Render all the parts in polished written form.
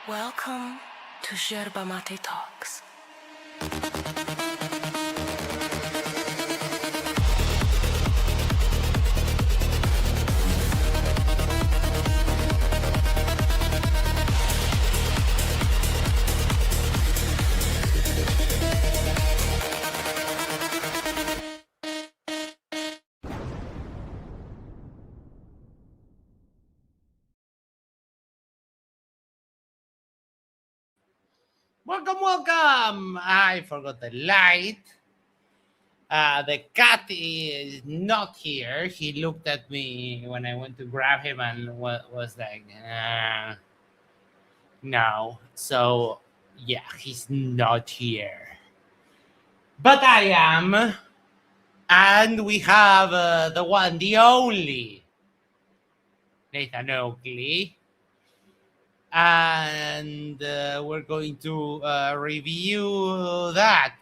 Welcome to Yerba Talks. Welcome. I forgot the light. The cat is not here. He looked at me when I went to grab him and was like, no. So, yeah, he's not here. But I am. And we have the one, the only Nathan Oakley. And we're going to review that.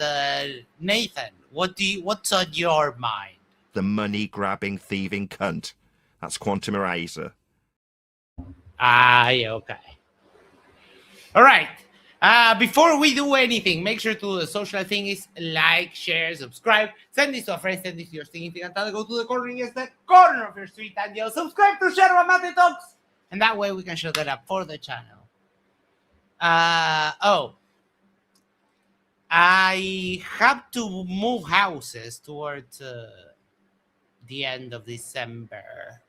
Nathan, what's on your mind? The money-grabbing, thieving cunt. That's Quantum Eraser. Okay. All right. Before we do anything, make sure to the social thing is like, share, subscribe, send this to a friend, send this to your significant other, go to the corner, yes, the corner of your street and yell, subscribe to Yerba Mate Talks. And that way we can show that up for the channel. I have to move houses towards the end of December.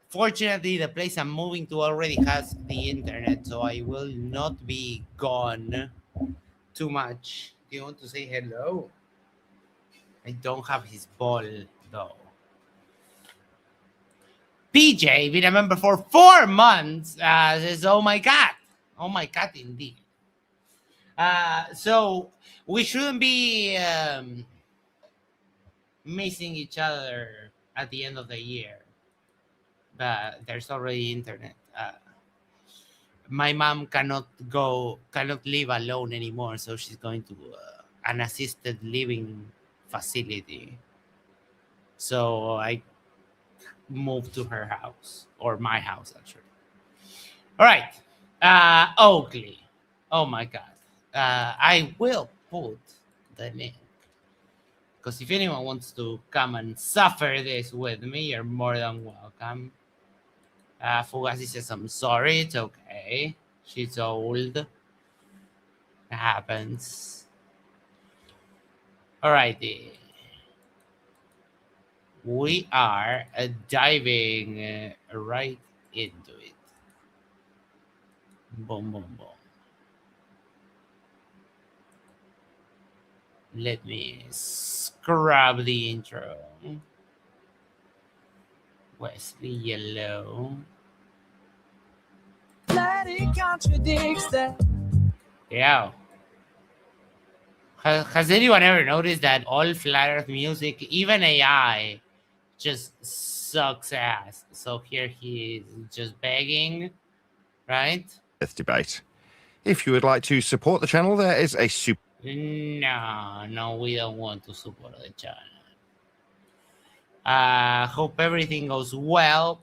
Fortunately, the place I'm moving to already has the internet, so I will not be gone too much. Do you want to say hello? I don't have his ball, though. PJ, been a member for 4 months, says, oh my God, indeed. So we shouldn't be missing each other at the end of the year. But there's already internet. My mom cannot live alone anymore, so she's going to an assisted living facility. So I moved to her house, or my house, actually. All right. Oakley. Oh my God. I will put the link. Because if anyone wants to come and suffer this with me, you're more than welcome. Fugazi says, I'm sorry. It's okay. She's old. It happens. Alrighty. We are diving right into it. Boom, boom, boom. Let me scrub the intro. Wesley Yellow. It contradicts that. Yeah. Has anyone ever noticed that all flat earth music, even AI, just sucks ass? So here he is just begging, right? Earth debate. If you would like to support the channel, there is a super... No, we don't want to support the channel. Hope everything goes well.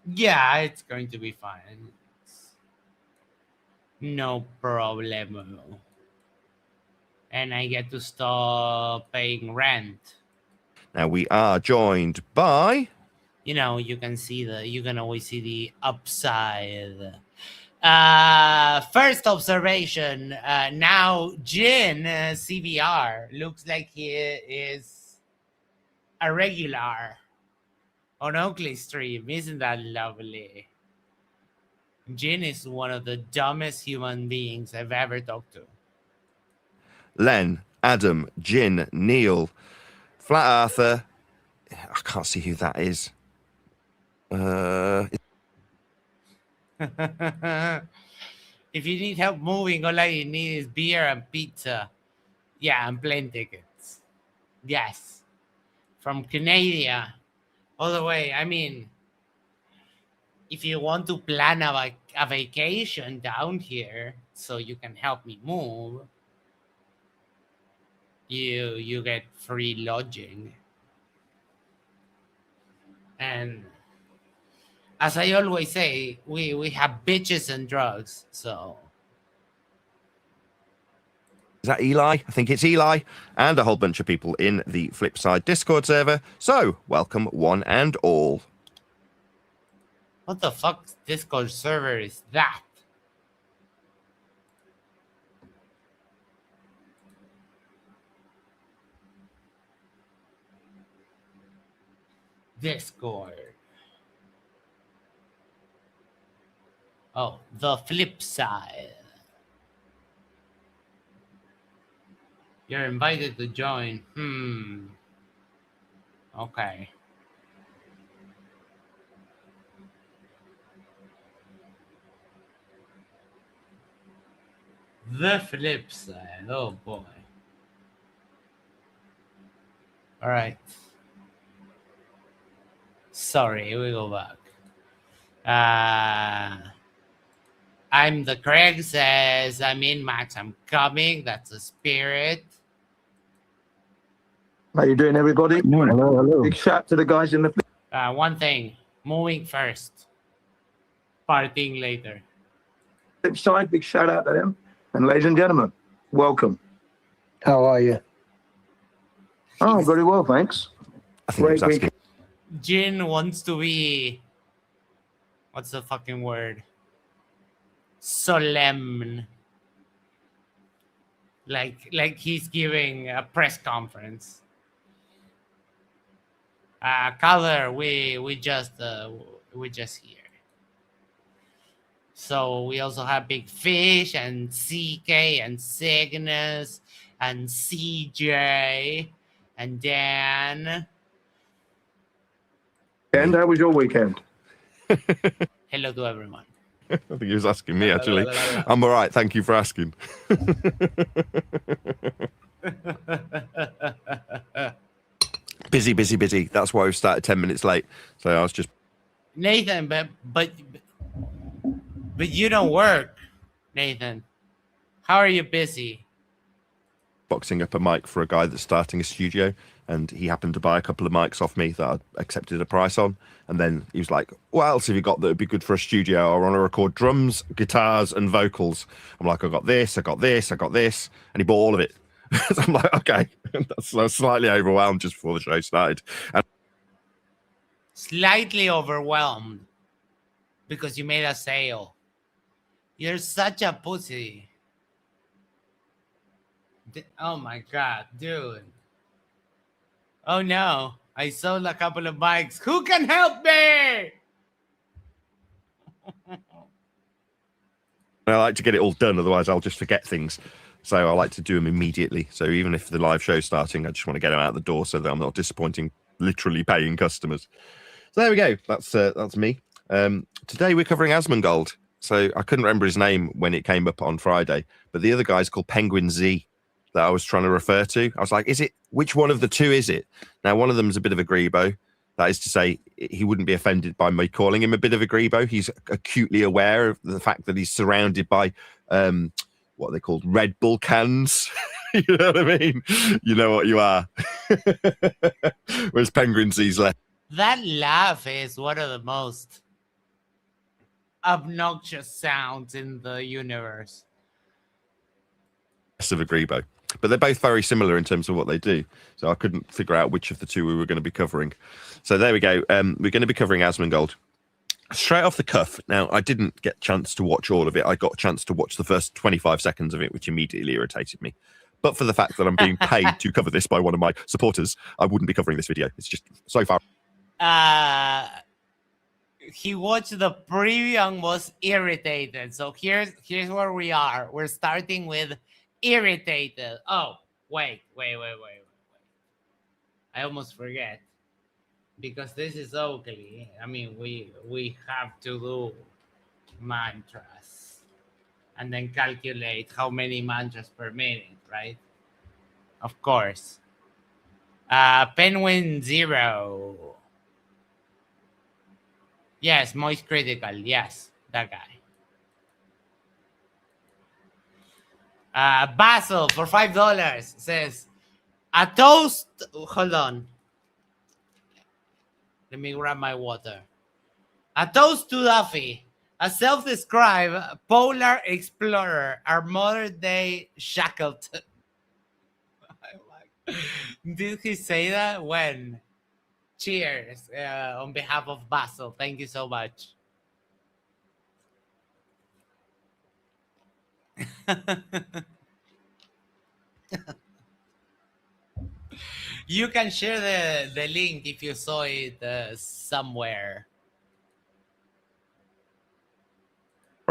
Yeah, it's going to be fine. No problem. And I get to stop paying rent. Now we are joined by... You know, you can always see the upside. First observation, now Jin CBR looks like he is a regular on Oakley stream. Isn't that lovely? Jin is one of the dumbest human beings I've ever talked to. Len, Adam, Jin, Neil, Flat Earther. I can't see who that is. If you need help moving, all you need is beer and pizza. Yeah, and plane tickets. Yes. From Canada all the way. I mean, if you want to plan a vacation down here so you can help me move, you get free lodging. And as I always say, we have bitches and drugs. So Is that Eli? I think it's Eli and a whole bunch of people in the Flipside Discord server. So, welcome one and all. what the fuck Discord server is that? Discord. Oh, the flip side. You're invited to join. Okay. The flip side. Oh boy. All right. Sorry, we go back. I'm the Craig says, I'm in Max, I'm coming. That's a spirit. How you doing, everybody? Morning. Hello, hello. Big shout out to the guys in the One thing, moving first, partying later. flip side. Big shout out to them. And ladies and gentlemen, welcome. How are you? Oh, very well, thanks. I think he was Great asking. Jin wants to be, what's the fucking word? Solemn. Like he's giving a press conference. Color, we just here. So we also have Big Fish and CK and Cygnus and CJ and Dan. And how was your weekend? Hello to everyone. I think he was asking me, actually. I'm all right. Thank you for asking. Busy, busy, busy. That's why we started 10 minutes late. So I was just... Nathan, but you don't work, Nathan. How are you busy? boxing up a mic for a guy that's starting a studio, and he happened to buy a couple of mics off me that I accepted a price on. And then he was like, what else have you got that would be good for a studio? I want to record drums, guitars, and vocals. I'm like, I got this, I got this, I got this. And he bought all of it. So I'm like, okay. So I was slightly overwhelmed just before the show started. And Slightly overwhelmed because you made a sale. You're such a pussy. Oh my God, dude. Oh no, I sold a couple of bikes. Who can help me? I like to get it all done, otherwise I'll just forget things. So I like to do them immediately. So even if the live show's starting, I just want to get them out the door so that I'm not disappointing literally paying customers. So there we go. That's me. Today we're covering asmongold. So I couldn't remember his name when it came up on Friday, but the other guy's called Penguin Z that I was trying to refer to. I was like, which one of the two is it? Now, one of them's a bit of a grebo. That is to say, he wouldn't be offended by me calling him a bit of a grebo. He's acutely aware of the fact that he's surrounded by what are they called? Red Bull cans. You know what I mean? You know what you are. Whereas Penguin Z's left. That laugh is one of the most obnoxious sounds in the universe. Of a grebo. But they're both very similar in terms of what they do. So I couldn't figure out which of the two we were going to be covering. So there we go. We're going to be covering asmongold. Straight off the cuff. Now, I didn't get a chance to watch all of it. I got a chance to watch the first 25 seconds of it, which immediately irritated me. But for the fact that I'm being paid to cover this by one of my supporters, I wouldn't be covering this video. It's just so far. He watched the preview and was irritated. So here's where we are. We're starting with irritated. Oh, wait. I almost forget. Because this is Oakley. I mean, we have to do mantras. And then calculate how many mantras per minute, right? Of course. Penguin 0. Yes, Moist Critical. Yes, that guy. Basil for $5 says, a toast. Hold on. Let me grab my water. A toast to Duffy, a self-described polar explorer, our modern-day Shackleton. Did he say that? When? Cheers on behalf of Basil. Thank you so much. You can share the link if you saw it somewhere.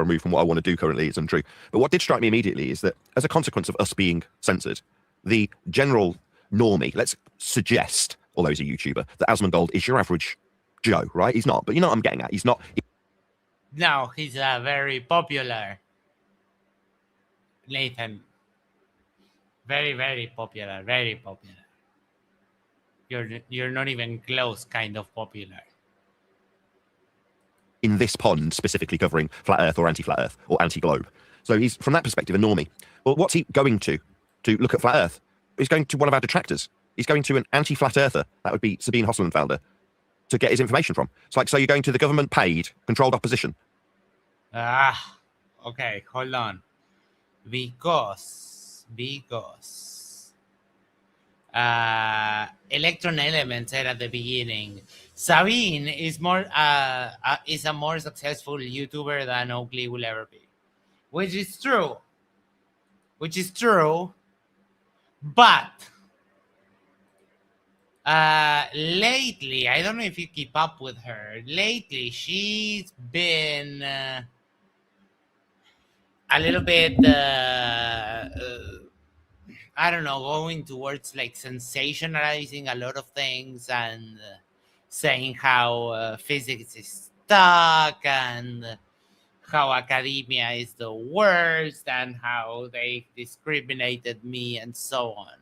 removed from what I want to do currently, it's untrue. But what did strike me immediately is that as a consequence of us being censored, the general normie, let's suggest, although he's a YouTuber, that asmongold is your average Joe, right? He's not, but you know what I'm getting at. He's not. No, he's very popular. Nathan. Very, very popular. Very popular. You're not even close kind of popular. In this pond, specifically covering flat Earth or anti-flat Earth or anti-globe. So he's, from that perspective, a normie. Well, what's he going to look at flat Earth? He's going to one of our detractors. He's going to an anti-flat earther. That would be Sabine Hossenfelder, to get his information from. It's like, so you're going to the government-paid, controlled opposition. Okay, hold on. Because Electron Element said at the beginning, Sabine is a more successful YouTuber than Oakley will ever be, which is true. But lately, I don't know if you keep up with her. Lately, she's been a little bit. I don't know, going towards like sensationalizing a lot of things and saying how physics is stuck and how academia is the worst and how they discriminated me and so on.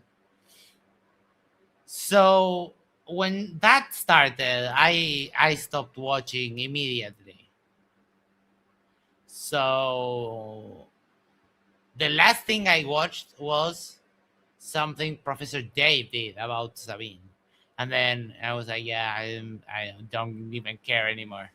So when that started, I stopped watching immediately. So the last thing I watched was something Professor Dave did about Sabine. And then I was like, yeah, I don't even care anymore.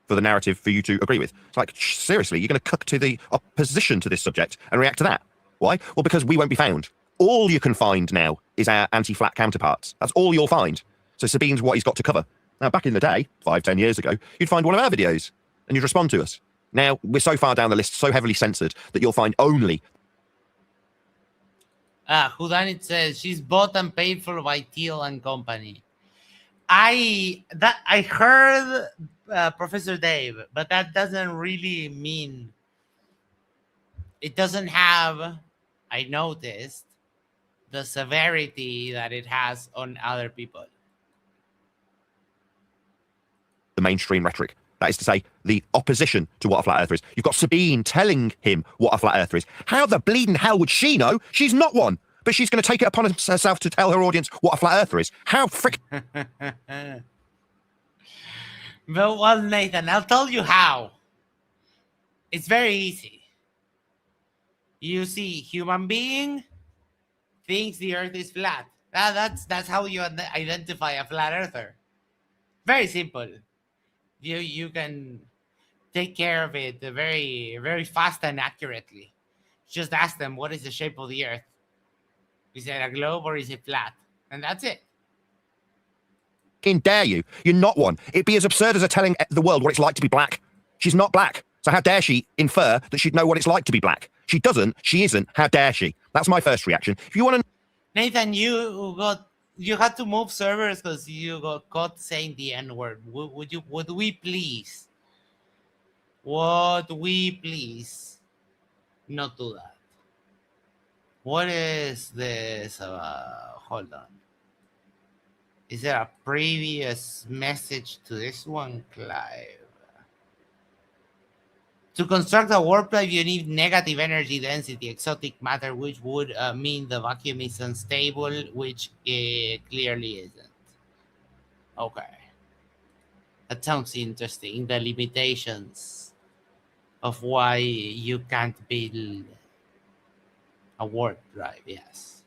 For the narrative for you to agree with. It's like, seriously, you're going to cook to the opposition to this subject and react to that. Why? Well, because we won't be found. All you can find now is our anti-flat counterparts. That's all you'll find. So Sabine's what he's got to cover. Now, back in the day, 5-10 years ago, you'd find one of our videos and you'd respond to us. Now, we're so far down the list, so heavily censored, that you'll find only... Whodunit says, she's bought and paid for by Teal and Company. I heard Professor Dave, but that doesn't really mean... It doesn't have, I noticed, the severity that it has on other people. The mainstream rhetoric. That is to say, the opposition to what a flat earther is. You've got Sabine telling him what a flat earther is. How the bleeding hell would she know? She's not one. But she's going to take it upon herself to tell her audience what a flat earther is. How frick... Well, Nathan, I'll tell you how. It's very easy. You see, human being thinks the earth is flat. That's how you identify a flat earther. Very simple. You can take care of it very, very fast and accurately. Just ask them, what is the shape of the earth? Is it a globe or is it flat? And that's it. Dare you? You're not one. It'd be as absurd as her telling the world what it's like to be black. She's not black. So how dare she infer that she'd know what it's like to be black? She doesn't. She isn't. How dare she? That's my first reaction. If you want to... Nathan, you had to move servers because you got caught saying the N-word. Would we please not do that? What is this about? Hold on. Is there a previous message to this one, Clive? To construct a warp drive, you need negative energy density, exotic matter, which would mean the vacuum is unstable, which it clearly isn't. Okay. That sounds interesting. The limitations of why you can't build a warp drive, yes.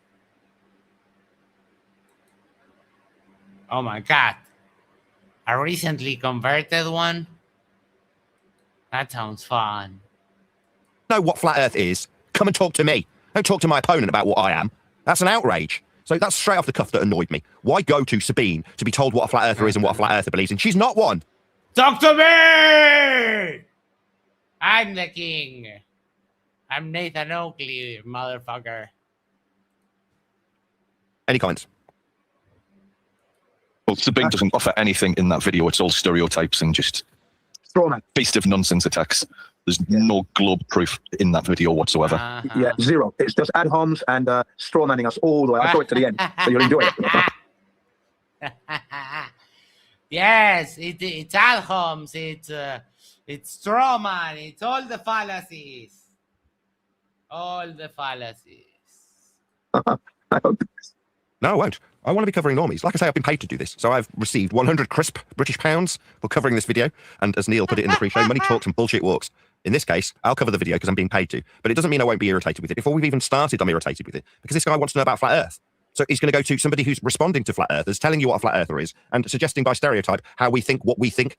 Oh my God. A recently converted one? That sounds fun. Know what flat Earth is? Come and talk to me. Don't talk to my opponent about what I am. That's an outrage. So that's straight off the cuff that annoyed me. Why go to Sabine to be told what a flat earther is and what a flat earther believes in? She's not one. Talk to me! I'm the king. I'm Nathan Oakley, motherfucker. Any comments? Well, Sabine doesn't offer anything in that video. It's all stereotypes and just Strawman. beast of nonsense attacks. There's no globe proof in that video whatsoever. Yeah, zero. It's just ad homs and strawmanning us all the way. I saw it to the end, so you'll enjoy it. Yes, it's ad homs, it's straw man, it's all the fallacies. All the fallacies. I hope. No, I won't. I want to be covering normies. Like I say, I've been paid to do this. So I've received 100 crisp British pounds for covering this video. And as Neil put it in the pre-show, money talks and bullshit walks. In this case, I'll cover the video because I'm being paid to. But it doesn't mean I won't be irritated with it. Before we've even started, I'm irritated with it. Because this guy wants to know about flat Earth. So he's going to go to somebody who's responding to flat earthers, telling you what a flat earther is, and suggesting by stereotype how we think what we think.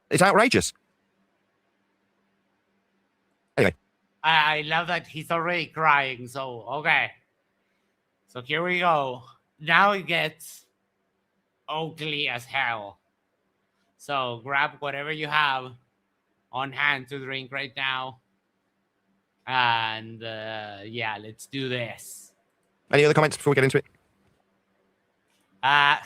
It's outrageous. Anyway. I love that he's already crying. So, okay. So here we go. Now it gets Oakley as hell. So grab whatever you have on hand to drink right now. And yeah, let's do this. Any other comments before we get into it?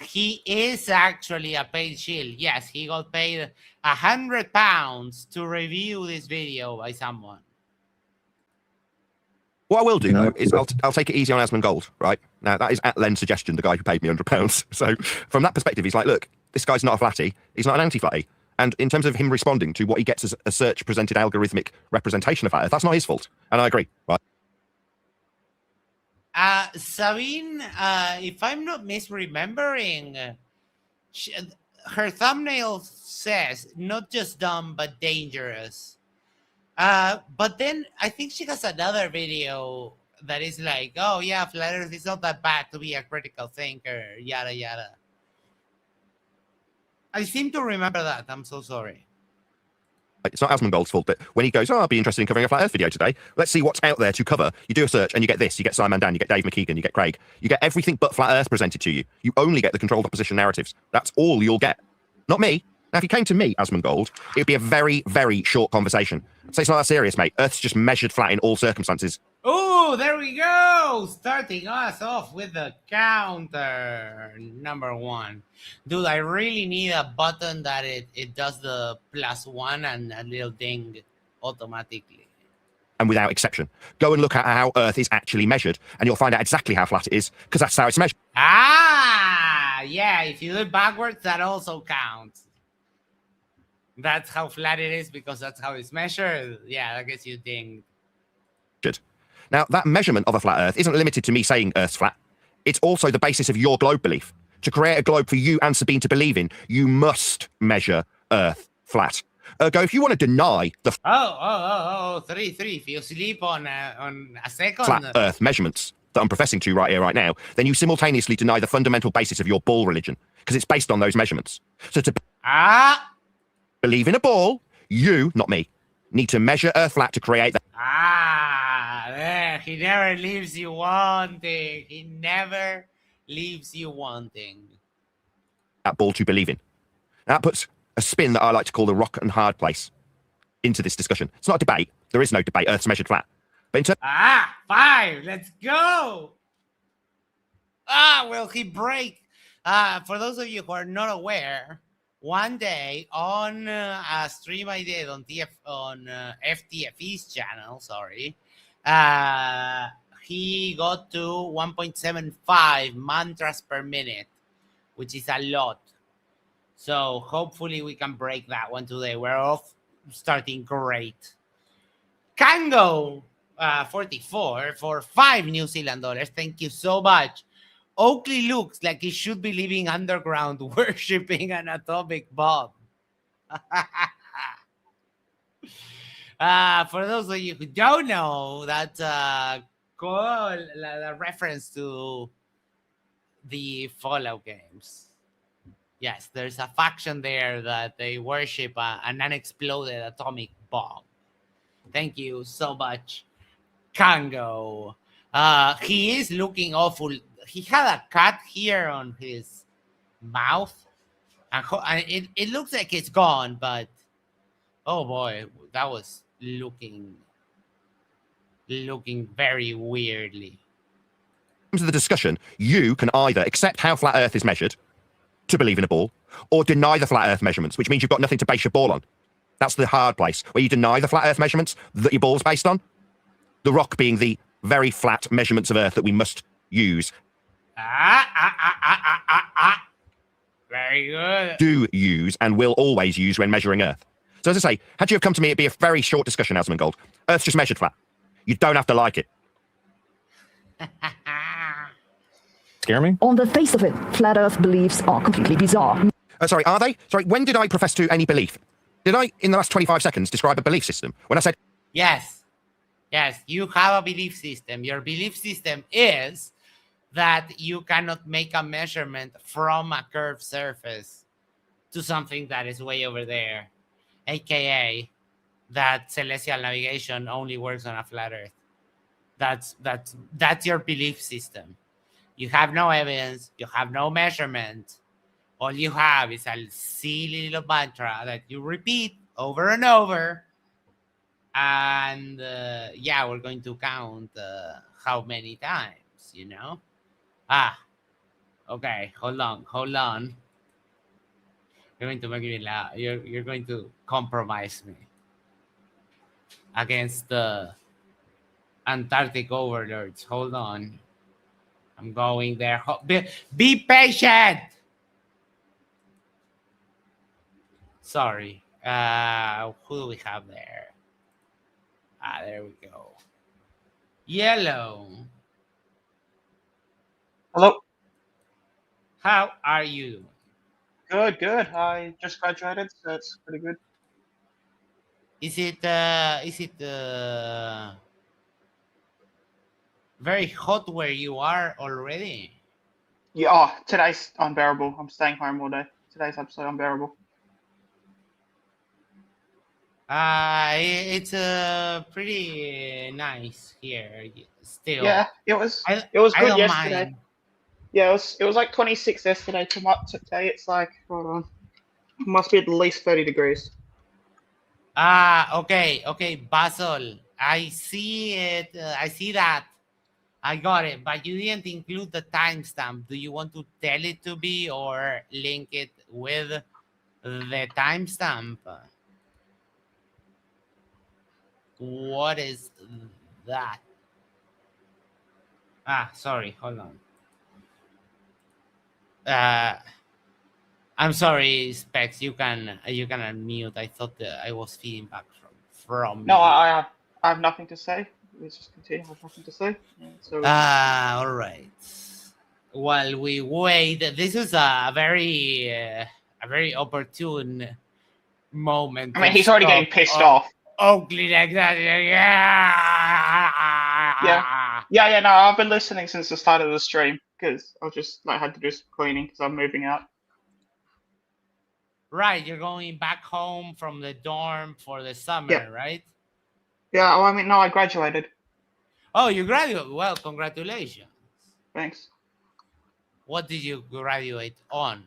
He is actually a paid shield. Yes, he got paid £100 to review this video by someone. What I will do, though, is I'll take it easy on asmongold, right? Now, that is at Len's suggestion, the guy who paid me £100. So from that perspective, he's like, look, this guy's not a flatty. He's not an anti-flatty. And in terms of him responding to what he gets as a search-presented algorithmic representation of flat Earth, that's not his fault. And I agree, right? Sabine, if I'm not misremembering, her thumbnail says not just dumb, but dangerous. But then I think she has another video that is like, oh yeah, flat Earth is not that bad to be a critical thinker, yada yada. I seem to remember that. I'm so sorry. It's not asmongold's fault, but when he goes, oh, I'll be interested in covering a flat Earth video today. Let's see what's out there to cover. You do a search and you get this. You get Simon Dan, you get Dave McKeegan, you get Craig. You get everything but flat Earth presented to you. You only get the controlled opposition narratives. That's all you'll get. Not me. Now, if you came to me, asmongold, it'd be a very, very short conversation. So it's not that serious, mate. Earth's just measured flat in all circumstances. Oh, there we go. Starting us off with the counter. Number one. Dude, I really need a button that it does the +1 and a little ding automatically. And without exception. Go and look at how Earth is actually measured, and you'll find out exactly how flat it is, because that's how it's measured. Ah, yeah. If you do it backwards, that also counts. That's how flat it is because that's how it's measured. Yeah, that gets you dinged. Now, that measurement of a flat Earth isn't limited to me saying Earth's flat. It's also the basis of your globe belief. To create a globe for you and Sabine to believe in, you must measure Earth flat. Ergo, if you want to deny the three. If you sleep on a second flat Earth measurements that I'm professing to right here, right now, then you simultaneously deny the fundamental basis of your ball religion, because it's based on those measurements. So to believe in a ball, you, not me, need to measure Earth flat to create that. There. He never leaves you wanting. He never leaves you wanting. That ball to believe in. Now, that puts a spin that I like to call the rock and hard place into this discussion. It's not a debate. There is no debate. Earth's measured flat. But in 5. Let's go. Will he break? For those of you who are not aware, one day on a stream I did on FTFE's channel, he got to 1.75 mantras per minute, which is a lot. So hopefully we can break that one today. We're off starting great. Kango 44 for 5 New Zealand dollars. Thank you so much. Oakley looks like he should be living underground worshipping an atomic bomb. For those of you who don't know, that's a reference to the Fallout games. Yes, there's a faction there that they worship an unexploded atomic bomb. Thank you so much, Kango. He is looking awful. He had a cut here on his mouth. And it looks like it's gone, but oh boy, that was looking very weirdly. In terms of the discussion, you can either accept how flat Earth is measured to believe in a ball, or deny the flat Earth measurements, which means you've got nothing to base your ball on. That's the hard place, where you deny the flat Earth measurements that your ball's based on. The rock being the very flat measurements of Earth that we must use. Very good. Do use and will always use when measuring Earth. So as I say, had you have come to me, it'd be a very short discussion, asmongold. Earth's just measured flat. You don't have to like it. Scare me? On the face of it, flat Earth beliefs are completely bizarre. Sorry, are they? Sorry, when did I profess to any belief? Did I, in the last 25 seconds, describe a belief system? When I said... Yes, you have a belief system. Your belief system is that you cannot make a measurement from a curved surface to something that is way over there, aka that celestial navigation only works on a flat Earth. That's your belief system. You have no evidence, you have no measurement. All you have is a silly little mantra that you repeat over and over. And yeah, we're going to count how many times, you know? Okay, hold on. You're going to make me laugh. You're going to compromise me against the Antarctic overlords. Hold on. I'm going there. Be patient. Sorry. Who do we have there? There we go. Yellow. Hello. How are you? Good. I just graduated, so it's pretty good. Is it very hot where you are already? Yeah. Oh, today's unbearable. I'm staying home all day. Today's absolutely unbearable. It's pretty nice here still. Yeah, it was I good don't yesterday. mind. Yeah, it was like 26 yesterday. Today it's like, hold on, it must be at least 30 degrees. Okay, Basil. I see it. I see that. I got it, but you didn't include the timestamp. Do you want to tell it to me or link it with the timestamp? What is that? Sorry, hold on. I'm sorry, Specs. You can unmute. I thought I was feeding back from. No, I have nothing to say. Let's just continue. I have nothing to say. So. All right. While we wait, this is a very opportune moment. I mean, he's already getting pissed off. Oakley, like that. Yeah. No, I've been listening since the start of the stream because I just had to do some cleaning because I'm moving out. Right, you're going back home from the dorm for the summer, right? Yeah. Well, I mean, no, I graduated. Oh, you graduated? Well, congratulations. Thanks. What did you graduate on?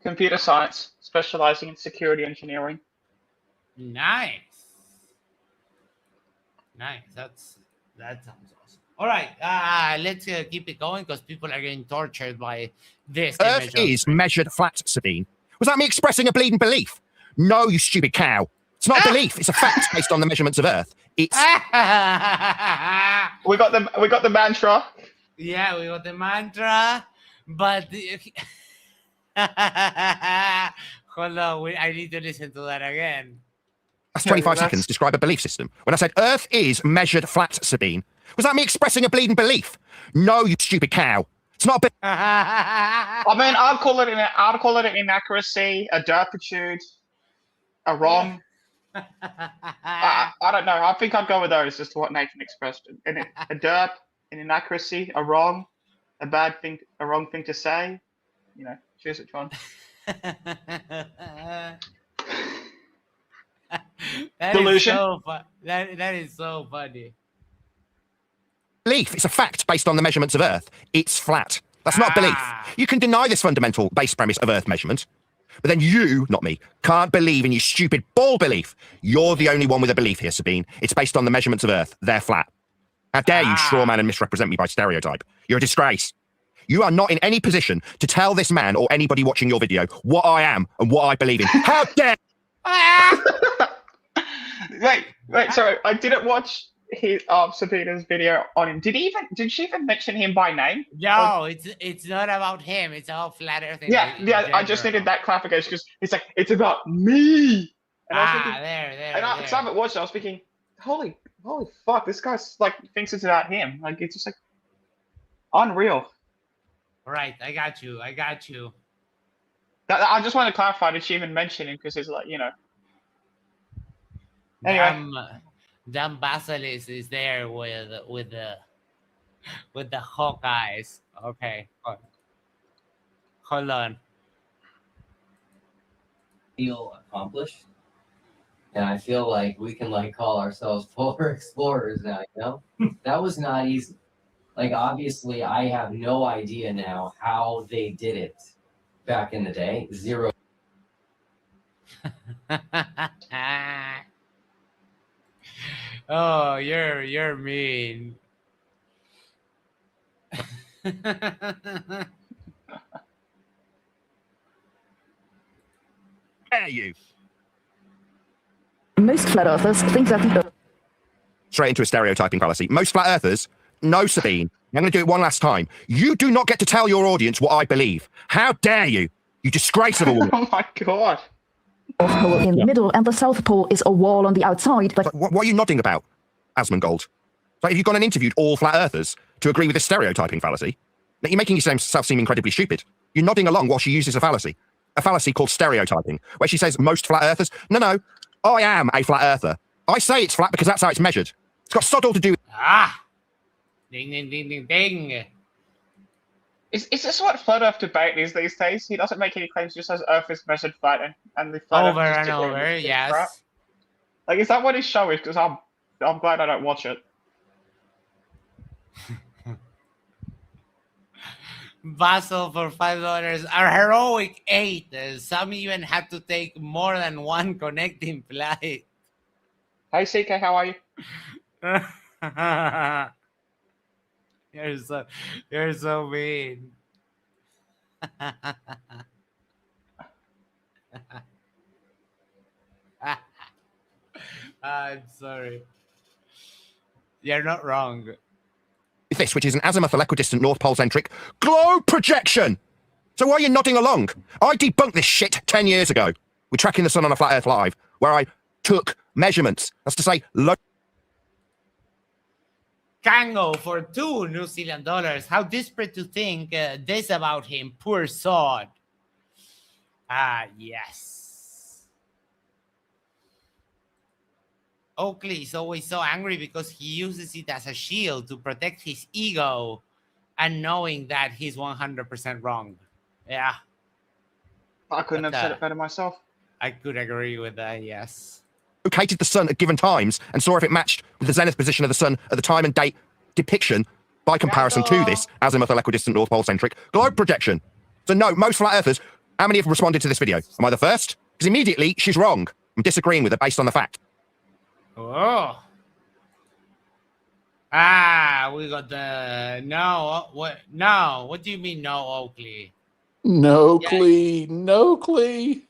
Computer science, specializing in security engineering. Nice. That sounds awesome. All right, let's keep it going because people are getting tortured by this. Earth is measured flat, Sabine. Was that me expressing a bleeding belief? No, you stupid cow. It's not a belief. It's a fact based on the measurements of Earth. It's. We got the mantra. Yeah, we got the mantra, but hold on, I need to listen to that again. That's 25 seconds. Describe a belief system. When I said Earth is measured flat, Sabine, was that me expressing a bleeding belief? No, you stupid cow. It's not a I mean, I'd call it an inaccuracy, a derpitude, a wrong. I don't know. I think I'd go with those as to what Nathan expressed. A derp, an inaccuracy, a wrong, a wrong thing to say. You know, choose it, John. Delusion. That is so funny. Belief. It's a fact based on the measurements of Earth. It's flat. That's not belief. You can deny this fundamental base premise of Earth measurement, but then you, not me, can't believe in your stupid ball belief. You're the only one with a belief here, Sabine. It's based on the measurements of Earth. They're flat. How dare you strawman and misrepresent me by stereotype? You're a disgrace. You are not in any position to tell this man or anybody watching your video what I am and what I believe in. How dare... Wait, sorry, I didn't watch his Sabina's video on him. Did she even mention him by name? No, it's not about him. It's about flat Earth. Yeah. I just needed that clarification because it's like it's about me. And I was thinking, because I haven't watched it, I was thinking, holy fuck, this guy's like thinks it's about him. Like it's just like unreal. Right, I got you. I just wanted to clarify. Did she even mention him? Because it's like Anyway. Damn Basilisk is there with the hawk eyes. Okay, hold on. Feel accomplished, and I feel like we can like call ourselves polar explorers now. You know, that was not easy. Like obviously, I have no idea now how they did it back in the day. Zero. Oh, you're mean. Dare you? Most flat earthers think that the Earth Straight into a stereotyping fallacy. Most flat earthers... No, Sabine. I'm going to do it one last time. You do not get to tell your audience what I believe. How dare you? You disgrace of a woman. Oh my god. North Pole in the middle and the South Pole is a wall on the outside. But What are you nodding about, asmongold? Like, have you gone and interviewed all flat earthers to agree with this stereotyping fallacy? You're making yourself seem incredibly stupid. You're nodding along while she uses a fallacy called stereotyping, where she says most flat earthers. No, I am a flat earther. I say it's flat because that's how it's measured. It's got sod all to do with... Ding, ding, ding, ding, ding. Is this what flat Earth debate is these days? He doesn't make any claims, just says Earth is measured flat, and the flat Over Earth is and different, over, it's yes. crap. Like, is that what his show is? Because I'm glad I don't watch it. Basel for $5. A heroic 8. Some even had to take more than one connecting flight. Hey CK, how are you? You're so mean. I'm sorry. You're not wrong. this, which is an azimuthal equidistant North Pole centric globe projection. So why are you nodding along? I debunked this shit 10 years ago with Tracking the Sun on a Flat Earth Live, where I took measurements. That's to say, Kango for $2 New Zealand dollars. How desperate to think this about him, poor sod. Yes. Oakley is always so angry because he uses it as a shield to protect his ego and knowing that he's 100% wrong. Yeah. I couldn't have said it better myself. I could agree with that, yes. located the sun at given times and saw if it matched with the zenith position of the sun at the time and date depiction by comparison to this azimuthal equidistant North Pole centric globe projection. So no, most flat earthers, how many have responded to this video? Am I the first? Because immediately she's wrong. I'm disagreeing with her based on the fact. Oh. We got the no. What? No. What do you mean no, Oakley? No, Clee. No, Clee.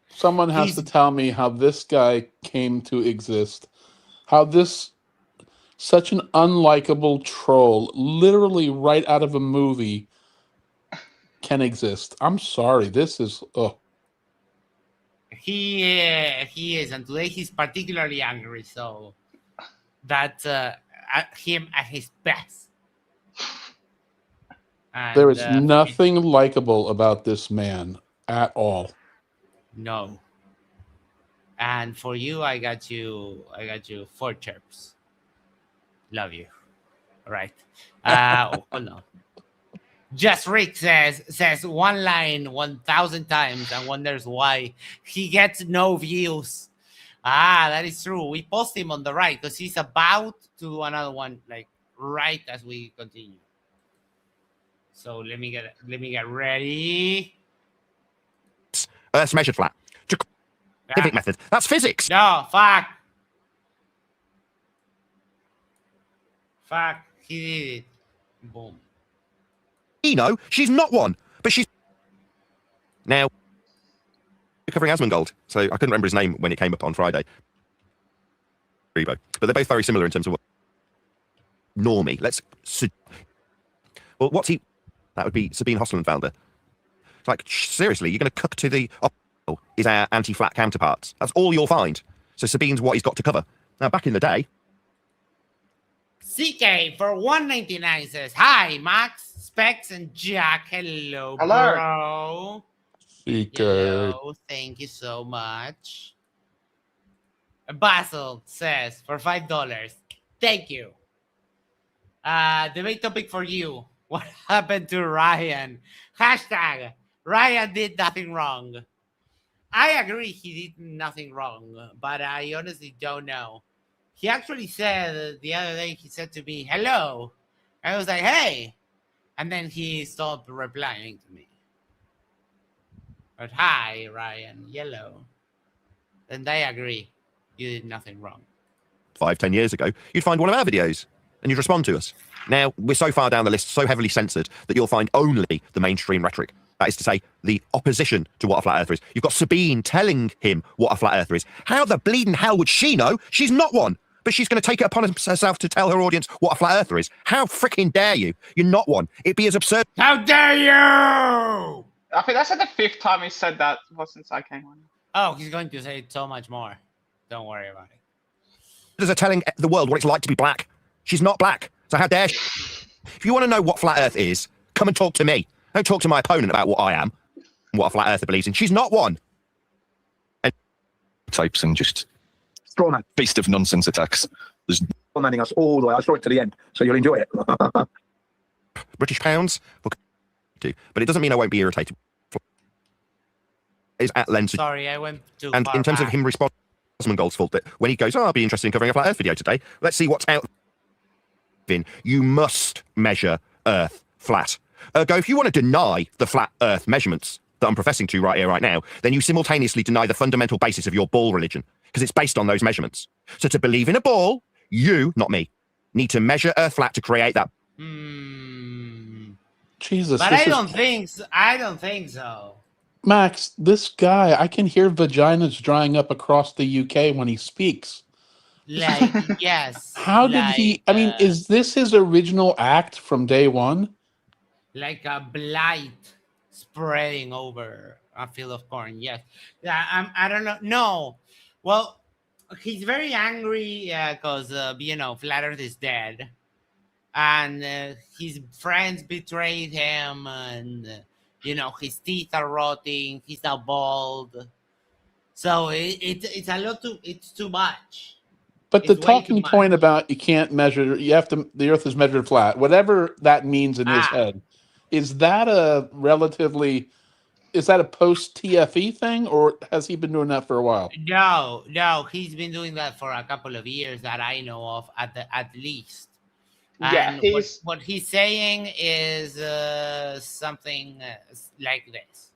Someone has to tell me how this guy came to exist. How this, such an unlikable troll, literally right out of a movie, can exist. I'm sorry. This is... He is, and today he's particularly angry, so that's him at his best. And, there is nothing likable about this man at all. No. And for you, I got you 4 chirps. Love you. All right. Hold on. Just Rick says one line 1,000 times and wonders why he gets no views. That is true. We post him on the right because he's about to do another one, like right as we continue. So let me get ready. Earth's measured flat. Scientific method. That's physics. No, fuck. Fuck. He did it. Boom. She's not one, but she's now covering asmongold. So I couldn't remember his name when it came up on Friday. But they're both very similar in terms of what normie. Well, what's he? That would be Sabine Hossenfelder. It's like, seriously, you're going to cook to the is our anti-flat counterparts. That's all you'll find. So Sabine's what he's got to cover. Now, back in the day, CK for 199 says, "Hi, Max, Specs, and Jack. Hello, Hello. bro. CK. Hello, thank you so much." Basil says for $5. Thank you. Debate topic for you. What happened to Ryan? Hashtag Ryan did nothing wrong. I agree he did nothing wrong, but I honestly don't know. He actually said the other day, he said to me, hello. I was like, hey. And then he stopped replying to me. But hi, Ryan, yellow. And I agree. You did nothing wrong. 5-10 years ago, you'd find one of our videos and you'd respond to us. Now, we're so far down the list, so heavily censored, that you'll find only the mainstream rhetoric. That is to say, the opposition to what a flat earther is. You've got Sabine telling him what a flat earther is. How the bleeding hell would she know? She's not one. But she's going to take it upon herself to tell her audience what a flat earther is. How freaking dare you? You're not one. It'd be as absurd. How dare you? I think that's like the 5th time he said that since I came on. Oh, he's going to say so much more. Don't worry about it. As a telling the world what it's like to be black. She's not black. So how dare she? If you want to know what flat earth is, come and talk to me. Don't talk to my opponent about what I am and what a flat earther believes in. She's not one. And Types and just Straw man. beast of nonsense attacks. There's Straw manning us all the way. I saw it to the end, so you'll enjoy it. British pounds, but it doesn't mean I won't be irritated. Is at lens. Sorry, I went too And far in terms back. of him responding to asmongold's fault, that when he goes, I'll be interested in covering a flat earth video today. Let's see what's out. You must measure Earth flat. Ergo, if you want to deny the flat Earth measurements that I'm professing to right here, right now, then you simultaneously deny the fundamental basis of your ball religion, because it's based on those measurements. So to believe in a ball, you, not me, need to measure Earth flat to create that. Jesus. But this I is- don't think so. I don't think so. Max, this guy, I can hear vaginas drying up across the UK when he speaks. Like, yes. How did he? I mean, is this his original act from day one? Like a blight spreading over a field of corn? Yes. Yeah. I don't know. No. Well, he's very angry because Flat Earth is dead, and his friends betrayed him, and his teeth are rotting. He's now bald. So it's a lot too. It's too much. But the It's way too talking much. point about you can't measure, you have to, the Earth is measured flat, whatever that means in his head, is that a post TFE thing, or has he been doing that for a while? No, he's been doing that for a couple of years that I know of, at least. Yeah, And what he's saying is something like this.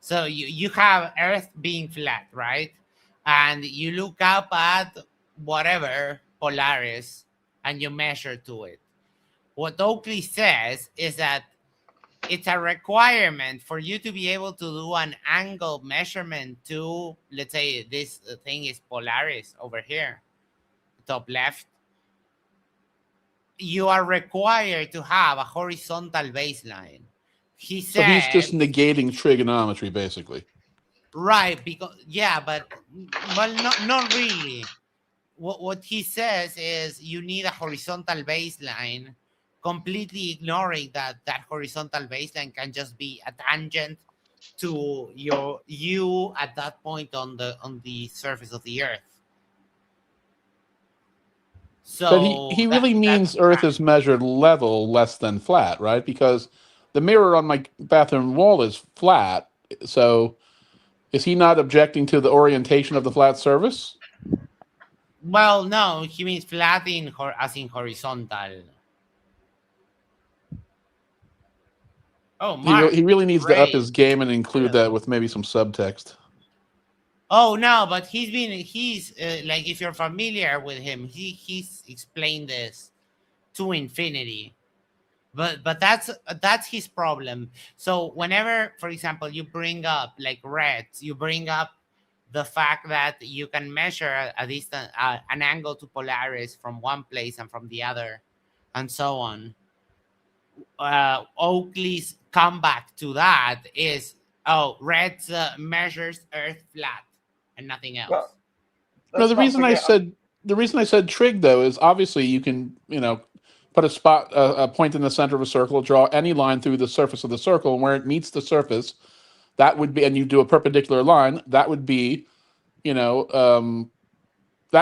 So you have Earth being flat, right? And you look up at whatever Polaris and you measure to it. What Oakley says is that it's a requirement for you to be able to do an angle measurement to, let's say this thing is Polaris over here, top left. You are required to have a horizontal baseline. He So said, he's just negating trigonometry, basically. right, because but not really. What he says is you need a horizontal baseline, completely ignoring that horizontal baseline can just be a tangent to you at that point on the surface of the Earth. So But he really means Earth is measured level less than flat, right? Because the mirror on my bathroom wall is flat. So is he not objecting to the orientation of the flat surface? Well, no, he means flat as in horizontal. Oh, Mark. He really needs to up great. his game and include Hello. that with maybe some subtext. Oh no, but he's like, if you're familiar with him, he's explained this to infinity. But that's his problem. So whenever, for example, you bring up like reds, you bring up the fact that you can measure a distance, an angle to Polaris from one place and from the other, and so on. Oakley's comeback to that is, reds measures Earth flat and nothing else. Well, No, let's the not reason I said trig though is obviously you can put a point in the center of a circle, draw any line through the surface of the circle, and where it meets the surface, that would be, and you do a perpendicular line, that would be, that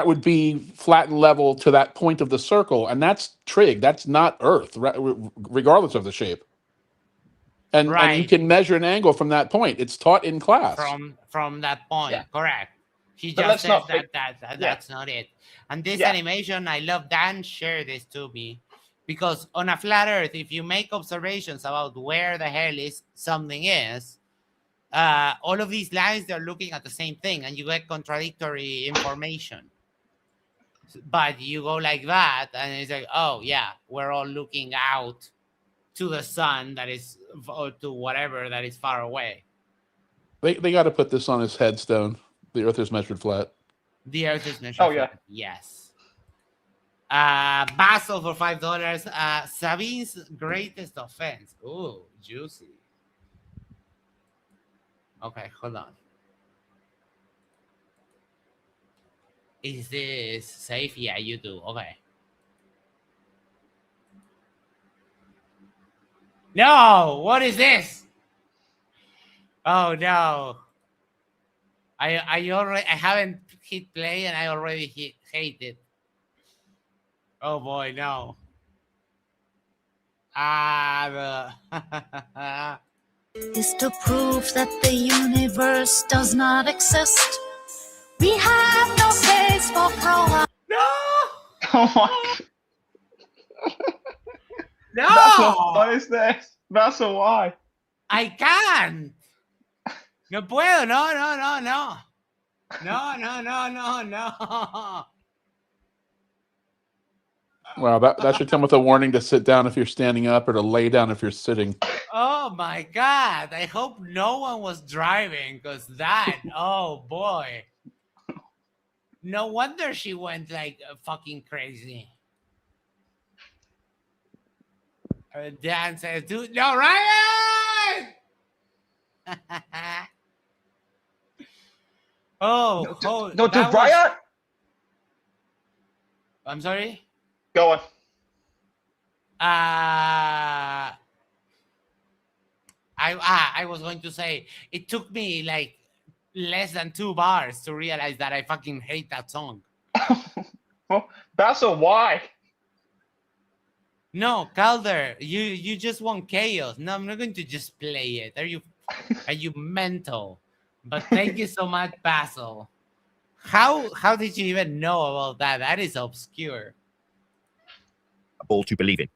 would be flat and level to that point of the circle, and that's trig. That's not Earth, regardless of the shape. And you Right. can measure an angle from that point. It's taught in class. From that point, Yeah. correct. He But just let's says not that's not it. And this Yeah. animation, I love Dan shared this to me, because on a flat Earth, if you make observations about where the hell is something is, all of these lines, they're looking at the same thing, and you get contradictory information. But you go like that, and it's like, oh yeah, we're all looking out to the sun that is, or to whatever that is far away. They got to put this on his headstone. The Earth is measured flat. The Earth is measured. Oh, yeah. flat. Yes. Basil for $5. Sabine's greatest offense. Ooh, juicy. Okay, hold on. Is this safe? Yeah, you do. Okay. No, what is this? Oh no. I haven't hit play and I already hate it. Oh boy, no. Is to prove that the universe does not exist. We have no space for pro. No! Oh my No! What is this? That's a why. I can't. No puedo. No. No. Wow, that should come with a warning to sit down if you're standing up or to lay down if you're sitting. Oh my God. I hope no one was driving, because that, oh boy. No wonder she went like fucking crazy. Dan says, dude, no, Ryan! No, that dude, was- Brian! I'm sorry? Go on. I was going to say, it took me like less than 2 bars to realize that I fucking hate that song. Well, that's a why. No, Calder, you just want chaos. No, I'm not going to just play it. Are you mental? But thank you so much, Basil. How did you even know about that? That is obscure. A ball to believe in.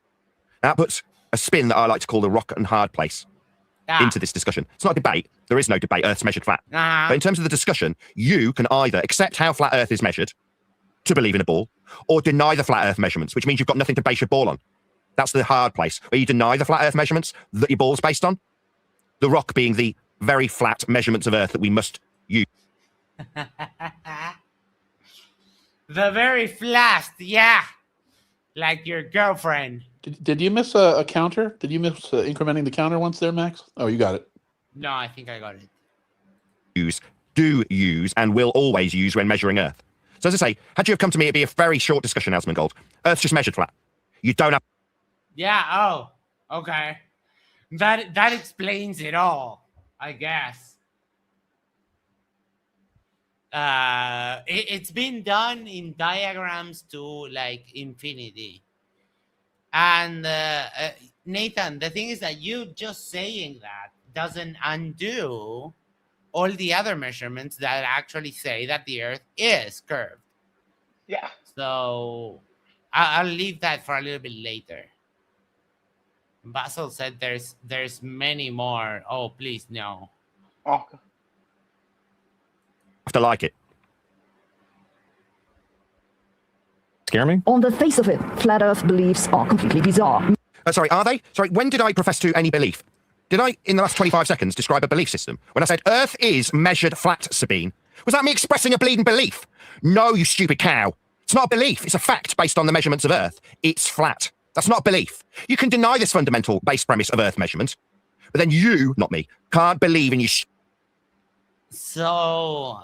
That puts a spin that I like to call the rock and hard place into this discussion. It's not a debate. There is no debate. Earth's measured flat. But in terms of the discussion, you can either accept how flat Earth is measured to believe in a ball, or deny the flat Earth measurements, which means you've got nothing to base your ball on. That's the hard place, where you deny the flat Earth measurements that your ball's based on. The rock being the very flat measurements of Earth that we must use. The very flat, yeah. Like your girlfriend. Did you miss a counter? Did you miss incrementing the counter once there, Max? Oh, you got it. No, I think I got it. Do use, and will always use when measuring Earth. So as I say, had you have come to me, it'd be a very short discussion, Asmongold. Earth's just measured flat. You don't have... Yeah, oh, okay. That explains it all, I guess. It's been done in diagrams to like infinity. And Nathan, the thing is that you just saying that doesn't undo all the other measurements that actually say that the Earth is curved. Yeah. So I'll leave that for a little bit later. Basil said there's many more. Oh, please, no. Okay. Have to like it. Scare me? On the face of it, flat Earth beliefs are completely bizarre. Sorry, are they? Sorry, when did I profess to any belief? Did I, in the last 25 seconds, describe a belief system? When I said Earth is measured flat, Sabine? Was that me expressing a bleeding belief? No, you stupid cow. It's not a belief. It's a fact based on the measurements of Earth. It's flat. That's not a belief. You can deny this fundamental base premise of Earth measurement, but then you, not me, can't believe in you. So,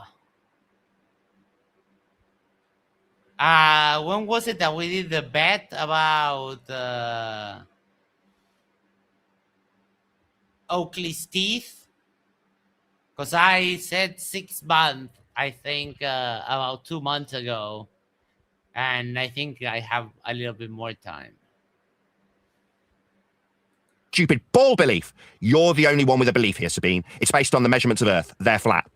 when was it that we did the bet about Oakley's teeth? Because I said 6 months, I think, about 2 months ago. And I think I have a little bit more time. Stupid ball belief. You're the only one with a belief here, Sabine. It's based on the measurements of Earth. They're flat.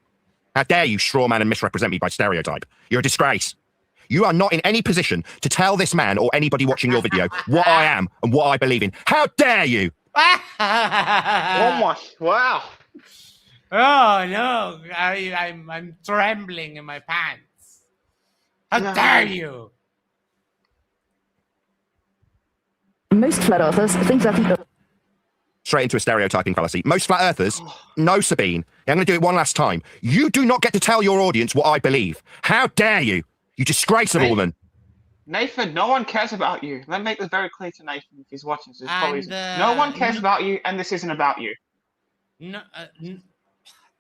How dare you strawman and misrepresent me by stereotype? You're a disgrace. You are not in any position to tell this man or anybody watching your video what I am and what I believe in. How dare you? Oh my! Wow. Oh no! I'm trembling in my pants. How No. dare you? Most flat earthers think that the Earth Straight into a stereotyping fallacy. Most flat earthers, no, Sabine. I'm going to do it one last time. You do not get to tell your audience what I believe. How dare you? You disgraceful woman. Nathan, no one cares about you. Let me make this very clear to Nathan if he's watching. So And, no one cares about you, and this isn't about you. No,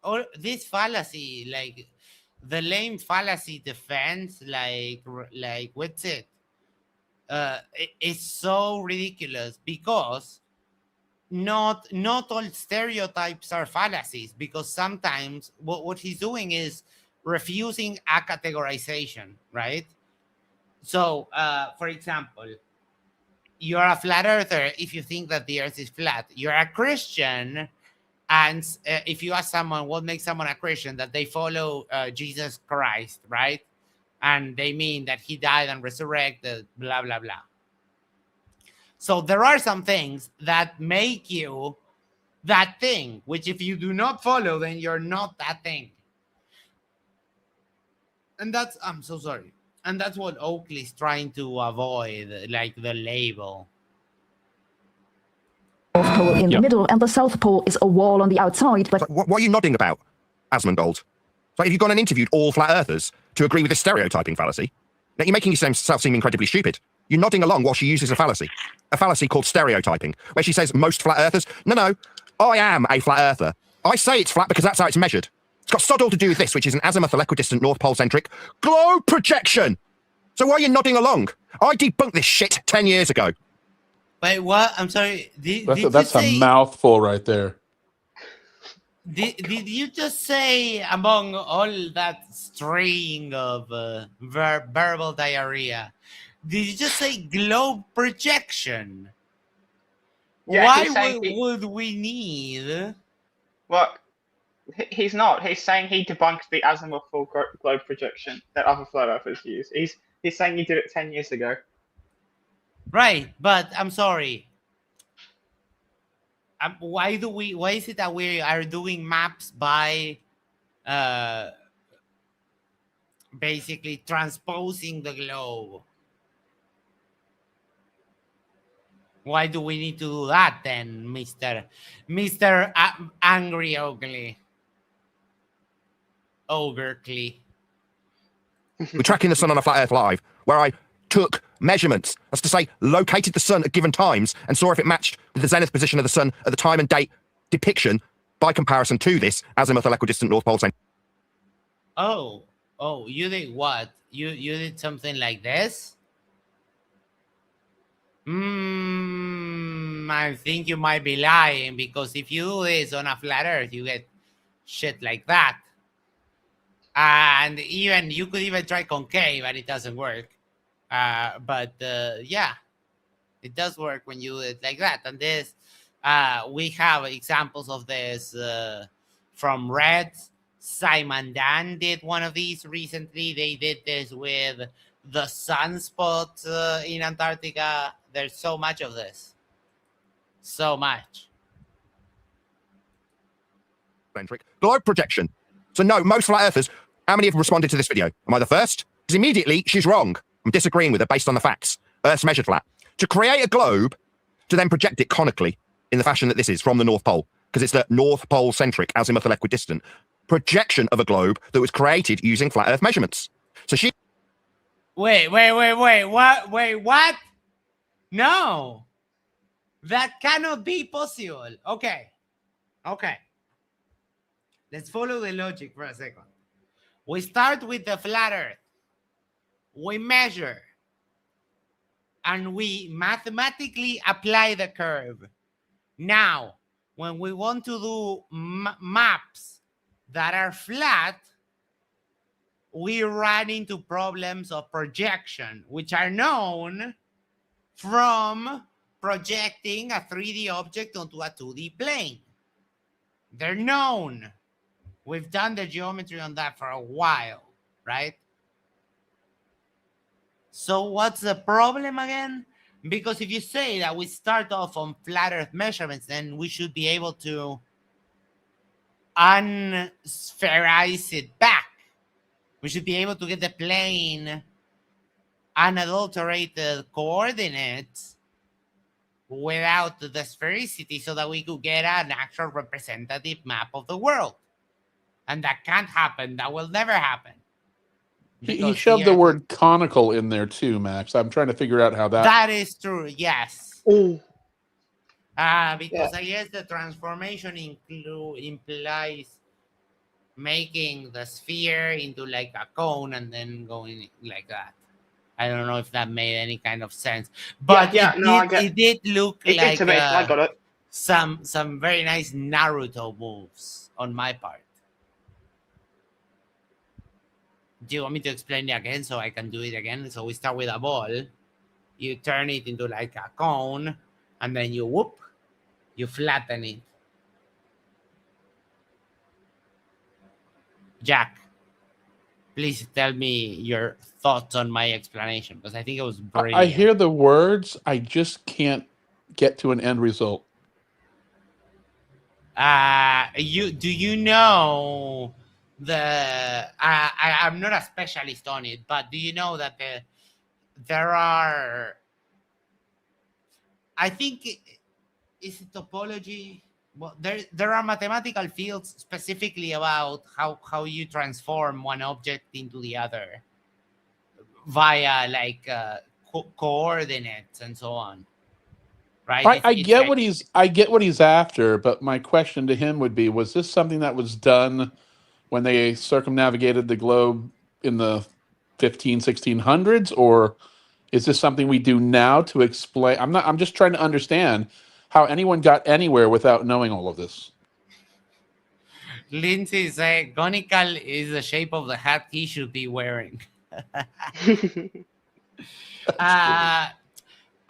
or this fallacy, like the lame fallacy defense, like what's it? It's so ridiculous because not all stereotypes are fallacies, because sometimes what he's doing is refusing a categorization, right? So, for example, you're a flat earther if you think that the Earth is flat. You're a Christian, and if you ask someone what makes someone a Christian, that they follow Jesus Christ, right? And they mean that he died and resurrected, blah, blah, blah. So there are some things that make you that thing, which if you do not follow, then you're not that thing. And that's, I'm so sorry. And that's what Oakley is trying to avoid, like the label. North Pole in the middle and the South Pole is a wall on the outside, but What are you nodding about, asmongold? Like, have you gone and interviewed all flat earthers to agree with this stereotyping fallacy? Now, you're making yourself seem incredibly stupid. You're nodding along while she uses a fallacy called stereotyping, where she says most flat earthers. No, I am a flat earther. I say it's flat because that's how it's measured. It's got sod all to do with this, which is an azimuthal equidistant North Pole-centric globe projection. So why are you nodding along? I debunked this shit 10 years ago. Wait, what? I'm sorry. That's a mouthful right there. Did you just say, among all that string of verbal diarrhea, did you just say globe projection? Yeah, Why would we need? Well, he's not. He's saying he debunked the azimuthal globe projection that other flat earthers use. He's saying he did it 10 years ago. Right, but I'm sorry. Why is it that we are doing maps by basically transposing the globe? Why do we need to do that then, Mr. Angry Oakley? Oakley. We're tracking the sun on a flat Earth live, where I took measurements, that's to say, located the sun at given times and saw if it matched with the zenith position of the sun at the time and date depiction by comparison to this azimuthal equidistant North Pole. Oh, you did what? You did something like this? I think you might be lying, because if you do this on a flat Earth, you get shit like that. And you could even try concave, and it doesn't work. Yeah. It does work when you do it like that. And this, we have examples of this from Reds. Simon Dan did one of these recently. They did this with the sunspot in Antarctica. There's so much of this. So much. Globe projection. So no, most flat earthers, how many have responded to this video? Am I the first? Because immediately she's wrong. I'm disagreeing with her based on the facts. Earth's measured flat. To create a globe, to then project it conically in the fashion that this is from the North Pole, because it's the North Pole centric azimuthal equidistant projection of a globe that was created using flat Earth measurements. So she. Wait, what? Wait, what? No. That cannot be possible. Okay. Let's follow the logic for a second. We start with the flat Earth. We measure. And we mathematically apply the curve. Now, when we want to do maps that are flat, we run into problems of projection, which are known from projecting a 3D object onto a 2D plane. They're known. We've done the geometry on that for a while, right? So what's the problem again? Because if you say that we start off on flat Earth measurements, then we should be able to unspherize it back. We should be able to get the plane unadulterated coordinates without the sphericity so that we could get an actual representative map of the world. And that can't happen. That will never happen. He shoved the word conical in there too, Max. I'm trying to figure out how that... That is true, yes. Ooh. Because I guess the transformation implies making the sphere into like a cone and then going like that. I don't know if that made any kind of sense. But it did look like I got it. Some very nice Naruto moves on my part. Do you want me to explain it again so I can do it again? So we start with a ball. You turn it into like a cone. And then you whoop. You flatten it. Jack, please tell me your thoughts on my explanation. Because I think it was brilliant. I hear the words. I just can't get to an end result. Do you know... I'm not a specialist on it, but do you know that there are, I think, is it topology? Well, there are mathematical fields specifically about how you transform one object into the other via like coordinates and so on. Right? I get what he's after, but my question to him would be: was this something that was done when they circumnavigated the globe in the 1600s, or is this something we do now to explain? I'm just trying to understand how anyone got anywhere without knowing all of this. Lindsay said conical is the shape of the hat he should be wearing.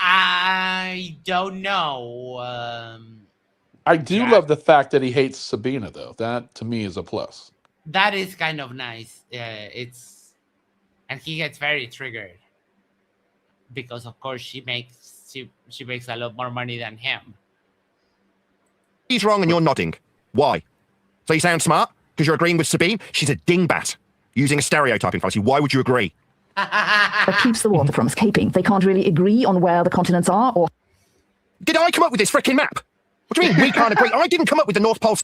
I don't know. I do love the fact that he hates Sabina, though. That to me is a plus. That is kind of nice. And he gets very triggered because, of course, she makes a lot more money than him. He's wrong and you're nodding. Why? So you sound smart because you're agreeing with Sabine? She's a dingbat using a stereotyping fallacy. Why would you agree? That keeps the water from escaping. They can't really agree on where the continents are, or... Did I come up with this frickin' map? What do you mean we can't agree? I didn't come up with the North Pole.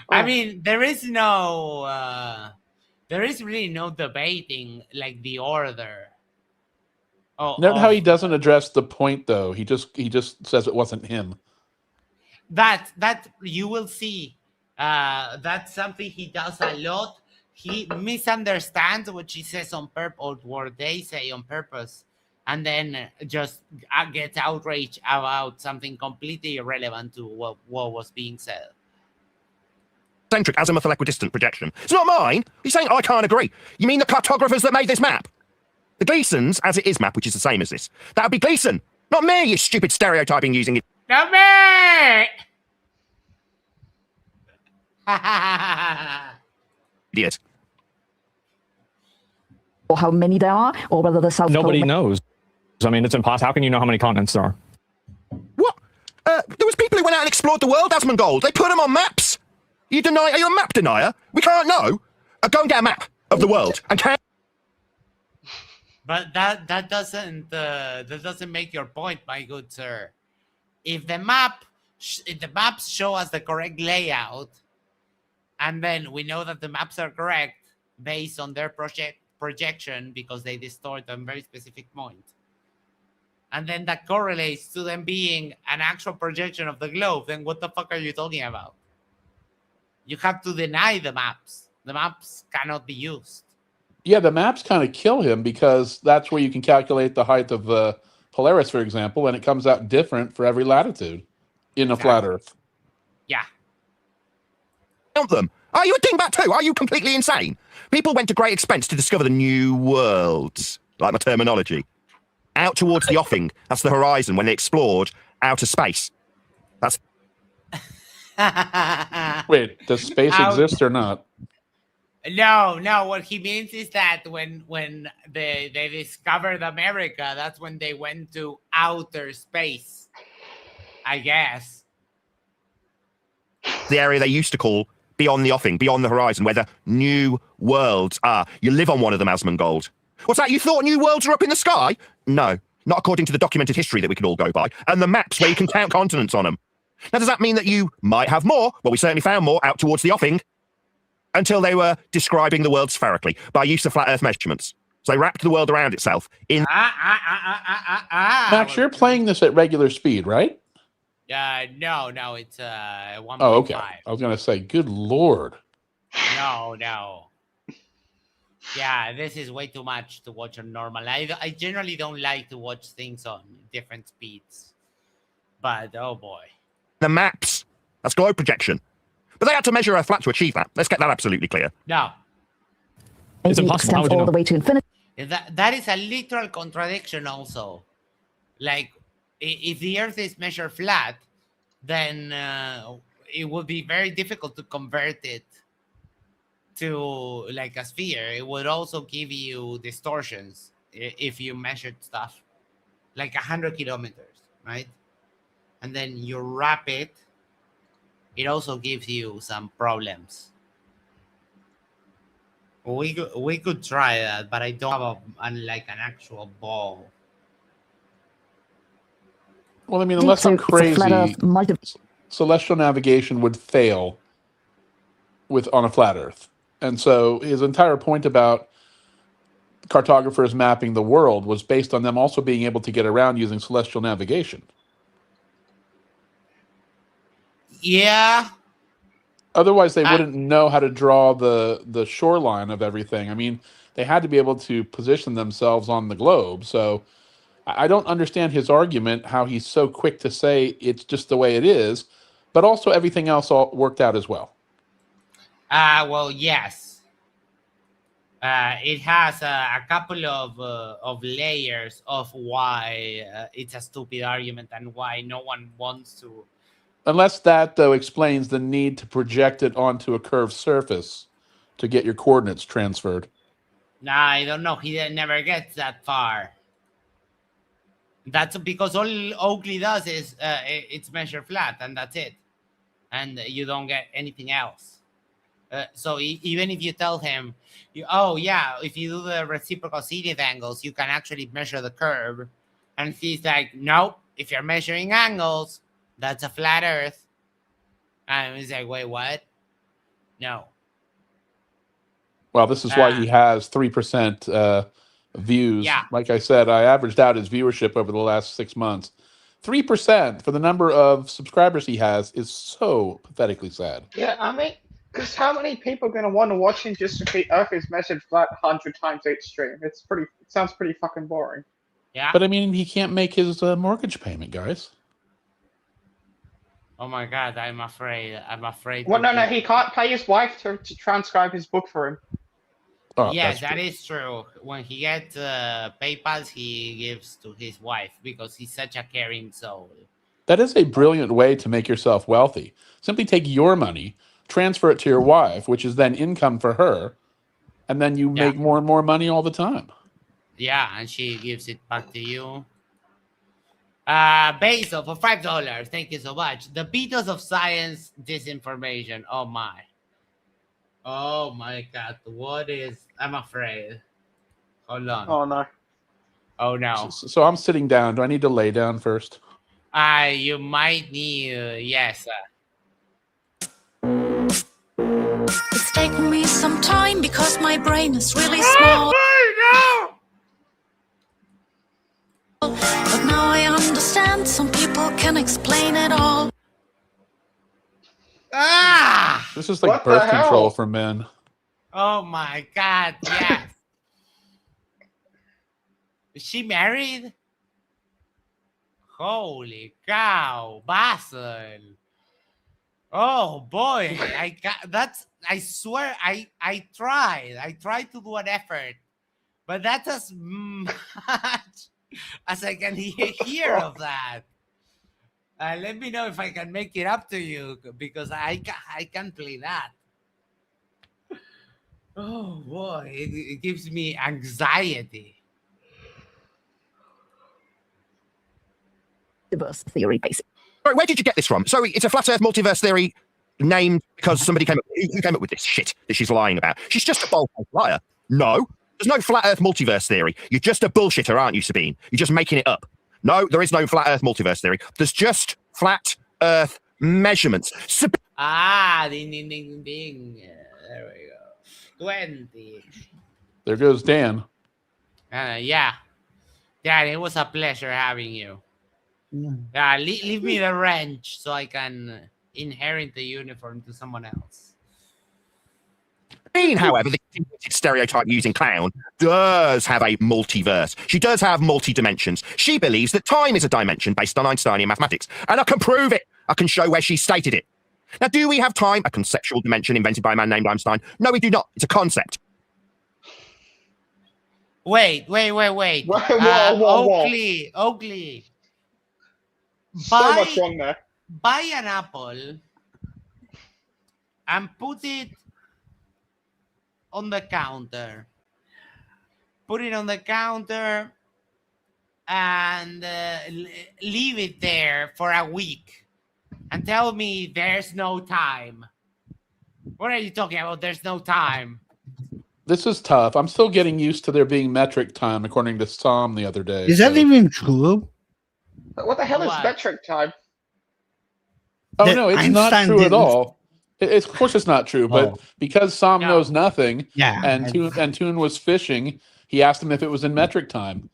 I mean, there is really no debating like the order. Note how he doesn't address the point, though. He just says it wasn't him. That you will see. That's something he does a lot. He misunderstands what she says on purpose, or what they say on purpose, and then just gets outraged about something completely irrelevant to what was being said. Centric azimuthal equidistant projection. It's not mine. You're saying I can't agree. You mean the cartographers that made this map? The Gleason's as it is map, which is the same as this. That would be Gleason, not me, you stupid stereotyping using it. Not me! Idiot. Or how many there are, or whether the South Nobody Pole... knows. I mean, it's impossible. How can you know how many continents there are? What? There was people who went out and explored the world, asmongold. They put them on maps. Are you a map denier? We can't know. Go and get a map of the world and count. But that doesn't make your point, my good sir. If the maps show us the correct layout, and then we know that the maps are correct based on their projection because they distort a very specific point, and then that correlates to them being an actual projection of the globe, then what the fuck are you talking about? You have to deny the maps. The maps cannot be used. Yeah, the maps kind of kill him because that's where you can calculate the height of Polaris, for example, and it comes out different for every latitude in a flat Earth. Yeah. Count them. Are you a dingbat too? Are you completely insane? People went to great expense to discover the new worlds, like my terminology. Out towards the offing. That's the horizon when they explored outer space. That's... Wait, does space exist or not? No. What he means is that when they discovered America, that's when they went to outer space, I guess. The area they used to call beyond the offing, beyond the horizon, where the new worlds are. You live on one of them, asmongold. What's that? You thought new worlds were up in the sky? No, not according to the documented history that we could all go by, and the maps where you can count continents on them. Now, does that mean that you might have more? Well, we certainly found more out towards the offing, until they were describing the world spherically by use of flat Earth measurements. So they wrapped the world around itself in... Max, you're playing this at regular speed, right? No, it's 1.5. Oh, okay. I was going to say, good Lord. No. Yeah, this is way too much to watch on normal. I generally don't like to watch things on different speeds. But, oh boy. The maps. That's globe projection. But they had to measure Earth flat to achieve that. Let's get that absolutely clear. No. It's impossible. How would you know? All the way to infinity. That is a literal contradiction also. Like, if the Earth is measured flat, then it would be very difficult to convert it to like a sphere. It would also give you distortions if you measured stuff like 100 kilometers, right? And then you wrap it. It also gives you some problems. We could try that, but I don't have an actual ball. Well, I mean, unless I'm crazy, celestial navigation would fail on a flat Earth. And so his entire point about cartographers mapping the world was based on them also being able to get around using celestial navigation. Yeah. Otherwise, they wouldn't know how to draw the shoreline of everything. I mean, they had to be able to position themselves on the globe. So I don't understand his argument, how he's so quick to say it's just the way it is, but also everything else all worked out as well. Well, yes. It has a couple of layers of why it's a stupid argument and why no one wants to. Unless that, though, explains the need to project it onto a curved surface to get your coordinates transferred. Nah, I don't know. He never gets that far. That's because all Oakley does is it's measured flat, and that's it. And you don't get anything else. So even if you tell him, if you do the reciprocal zenith angles, you can actually measure the curve. And he's like, nope, if you're measuring angles, that's a flat Earth. And he's like, wait, what? No. Well, this is why he has 3% views. Yeah. Like I said, I averaged out his viewership over the last 6 months. 3% for the number of subscribers he has is so pathetically sad. Yeah, I mean, because how many people are going to want to watch him just if the Earth is measured flat 100 times each stream? It sounds pretty fucking boring. Yeah. But I mean, he can't make his mortgage payment, guys. Oh my God, I'm afraid. Well, no, he can't pay his wife to transcribe his book for him. Oh, Yes, that's that is true. When he gets PayPals, he gives to his wife because he's such a caring soul. That is a brilliant way to make yourself wealthy. Simply take your money, transfer it to your wife, which is then income for her, and then you make more and more money all the time. Yeah, and she gives it back to you. Basil for $5. Thank you so much. The Beatles of science disinformation. Oh my. Oh my God. What is? I'm afraid. Hold on. Oh no. Oh no. So I'm sitting down. Do I need to lay down first? You might need. Yes. It's taken me some time because my brain is really small. But now I understand some people can explain it all. Ah! This is like What the birth control hell? for men. Oh my God. Yes. Is she married? Holy cow, Basil. Oh boy, I swear I tried to do an effort, but that's as much as I can hear of that. Let me know if I can make it up to you, because I can't play that. Oh boy, it gives me anxiety. Multiverse theory, basically. Sorry, where did you get this from? So it's a flat Earth multiverse theory named because somebody came up. Who came up with this shit that she's lying about? She's just a bold-faced liar. No, there's no flat Earth multiverse theory. You're just a bullshitter, aren't you, Sabine? You're just making it up. No, there is no flat Earth multiverse theory. There's just flat Earth measurements. Ding, ding, ding, ding. There we go. 20. There goes Dan. Yeah. Dad, it was a pleasure having you. Leave me the wrench so I can inherit the uniform to someone else. Sabine, however, the stereotype using clown does have a multiverse. She does have multi-dimensions. She believes that time is a dimension based on Einsteinian mathematics. And I can prove it. I can show where she stated it. Now, do we have time? A conceptual dimension invented by a man named Einstein? No, we do not. It's a concept. Wait. Whoa. Oakley. So much wrong there. Buy an apple and put it on the counter. Put it on the counter and leave it there for a week and tell me there's no time. What are you talking about? There's no time. This is tough. I'm still getting used to there being metric time, according to Sam the other day. Is that even true? What the hell is metric time? Oh, That no, it's Einstein not true at didn't- all. Of course it's not true, but because Sam knows nothing, Yeah, and Toon was fishing, he asked him if it was in metric time.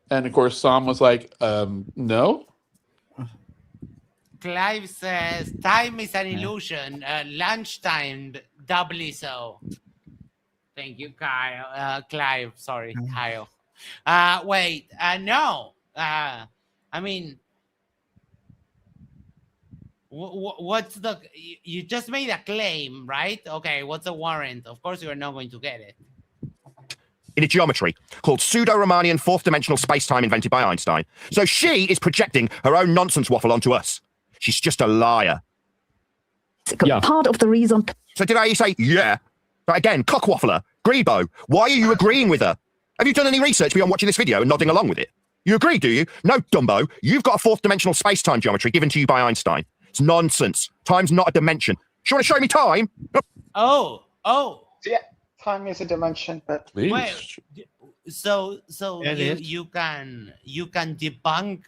And, of course, Sam was like, no. Clive says, time is an illusion. Lunchtime, doubly so. Thank you, Kyle. Clive, sorry, Kyle. Wait, no. I mean, what's the... You just made a claim, right? Okay, what's the warrant? Of course you're not going to get it. In a geometry called pseudo-Riemannian fourth-dimensional space-time invented by Einstein. So she is projecting her own nonsense waffle onto us. She's just a liar. Yeah. Part of the reason. So did I say, yeah? But again, cockwaffler, Grebo, why are you agreeing with her? Have you done any research beyond watching this video and nodding along with it? You agree, do you? No, Dumbo. You've got a fourth-dimensional space-time geometry given to you by Einstein. It's nonsense. Time's not a dimension. Do you want to show me time? Oh. Yeah, time is a dimension, but Well, so It you can debunk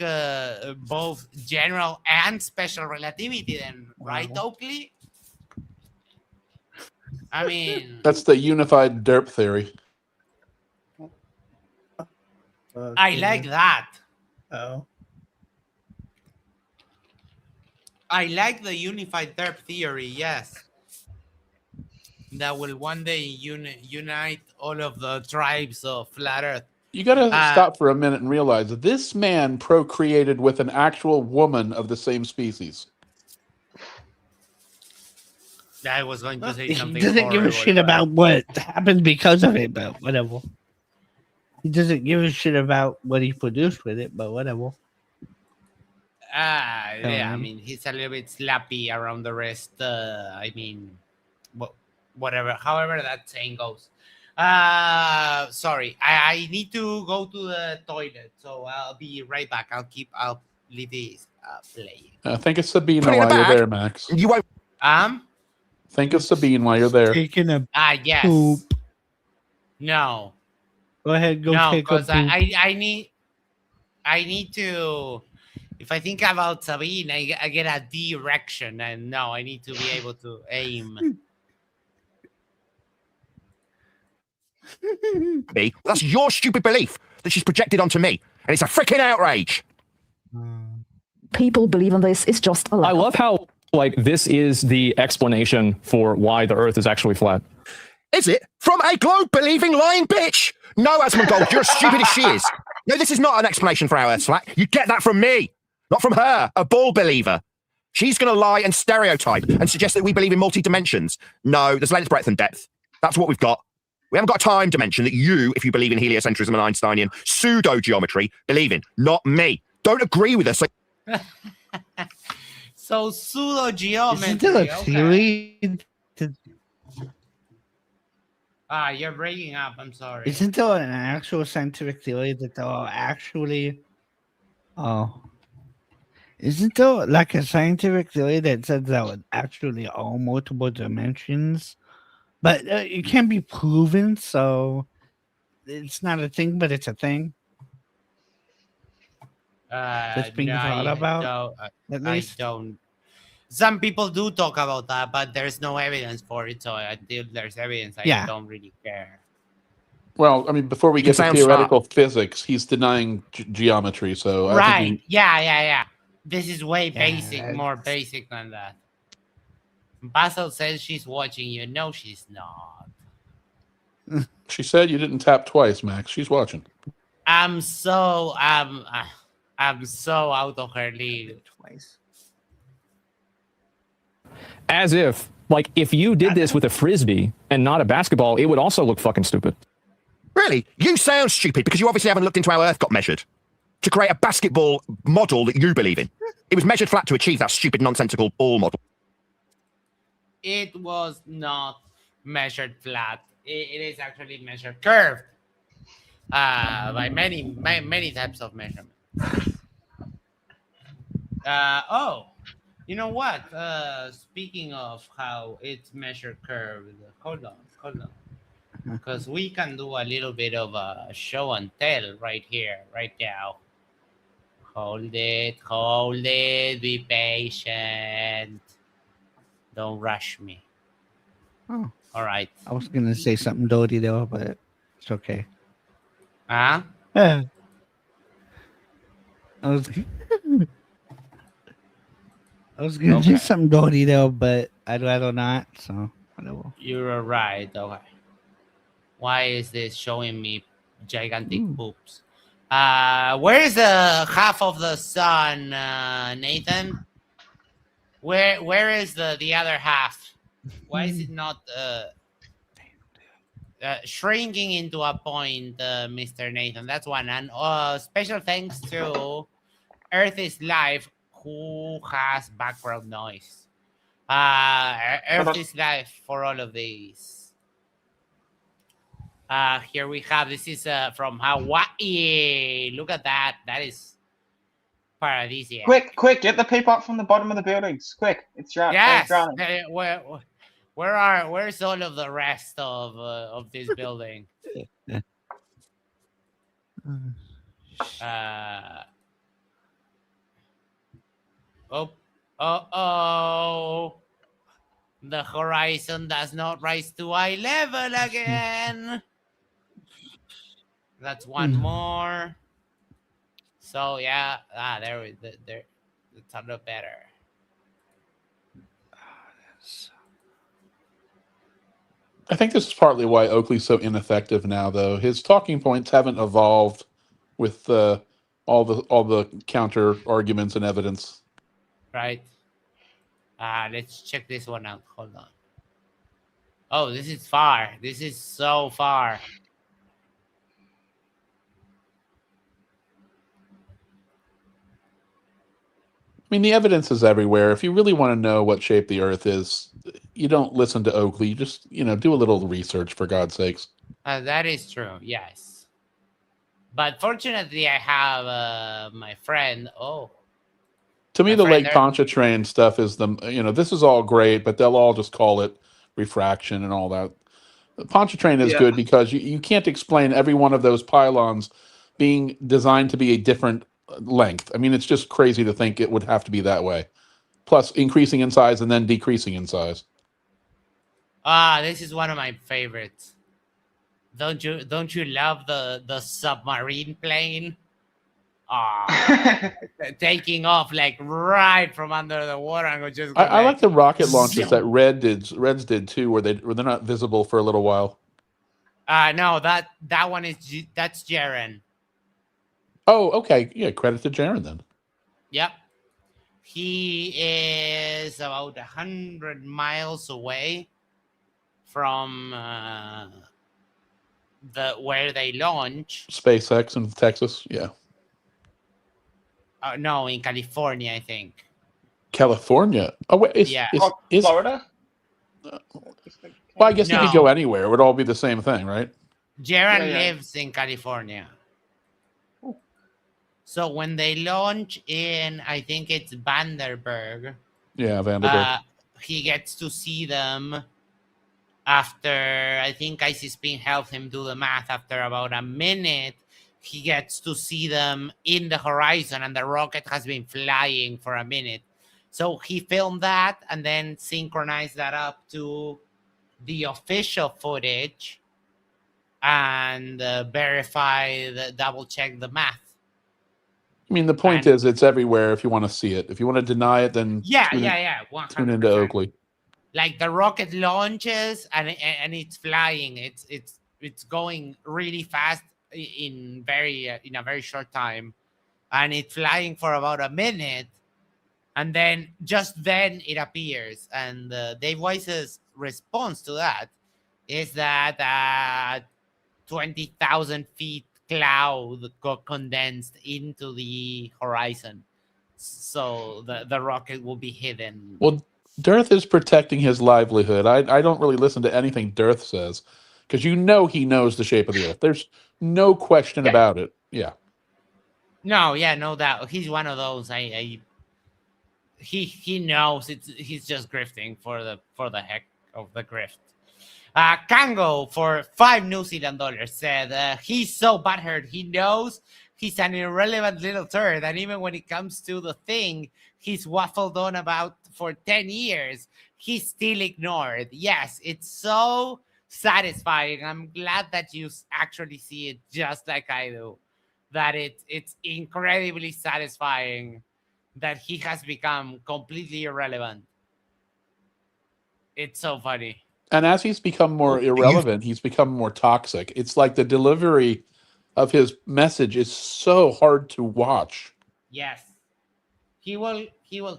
both general and special relativity then, right, Oakley? I mean, That's the unified derp theory. I like that. Oh. I like the unified derp theory, yes. That will one day unite all of the tribes of flat Earth. You got to stop for a minute and realize that this man procreated with an actual woman of the same species. I was going to say He something doesn't give a horrible, shit but- about what happened because of it, but whatever. He doesn't give a shit about what he produced with it, but whatever. Yeah, I Okay. mean, he's a little bit slappy around the wrist. I mean, whatever, however that saying goes. Sorry, I need to go to the toilet, so I'll be right back. I'll leave this playing. Think of Sabine Put it in a while you're bag. there, Max. You won't. Think of Sabine while you're there. Taking a Yes. poop. No. Go ahead, go No, take a because poop. I need to. If I think about Sabine, I get a direction, and no, I need to be able to aim. Me. That's your stupid belief that she's projected onto me, and it's a freaking outrage. People believe in this. It's just a lie. I love how like this is the explanation for why the Earth is actually flat. Is it? From a globe-believing lying bitch? No, Asmongold, you're as stupid as she is. No, this is not an explanation for our Earth's flat. You get that from me, not from her, a ball believer. She's going to lie and stereotype and suggest that we believe in multi-dimensions. No, there's length, breadth, and depth. That's what we've got. We haven't got a time dimension that you, if you believe in heliocentrism and Einsteinian pseudo-geometry, believe in, not me. Don't agree with us. So pseudo geometry. Isn't there a theory? You're breaking up. I'm sorry. Isn't there an actual scientific theory that there are actually? Oh, isn't there like a scientific theory that says there are actually all multiple dimensions, but it can't be proven, so it's not a thing, but it's a thing. That's being no, thought I about. don't, I don't. Some people do talk about that, but there's no evidence for it. So until there's evidence, I don't really care. Well, I mean, before we It get to sounds theoretical physics, he's denying geometry. So I Right? think Yeah. This is way Yeah, basic, more basic than that. Basil says she's watching you. No, she's not. she said you didn't tap twice, Max. She's watching. I'm so out of her league. Twice. As if, like, if you did this with a frisbee and not a basketball, it would also look fucking stupid. Really? You sound stupid because you obviously haven't looked into how Earth got measured to create a basketball model that you believe in. It was measured flat to achieve that stupid, nonsensical ball model. It was not measured flat. It is actually measured curved by many types of measurement. You know what? Speaking of how it's measured curved, hold on. Because we can do a little bit of a show and tell right here, right now. Hold it, be patient. Don't rush me. Oh, all right. I was gonna say something dirty there, but it's okay. Huh? I was gonna do something dirty there, but I'd rather not. So whatever. You're right. Okay. Why is this showing me gigantic boobs? Where is the half of the sun, Nathan? Where is the other half? Why is it not shrinking into a point, Mr. Nathan? That's one. And special thanks to Earth is Live, who has background noise. Earth is Live for all of these. Here we have, this is from Hawaii. Look at that. That is paradisiac. Quick, get the people up from the bottom of the buildings. Quick, it's drowning. Yes. Drowning. Where's all of the rest of this building? Oh. The horizon does not rise to eye level again. That's one more. So yeah, there it's a lot better. I think this is partly why Oakley's so ineffective now, though. His talking points haven't evolved with all the counter arguments and evidence. Right. Let's check this one out. Hold on. Oh, this is far. This is so far. I mean, the evidence is everywhere. If you really want to know what shape the Earth is, you don't listen to Oakley. You just, do a little research, for God's sakes. That is true. Yes. But fortunately, I have my friend. Oh, To me, my the friend Lake there. Pontchartrain stuff is this is all great, but they'll all just call it refraction and all that. Pontchartrain is Yeah. good because you can't explain every one of those pylons being designed to be a different length. I mean, it's just crazy to think it would have to be that way. Plus, increasing in size and then decreasing in size. This is one of my favorites. Don't you love the submarine plane? Taking off like right from under the water and just go I like the rocket launches that zoom. Reds did too, where they're not visible for a little while. No, that one that's Jaren. Oh, okay. Yeah, credit to Jaren then. Yep. He is about 100 miles away from where they launch. SpaceX in Texas, yeah. No, in California, I think. California. Oh, wait, is Florida? Well, I guess you could go anywhere. It would all be the same thing, right? Jaren lives in California. So when they launch in, I think it's Vanderburg. Yeah, Vanderbilt. He gets to see them after, I think Isis Pin helped him do the math. After about a minute, he gets to see them in the horizon, and the rocket has been flying for a minute. So he filmed that and then synchronized that up to the official footage and double check the math. I mean, the point is, it's everywhere if you want to see it. If you want to deny it, then Yeah. tune into Oakley. Like the rocket launches and it's flying. It's going really fast in a very short time, and it's flying for about a minute, and then it appears. And Dave Weiss's response to that is that 20,000 feet cloud got condensed into the horizon, so the rocket will be hidden. Well, Dirth is protecting his livelihood. I don't really listen to anything Dirth says because he knows the shape of the Earth. There's no question about it. Yeah. No doubt. He's one of those. He knows he's just grifting for the heck of the grift. Kango for $5 New Zealand said he's so butthurt. He knows he's an irrelevant little turd, and even when it comes to the thing he's waffled on about for 10 years, he's still ignored. Yes, it's so satisfying. I'm glad that you actually see it just like I do. That it's incredibly satisfying that he has become completely irrelevant. It's so funny. And as he's become more irrelevant, he's become more toxic. It's like the delivery of his message is so hard to watch. Yes. He will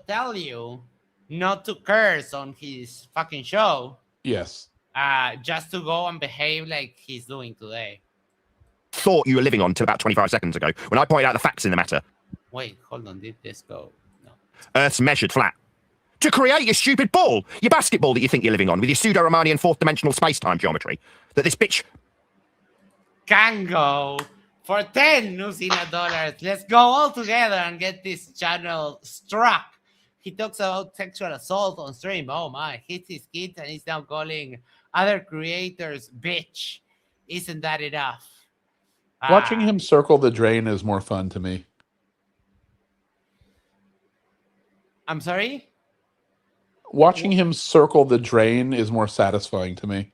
tell you not to curse on his fucking show. Yes. Just to go and behave like he's doing today. Thought you were living on till about 25 seconds ago when I pointed out the facts in the matter. Wait, hold on. Did this go? No. Earth's measured flat. To create your stupid ball, your basketball that you think you're living on with your pseudo-Riemannian fourth-dimensional space-time geometry. That this bitch... Kango for $10 New Zealand. Let's go all together and get this channel struck. He talks about sexual assault on stream. Oh my, hits his kids and he's now calling other creators bitch. Isn't that enough? Watching him circle the drain is more fun to me. I'm sorry? Watching him circle the drain is more satisfying to me.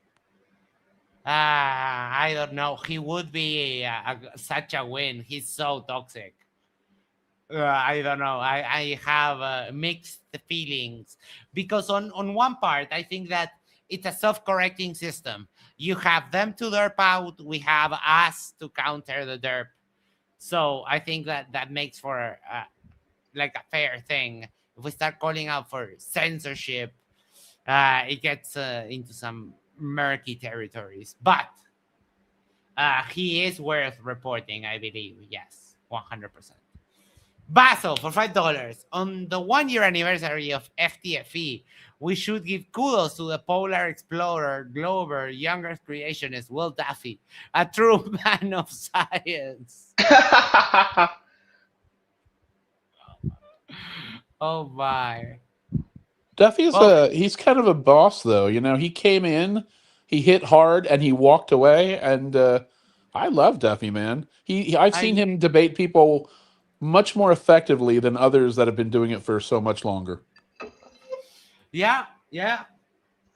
I don't know. He would be such a win. He's so toxic. I don't know. I have mixed feelings because on one part, I think that it's a self-correcting system. You have them to derp out. We have us to counter the derp. So I think that makes for like a fair thing. If we start calling out for censorship, it gets into some murky territories. But he is worth reporting, I believe. Yes, 100%. Basil for $5 on the 1-year anniversary of FTFE. We should give kudos to the polar explorer, Glover, younger creationist Will Duffy, a true man of science. Oh my. Duffy's he's kind of a boss, though. You know, he came in, he hit hard, and he walked away. And I love Duffy, man. I've seen him debate people much more effectively than others that have been doing it for so much longer. Yeah.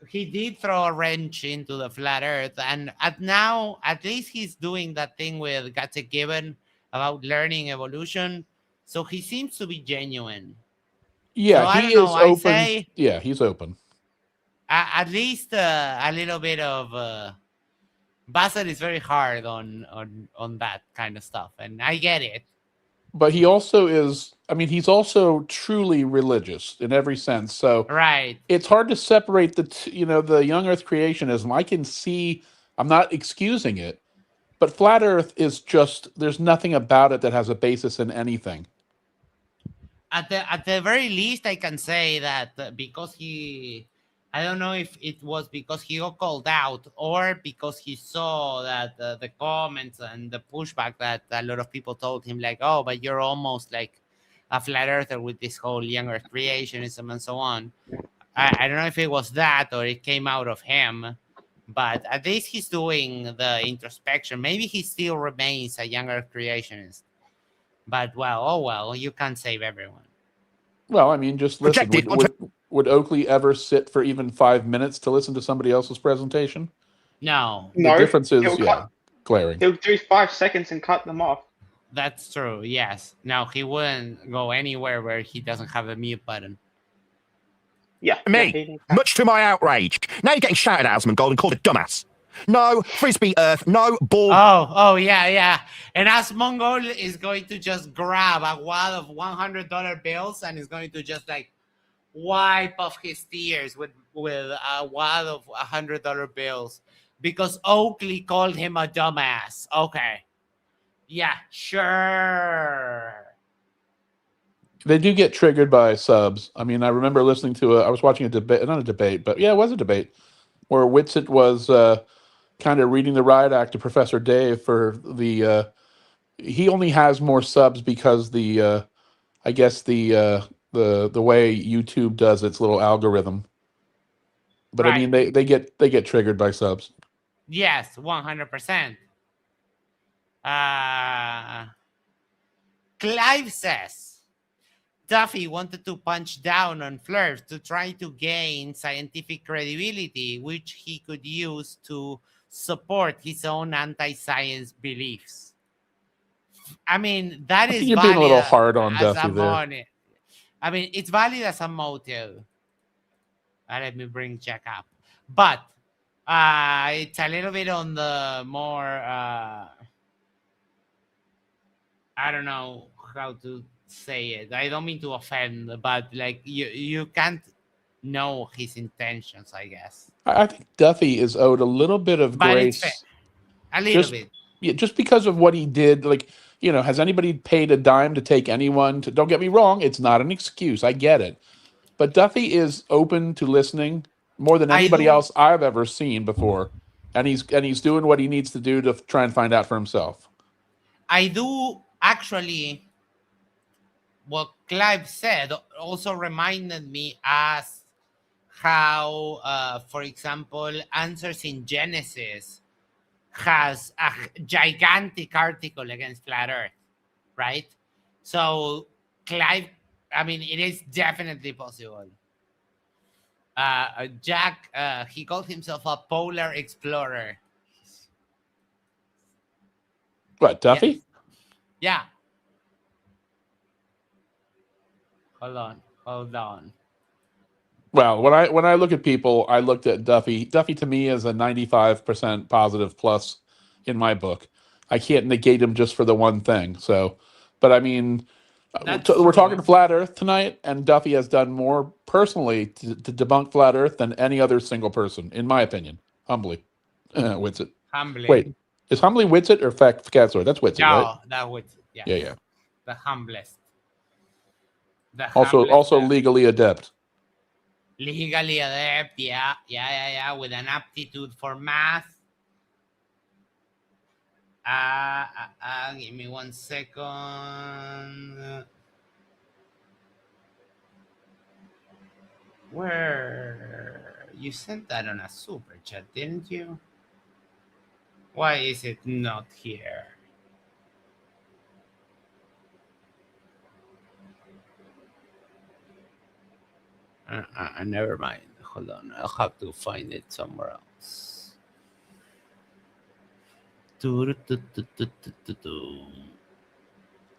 He did throw a wrench into the flat Earth, and now at least he's doing that thing with Gatsy Gibbon about learning evolution. So he seems to be genuine. Yeah, so he is open. Yeah, he's open. At least a little bit of Bassett is very hard on that kind of stuff, and I get it. But he also is. I mean, he's also truly religious in every sense. So right, it's hard to separate the young Earth creationism. I can see. I'm not excusing it, but flat Earth is just. There's nothing about it that has a basis in anything. At the very least, I can say that because I don't know if it was because he got called out or because he saw that the comments and the pushback that a lot of people told him, like, oh, but you're almost like a flat earther with this whole young earth creationism and so on. I don't know if it was that or it came out of him, but at least he's doing the introspection. Maybe he still remains a young earth creationist. But, well, you can't save everyone. Well, I mean, just listen. Would Oakley ever sit for even 5 minutes to listen to somebody else's presentation? No. The difference is, glaring. He'll do 5 seconds and cut them off. That's true, yes. No, he wouldn't go anywhere where he doesn't have a mute button. Yeah. Me, much to my outrage. Now you're getting shouted at, Asmongold, and called a dumbass. No frisbee earth, no ball. Oh, yeah. And Asmongold is going to just grab a wad of $100 bills and is going to just like wipe off his tears with a wad of $100 bills because Oakley called him a dumbass. Okay. Yeah, sure. They do get triggered by subs. I mean, I remember listening to I was watching a debate, not a debate, but yeah, it was a debate where Whitsitt was kind of reading the riot act to Professor Dave for the he only has more subs because I guess the way YouTube does its little algorithm. But right. I mean they get triggered by subs. Yes, 100%. Clive says Duffy wanted to punch down on Fleurs to try to gain scientific credibility, which he could use to support his own anti-science beliefs. I mean, that is you're valid being a little hard on as Duffy there. I mean, it's valid as a motive. Let me bring Jack up. But it's a little bit on the more, I don't know how to say it. I don't mean to offend, but like you can't know his intentions, I guess. I think Duffy is owed a little bit of grace. A little bit. Yeah, just because of what he did. Like, has anybody paid a dime to take anyone to? Don't get me wrong, it's not an excuse. I get it, but Duffy is open to listening more than anybody else I've ever seen before, and he's doing what he needs to do to try and find out for himself. I do actually. What Clive said also reminded me as how, for example, Answers in Genesis has a gigantic article against Flat Earth, right? So Clive, I mean, it is definitely possible. Jack, he called himself a polar explorer. What, Duffy? Yes. Yeah. Hold on. Well, when I look at people, I looked at Duffy. Duffy to me is a 95% positive plus in my book. I can't negate him just for the one thing. So, but I mean, we're talking Flat Earth tonight, and Duffy has done more personally to debunk Flat Earth than any other single person, in my opinion. Humbly. Witsit. Humbly. Wait, is Humbly Witsit or Catsoid? That's Witsit, No, right? that would. Yeah. Yeah. The humblest. The Also humblest, legally adept. legally adept. Yeah. With an aptitude for math. Give me 1 second. Where you sent that on a super chat, didn't you? Why is it not here? Never mind. Hold on. I'll have to find it somewhere else.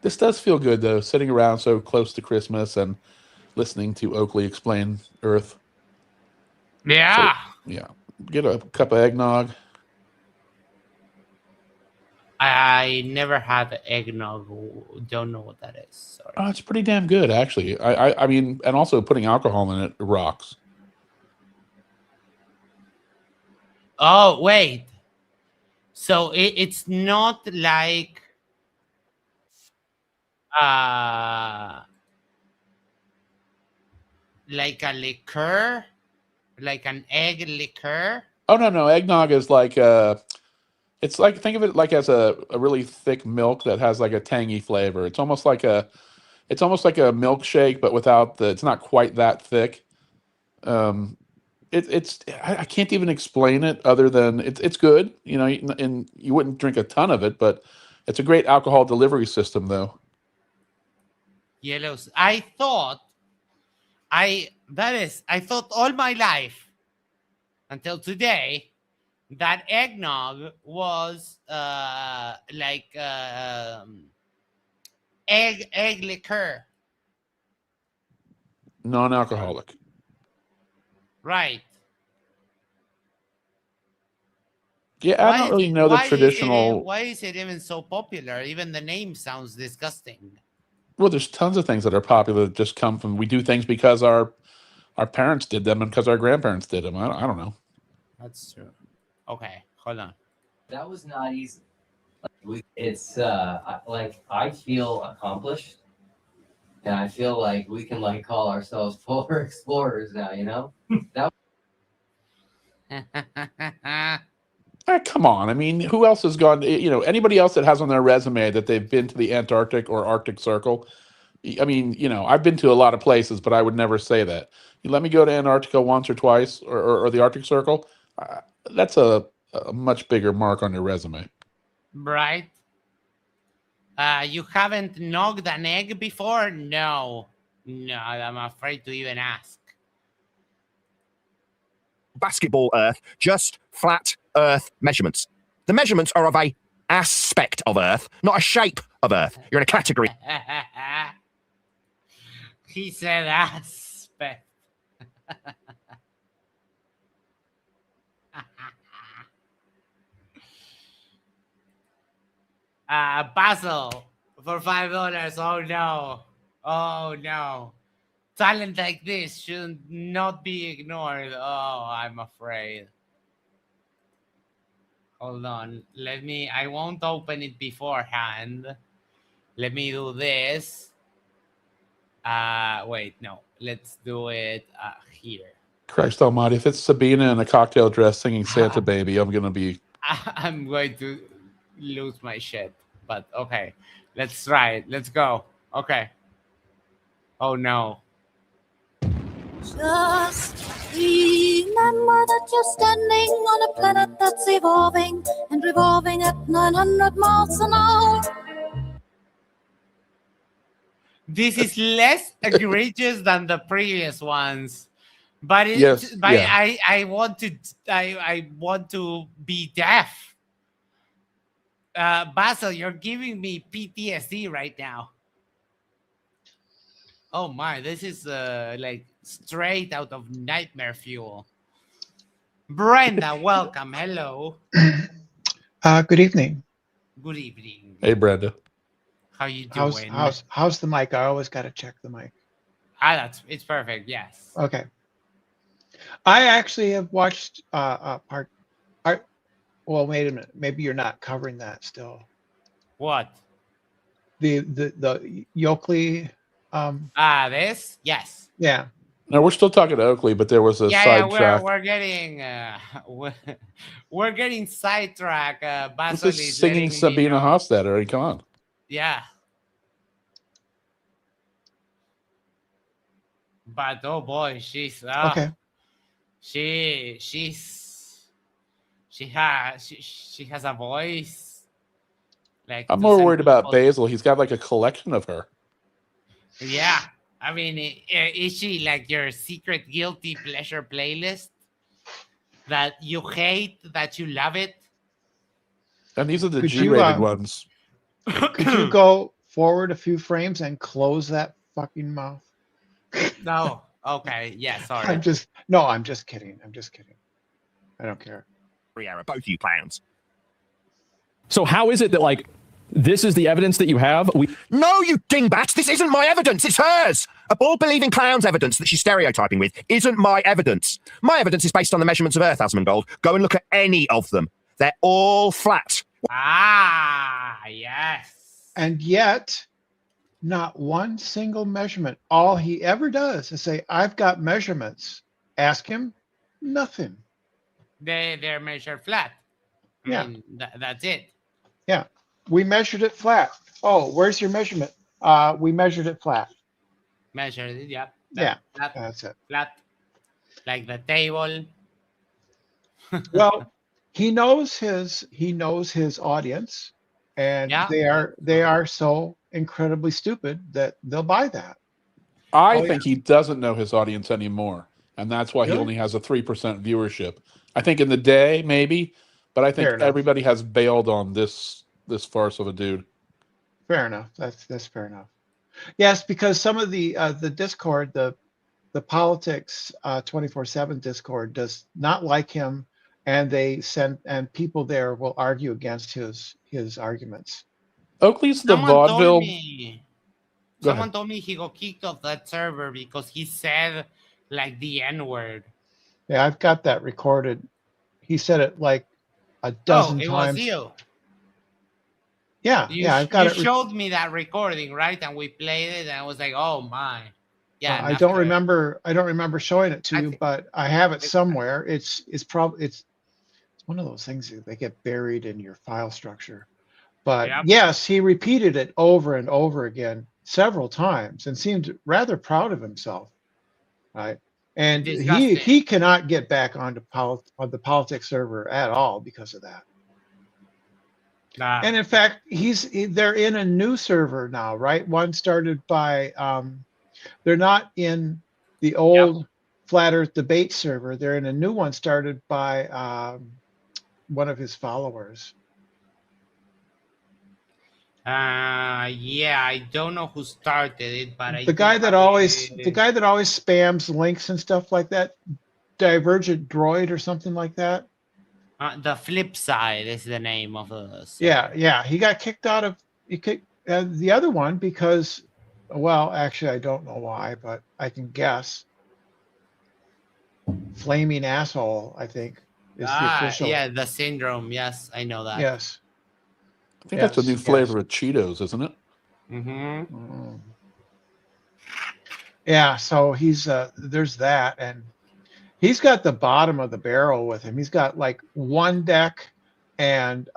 This does feel good though, sitting around so close to Christmas and listening to Oakley explain Earth. Yeah. So, yeah. Get a cup of eggnog. I never had eggnog. Don't know what that is. Sorry. Oh, it's pretty damn good, actually. I mean, and also putting alcohol in it rocks. Oh, wait. So it's not like a liqueur, like an egg liqueur. Oh no, Eggnog is like it's like, think of it like as a really thick milk that has like a tangy flavor. It's almost like a milkshake, but without it's not quite that thick. I can't even explain it other than it's good, and you wouldn't drink a ton of it, but it's a great alcohol delivery system though. Yellows. I thought all my life until today that eggnog was like egg liqueur. Non-alcoholic. Right. Yeah, I don't really know the traditional. Why is it even so popular? Even the name sounds disgusting. Well, there's tons of things that are popular that just come from, we do things because our parents did them and because our grandparents did them. I don't know. That's true. Okay, hold on. That was not easy. It's like I feel accomplished, and I feel like we can like call ourselves polar explorers now. That. Come on. I mean, who else has gone? Anybody else that has on their resume that they've been to the Antarctic or Arctic Circle? I mean, I've been to a lot of places, but I would never say that. You let me go to Antarctica once or twice, or the Arctic Circle. That's a much bigger mark on your resume. Right. You haven't knocked an egg before? No, I'm afraid to even ask. Basketball Earth, just flat Earth measurements. The measurements are of a aspect of Earth, not a shape of Earth. You're in a category. He said aspect. Basil for $5. Oh no. Talent like this should not be ignored. Oh, I'm afraid. Hold on. I won't open it beforehand. Let me do this. Wait, no. Let's do it here. Christ almighty, if it's Sabina in a cocktail dress singing Santa Baby, I'm going to lose my shit. But okay. Let's try it. Let's go. Okay. Oh no. Just remember that you're standing on a planet that's evolving and revolving at 900 miles an hour. This is less egregious than the previous ones, but I want to be deaf. Basil, you're giving me PTSD right now. Oh my, this is like straight out of Nightmare Fuel. Brenda, welcome. Hello. Good evening. Good evening. Hey, Brenda. How you doing? How's the mic? I always got to check the mic. It's perfect. Yes. Okay. I actually have watched part Well, wait a minute. Maybe you're not covering that still. What? The Oakley. This? Yes. Yeah. No, we're still talking to Oakley, but there was a Yeah, sidetrack. we're getting we're getting sidetracked. This Basel is is singing letting me Sabine know. Hossenfelder. Come on. Yeah. But oh boy, she's Okay. she has a voice like I'm to more send worried about people. Basil. He's got like a collection of her. Yeah, I mean, is she like your secret guilty pleasure playlist that you hate, that you love it? And these are the Could you, G-rated ones. Could you go forward a few frames and close that fucking mouth? No. Okay. Yeah. Sorry. I'm just kidding. I'm just kidding. I don't care. Both you clowns. So how is it that like this is the evidence that you have? No, you dingbats! This isn't my evidence. It's hers. A ball-believing clown's evidence that she's stereotyping with isn't my evidence. My evidence is based on the measurements of Earth, Asmongold. Go and look at any of them. They're all flat. Ah, yes. And yet, not one single measurement. All he ever does is say, "I've got measurements." Ask him, nothing. They're measured flat. I Yeah. mean, that's it. Yeah, we measured it flat. Oh, where's your measurement? We measured it flat. Measured it. Yep. Yeah, Flat. that's it. Flat. Like the table. Well, he knows his audience, and Yeah. they are so incredibly stupid that they'll buy that. I think he doesn't know his audience anymore, and that's why he Really? only has a 3% viewership. I think in the day, maybe, but I think Fair enough. everybody has bailed on this farce of a dude. Fair enough. That's fair enough. Yes, because some of the Discord, the politics 24/7 Discord does not like him, and people there will argue against his arguments. Oakley's the Someone told vaudeville. me. Go Someone ahead. told me he got kicked off that server because he said like the N-word. Yeah, I've got that recorded. He said it like a dozen it times. was you. Yeah, You, yeah, I've got you it. showed me that recording, right? And we played it, and I was like, "Oh my!" Yeah, I don't remember. I don't remember showing it to you, but I have it somewhere. It's one of those things that they get buried in your file structure. But Yep. yes, he repeated it over and over again several times and seemed rather proud of himself. Right. And Disgusting. he cannot get back on the politics server at all because of that. Nah. And in fact, they're in a new server now, right? One started by they're not in the old Flat Earth debate server. They're in a new one started by one of his followers. Yeah, I don't know who started it, but The guy that always spams links and stuff like that, Divergent Droid or something like that. The Flip Side is the name of the server. Yeah. He got kicked out of the other one because, well, actually, I don't know why, but I can guess. Flaming asshole, I think, is the official. Yeah, the syndrome. Yes, I know that. Yes. I think that's a new flavor of Cheetos, isn't it? Mm-hmm. Yeah, so he's there's that, and he's got the bottom of the barrel with him. He's got like one deck and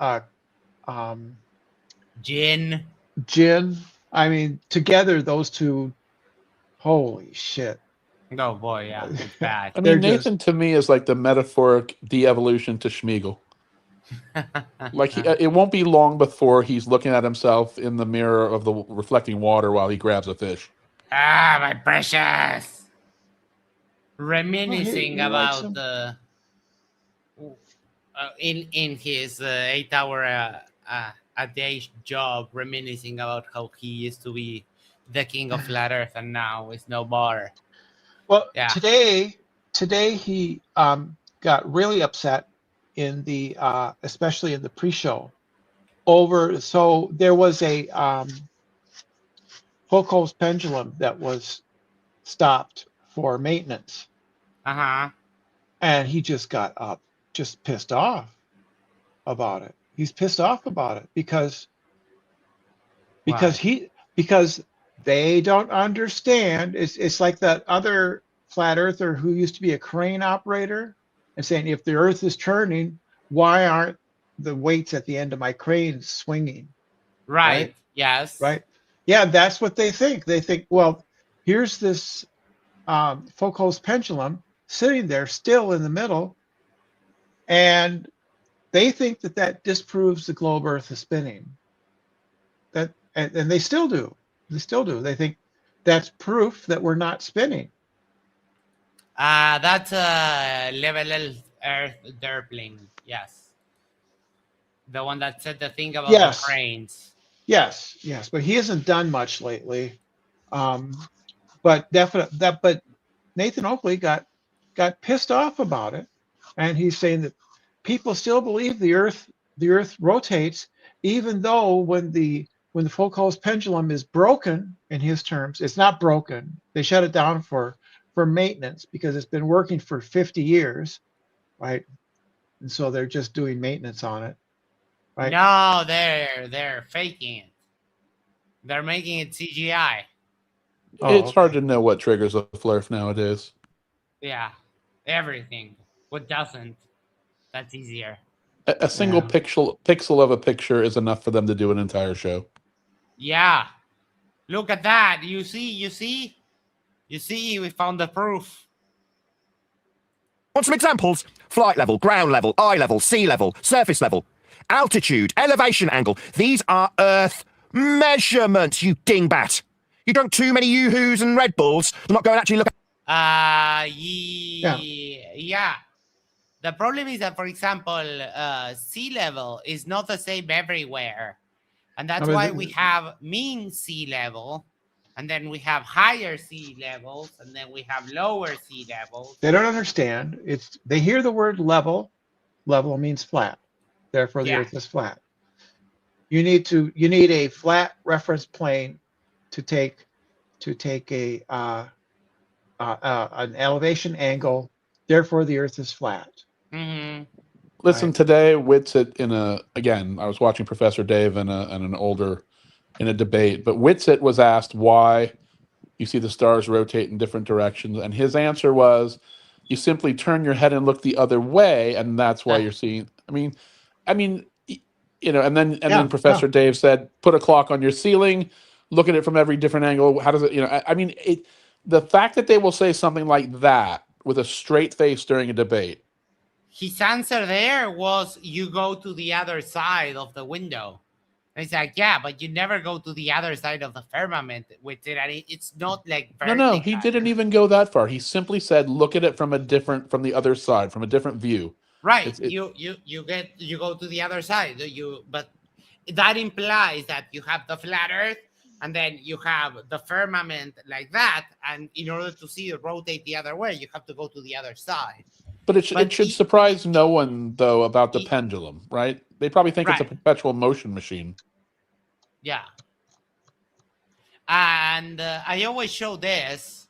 Gin. I mean, together those two, holy shit. Oh boy, yeah, it's bad. I mean, Nathan to me is like the metaphoric de-evolution to Schmeagol. Like it won't be long before he's looking at himself in the mirror of the reflecting water while he grabs a fish. Ah, my precious. Reminiscing he likes about the in his 8-hour a day job, reminiscing about how he used to be the king of flat Earth and now is no more. Well, yeah. today he got really upset in the especially in the pre-show over. So there was a Foucault's pendulum that was stopped for maintenance. Uh-huh. And he just got up, just pissed off. about it. He's pissed off about it because Why? because they don't understand. It's like that other flat earther who used to be a crane operator and saying, if the earth is turning, why aren't the weights at the end of my crane swinging? Right. Yes. Right. Yeah, that's what they think. They think, well, here's this Foucault's pendulum sitting there still in the middle, and they think that that disproves the globe Earth is spinning. That and they still do. They still do. They think that's proof that we're not spinning. That's level Earth Derpling. Yes. The one that said the thing about the Yes, cranes. yes, yes. But he hasn't done much lately. But definitely that. But Nathan Oakley got pissed off about it, and he's saying that people still believe the Earth rotates, even though when the Foucault's pendulum is broken, in his terms, it's not broken. They shut it down for maintenance because it's been working for 50 years, right? And so they're just doing maintenance on it, right? No, they're faking it. They're making it CGI. It's hard to know what triggers a flurf nowadays. Yeah, everything. What doesn't? That's easier. A single pixel of a picture is enough for them to do an entire show. Yeah. Look at that. You see? We found the proof. Want some examples? Flight level, ground level, eye level, sea level, surface level, altitude, elevation angle. These are Earth measurements, you dingbat. You drunk too many Yoo-hoos and Red Bulls to not go and actually look at... Yeah. The problem is that, for example, sea level is not the same everywhere. And that's why we have mean sea level, and then we have higher sea levels, and then we have lower sea levels. They don't understand. They hear the word level. Level means flat. Therefore, the Earth is flat. You need a flat reference plane to take an elevation angle. Therefore, the Earth is flat. Mm-hmm. Listen, today Whitsitt I was watching Professor Dave in a debate, but Whitsitt was asked why you see the stars rotate in different directions, and his answer was, you simply turn your head and look the other way, and that's why you're seeing. I mean, and then Professor Dave said, put a clock on your ceiling, look at it from every different angle. How does it? The fact that they will say something like that with a straight face during a debate. His answer there was, you go to the other side of the window. And it's like, yeah, but you never go to the other side of the firmament with it. And it's not like vertical. No, he didn't even go that far. He simply said, look at it from the other side, from a different view. Right. You go to the other side. But that implies that you have the flat Earth, and then you have the firmament like that. And in order to see it rotate the other way, you have to go to the other side. But it should surprise no one, though, about the pendulum, right? They probably think it's a perpetual motion machine. Yeah. And I always show this,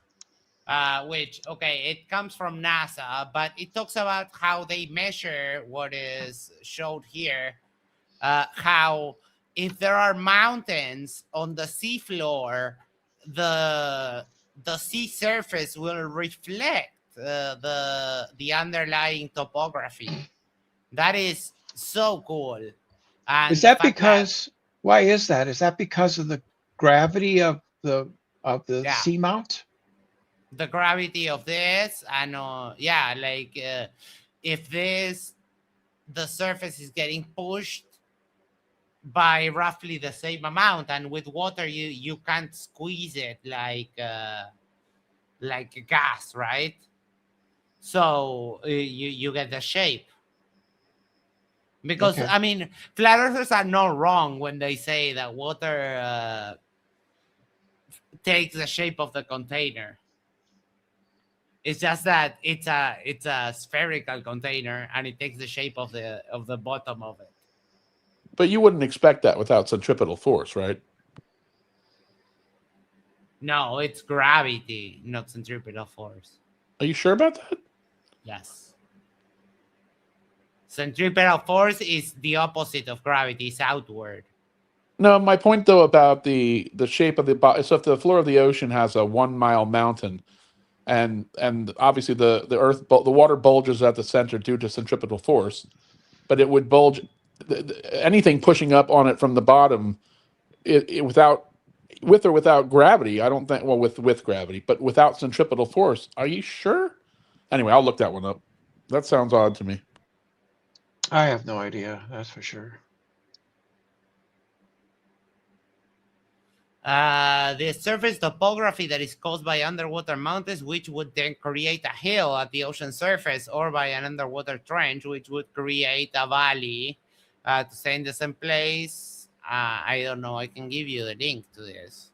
which, it comes from NASA, but it talks about how they measure what is showed here, how if there are mountains on the seafloor, the sea surface will reflect the underlying topography. That is so cool. And is that because? Why is that? Is that because of the gravity of the seamount? The gravity of this, and if the surface is getting pushed by roughly the same amount, and with water you can't squeeze it like gas, right? So you get the shape. Because flat earthers are not wrong when they say that water takes the shape of the container. It's just that it's a spherical container, and it takes the shape of the bottom of it. But you wouldn't expect that without centripetal force, right? No, it's gravity, not centripetal force. Are you sure about that? Yes. Centripetal force is the opposite of gravity, it's outward. No, my point though about the shape of the body. So if the floor of the ocean has a 1 mile mountain, and obviously the earth, the water bulges at the center due to centripetal force, but it would bulge anything pushing up on it from the bottom, with or without gravity. I don't think. Well, with gravity, but without centripetal force. Are you sure? Anyway, I'll look that one up. That sounds odd to me. I have no idea. That's for sure. The surface topography that is caused by underwater mountains, which would then create a hill at the ocean surface, or by an underwater trench, which would create a valley to stay in the same place. I don't know. I can give you the link to this.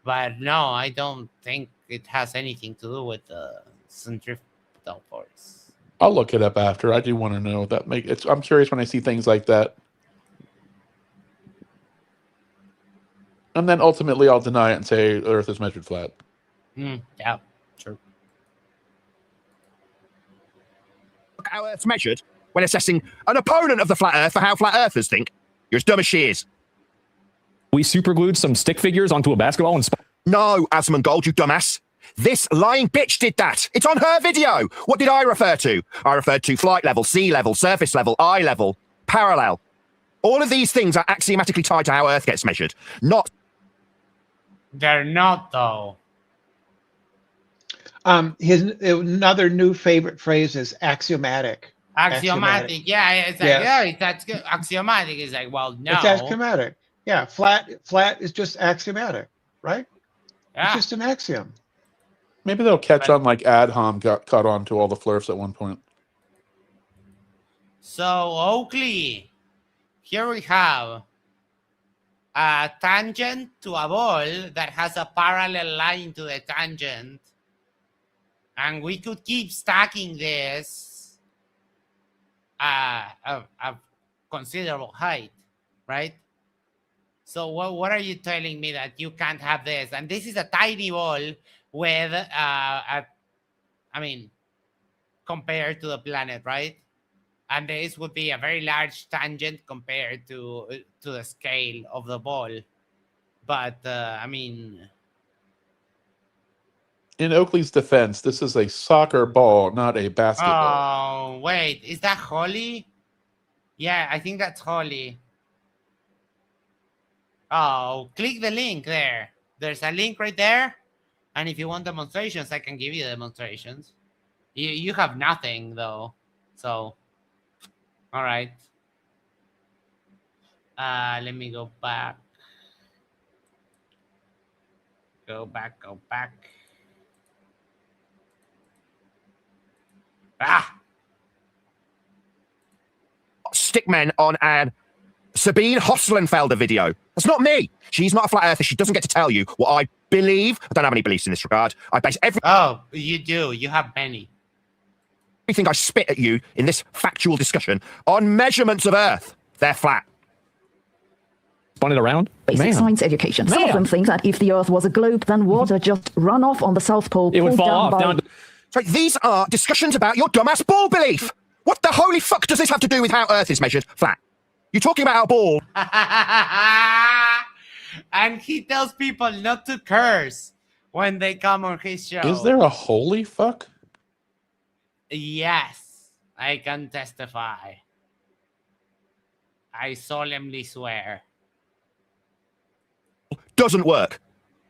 But no, I don't think it has anything to do with the centripetal force. I'll look it up after. I do want to know that. I'm curious when I see things like that. And then ultimately I'll deny it and say Earth is measured flat. Yeah, sure. Look how Earth's measured when assessing an opponent of the flat Earth for how flat Earthers think. You're as dumb as she is. We superglued some stick figures onto a basketball and... No, asmongold, you dumbass. This lying bitch did that. It's on her video. What did I refer to? I referred to flight level, sea level, surface level, eye level, parallel. All of these things are axiomatically tied to how Earth gets measured, not... They're not, though. Another new favorite phrase is axiomatic. Axiomatic. Yeah, it's like, that's good. Axiomatic is like, well, no. It's axiomatic. Yeah, flat is just axiomatic, right? Yeah. It's just an axiom. Maybe they'll catch on like Adham got caught on to all the flurfs at one point. So, Oakley, here we have a tangent to a ball that has a parallel line to the tangent. And we could keep stacking this of considerable height, right? So what are you telling me that you can't have this? And this is a tiny ball with, compared to the planet, right? And this would be a very large tangent compared to the scale of the ball. But, In Oakley's defense, this is a soccer ball, not a basketball. Oh, wait. Is that Holly? Yeah, I think that's Holly. Oh, click the link there. There's a link right there. And if you want demonstrations, I can give you demonstrations. You have nothing, though. So, all right. Let me go back. Go back. Stickmen on an Sabine Hossenfelder video. That's not me. She's not a flat earther. She doesn't get to tell you what I believe. I don't have any beliefs in this regard. I base every... Oh, you do. You have many. Everything I spit at you in this factual discussion on measurements of Earth. They're flat. Spun it around? Basic science education. Some of them think that if the Earth was a globe, then water just run off on the South Pole. It would fall off down to... Sorry, these are discussions about your dumbass ball belief. What the holy fuck does this have to do with how Earth is measured? Flat. You're talking about a ball. And he tells people not to curse when they come on his show. Is there a holy fuck? Yes, I can testify. I solemnly swear. Doesn't work.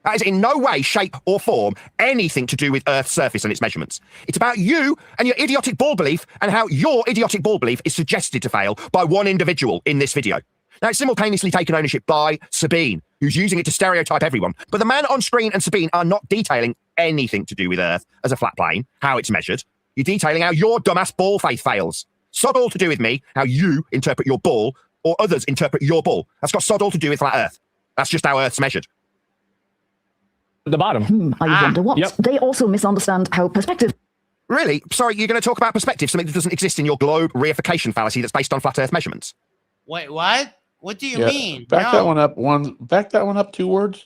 That is in no way, shape, or form anything to do with Earth's surface and its measurements. It's about you and your idiotic ball belief and how your idiotic ball belief is suggested to fail by one individual in this video. Now, it's simultaneously taken ownership by Sabine, who's using it to stereotype everyone. But the man on screen and Sabine are not detailing anything to do with Earth as a flat plane, how it's measured. You're detailing how your dumbass ball faith fails. Sod all to do with me, how you interpret your ball, or others interpret your ball. That's got sod all to do with flat Earth. That's just how Earth's measured. The bottom. I wonder what. Yep. They also misunderstand how perspective... Really? Sorry, you're going to talk about perspective, something that doesn't exist in your globe reification fallacy that's based on flat Earth measurements. Wait, what? What do you mean? Back that one up. Back that one up 2 words.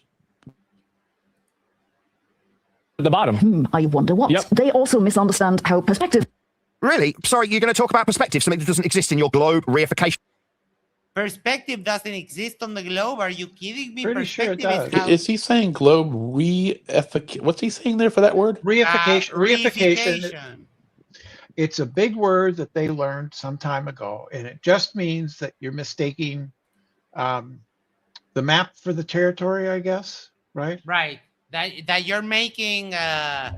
The bottom. I wonder what. Yep. They also misunderstand how perspective... Really? Sorry, you're going to talk about perspective, something that doesn't exist in your globe reification. Perspective doesn't exist on the globe. Are you kidding me? Pretty sure it Perspective does. Is he saying globe what's he saying there for that word? Reification. reification. It's a big word that they learned some time ago, and it just means that you're mistaking the map for the territory, I guess, right? Right. That you're making out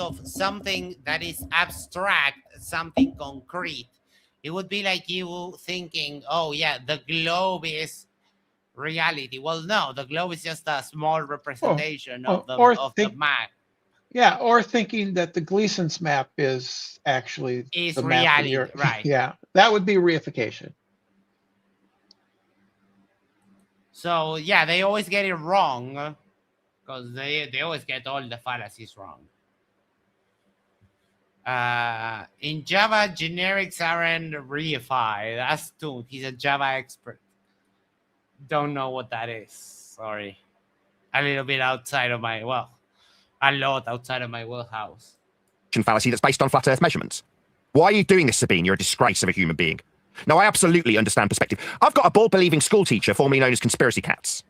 of something that is abstract, something concrete. It would be like you thinking, oh yeah, the globe is reality. Well, no, the globe is just a small representation of the map. Yeah, or thinking that the Gleason's map is actually the map reality, right? Yeah, that would be reification. So yeah, they always get it wrong because they always get all the fallacies wrong. In Java, generics aren't reified. That's Toon. He's a Java expert. Don't know what that is. Sorry. A little bit outside of my, a lot outside of my wheelhouse. Fallacy that's based on flat Earth measurements. Why are you doing this, Sabine? You're a disgrace of a human being. No, I absolutely understand perspective. I've got a ball-believing school teacher, formerly known as Conspiracy Cats,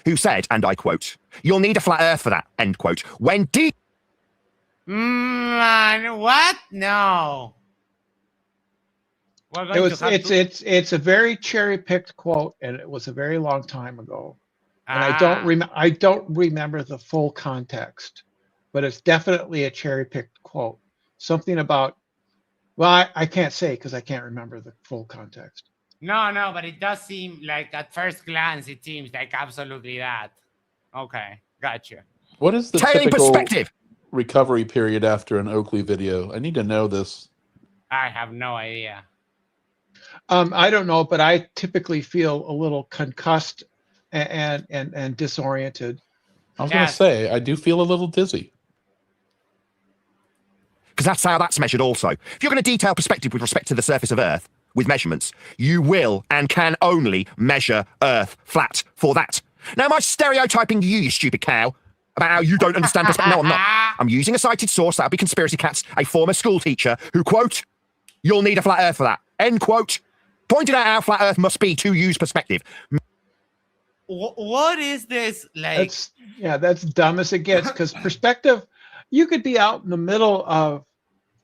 who said, and I quote, "You'll need a flat Earth for that," end quote. When what? No. It's a very cherry-picked quote, and it was a very long time ago. And I don't remember the full context, but it's definitely a cherry-picked quote. Something about, well, I can't say because I can't remember the full context. No, but it does seem like at first glance, it seems like absolutely that. Okay, gotcha. What is the typical recovery period after an Oakley video? I need to know this. I have no idea. I don't know, but I typically feel a little concussed and disoriented. I was going to say, I do feel a little dizzy. Because that's how that's measured also. If you're going to detail perspective with respect to the surface of Earth with measurements, you will and can only measure Earth flat for that. Now, am I stereotyping you stupid cow, about how you don't understand perspective? No, I'm not. I'm using a cited source, that would be Conspiracy Cats, a former school teacher, who, quote, "You'll need a flat Earth for that," end quote, pointed out how flat Earth must be to use perspective. What is this like? That's dumb as it gets, because perspective, you could be out in the middle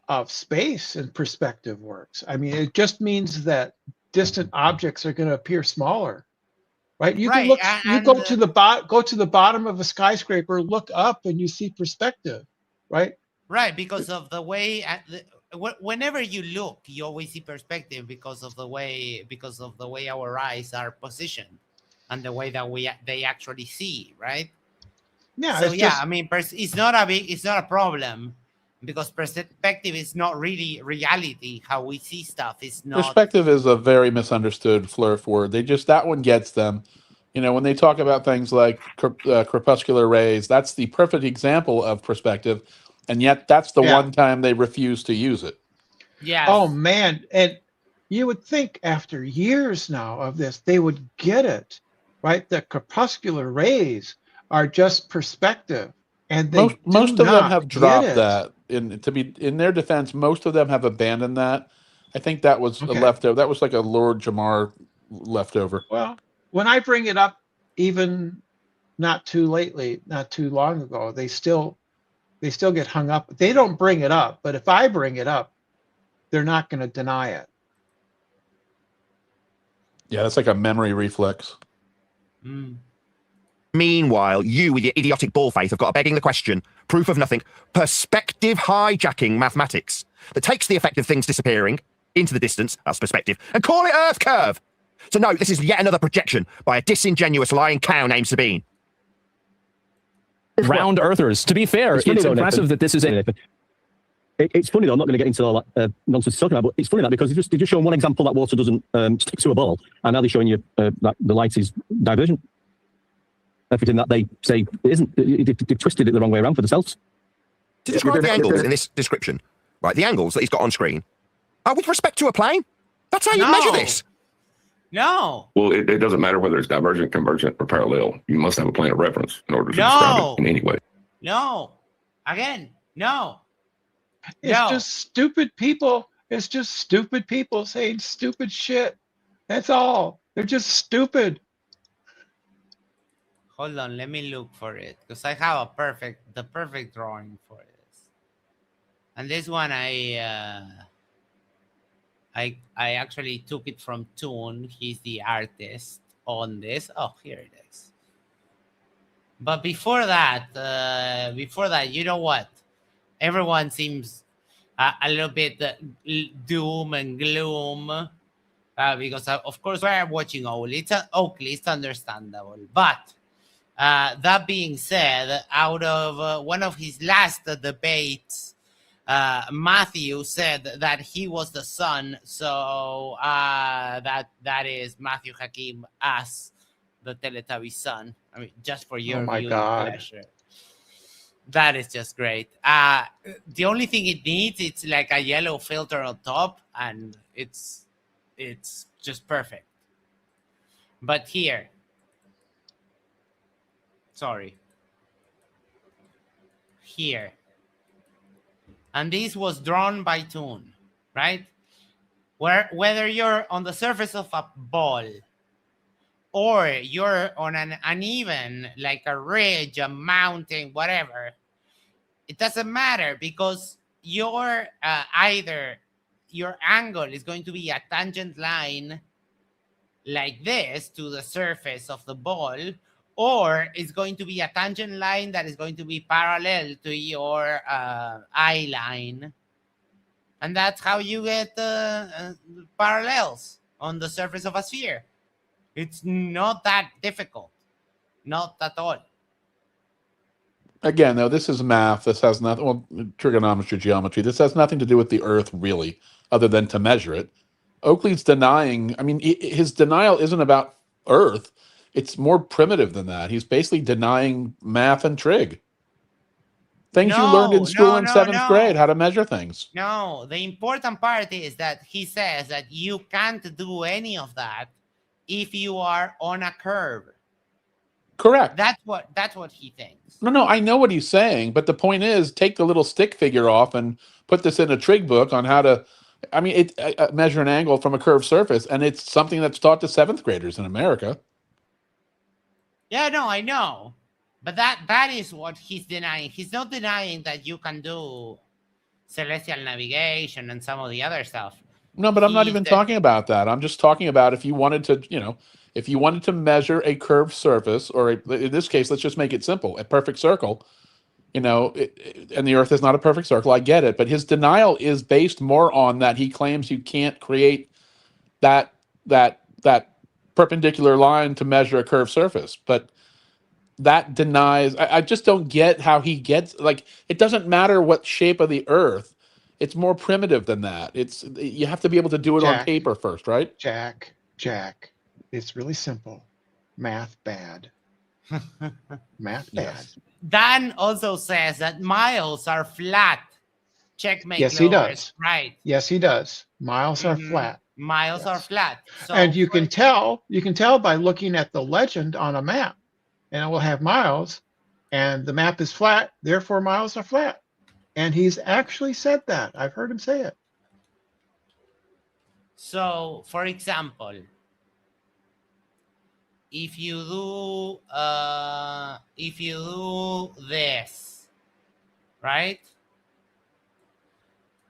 of space and perspective works. I mean, it just means that distant objects are going to appear smaller, right? You can look, you go to the bottom of a skyscraper, look up, and you see perspective, right? Right, because of the way whenever you look, you always see perspective because of the way our eyes are positioned and the way that they actually see, right? Yeah. So yeah, I mean, it's not a problem because perspective is not really reality. How we see stuff is not. Perspective is a very misunderstood flirt word. That one gets them. You know, when they talk about things like crepuscular rays, that's the perfect example of perspective, and yet that's the one time they refuse to use it. Yeah. Oh man, and you would think after years now of this, they would get it, right? The crepuscular rays are just perspective, and most of them have dropped that. In their defense, most of them have abandoned that. I think that was a leftover. That was like a Lord Jamar leftover. Well, when I bring it up, even not too long ago, they still get hung up. They don't bring it up, but if I bring it up, they're not going to deny it. Yeah, that's like a memory reflex. Meanwhile, you with your idiotic ball faith have got begging the question, proof of nothing, perspective hijacking mathematics that takes the effect of things disappearing into the distance, that's perspective, and call it Earth curve. So no, this is yet another projection by a disingenuous lying cow named Sabine. Round earthers. To be fair, it's impressive that this is It's funny though, I'm not going to get into all that nonsense talking about, but it's funny that because they've just shown one example that water doesn't stick to a ball, and now they're showing you that the light is divergent. Everything that they say isn't, they've twisted it the wrong way around for themselves. To describe the angles in this description, right, the angles that he's got on screen are with respect to a plane. That's how you measure this. No. Well, it doesn't matter whether it's divergent, convergent, or parallel. You must have a plane of reference in order to describe it in any way. No. Again, no. It's No. just stupid people. It's just stupid people saying stupid shit. That's all. They're just stupid. Hold on, let me look for it because I have the perfect drawing for this. And this one I actually took it from Toon. He's the artist on this. Oh, here it is. But before that, you know what? Everyone seems a little bit doom and gloom because of course we're watching Oakley. Oakley, it's understandable. But that being said, out of one of his last debates, Matthew said that he was the son, so that is Matthew Hakim as the Teletubby son. I mean, just for your my viewing God. pleasure. That is just great. The only thing it needs, it's like a yellow filter on top, and it's just perfect. But here, sorry, here. And this was drawn by Toon, right? Whether you're on the surface of a ball or you're on an uneven, like a ridge, a mountain, whatever, it doesn't matter because your either your angle is going to be a tangent line like this to the surface of the ball, or it's going to be a tangent line that is going to be parallel to your eye line. And that's how you get parallels on the surface of a sphere. It's not that difficult. Not at all. Again, though, this is math. This has nothing, well, trigonometry, geometry. This has nothing to do with the Earth, really, other than to measure it. Oakley's denying, I mean, his denial isn't about Earth. It's more primitive than that. He's basically denying math and trig. Things you learned in school in seventh grade, how to measure things. No, the important part is that he says that you can't do any of that if you are on a curve. Correct. That's what he thinks. No, I know what he's saying, but the point is, take the little stick figure off and put this in a trig book on how to, I mean, measure an angle from a curved surface, and it's something that's taught to seventh graders in America. Yeah, no, I know. But that is what he's denying. He's not denying that you can do celestial navigation and some of the other stuff. No, but I'm not even talking about that. I'm just talking about if you wanted to, if you wanted to measure a curved surface, or in this case, let's just make it simple, a perfect circle, and the Earth is not a perfect circle. I get it. But his denial is based more on that he claims you can't create that perpendicular line to measure a curved surface. But that denies, I just don't get how he gets, like, it doesn't matter what shape of the Earth. It's more primitive than that. You have to be able to do it on paper first, right? Jack, it's really simple. Math bad. Math bad. Dan also says that miles are flat. Checkmate. Yes, he does. Right. Yes, he does. Miles are flat. Miles are flat. So and you can tell by looking at the legend on a map, and it will have miles, and the map is flat, therefore miles are flat. And he's actually said that. I've heard him say it. So, for example, if you do this, right?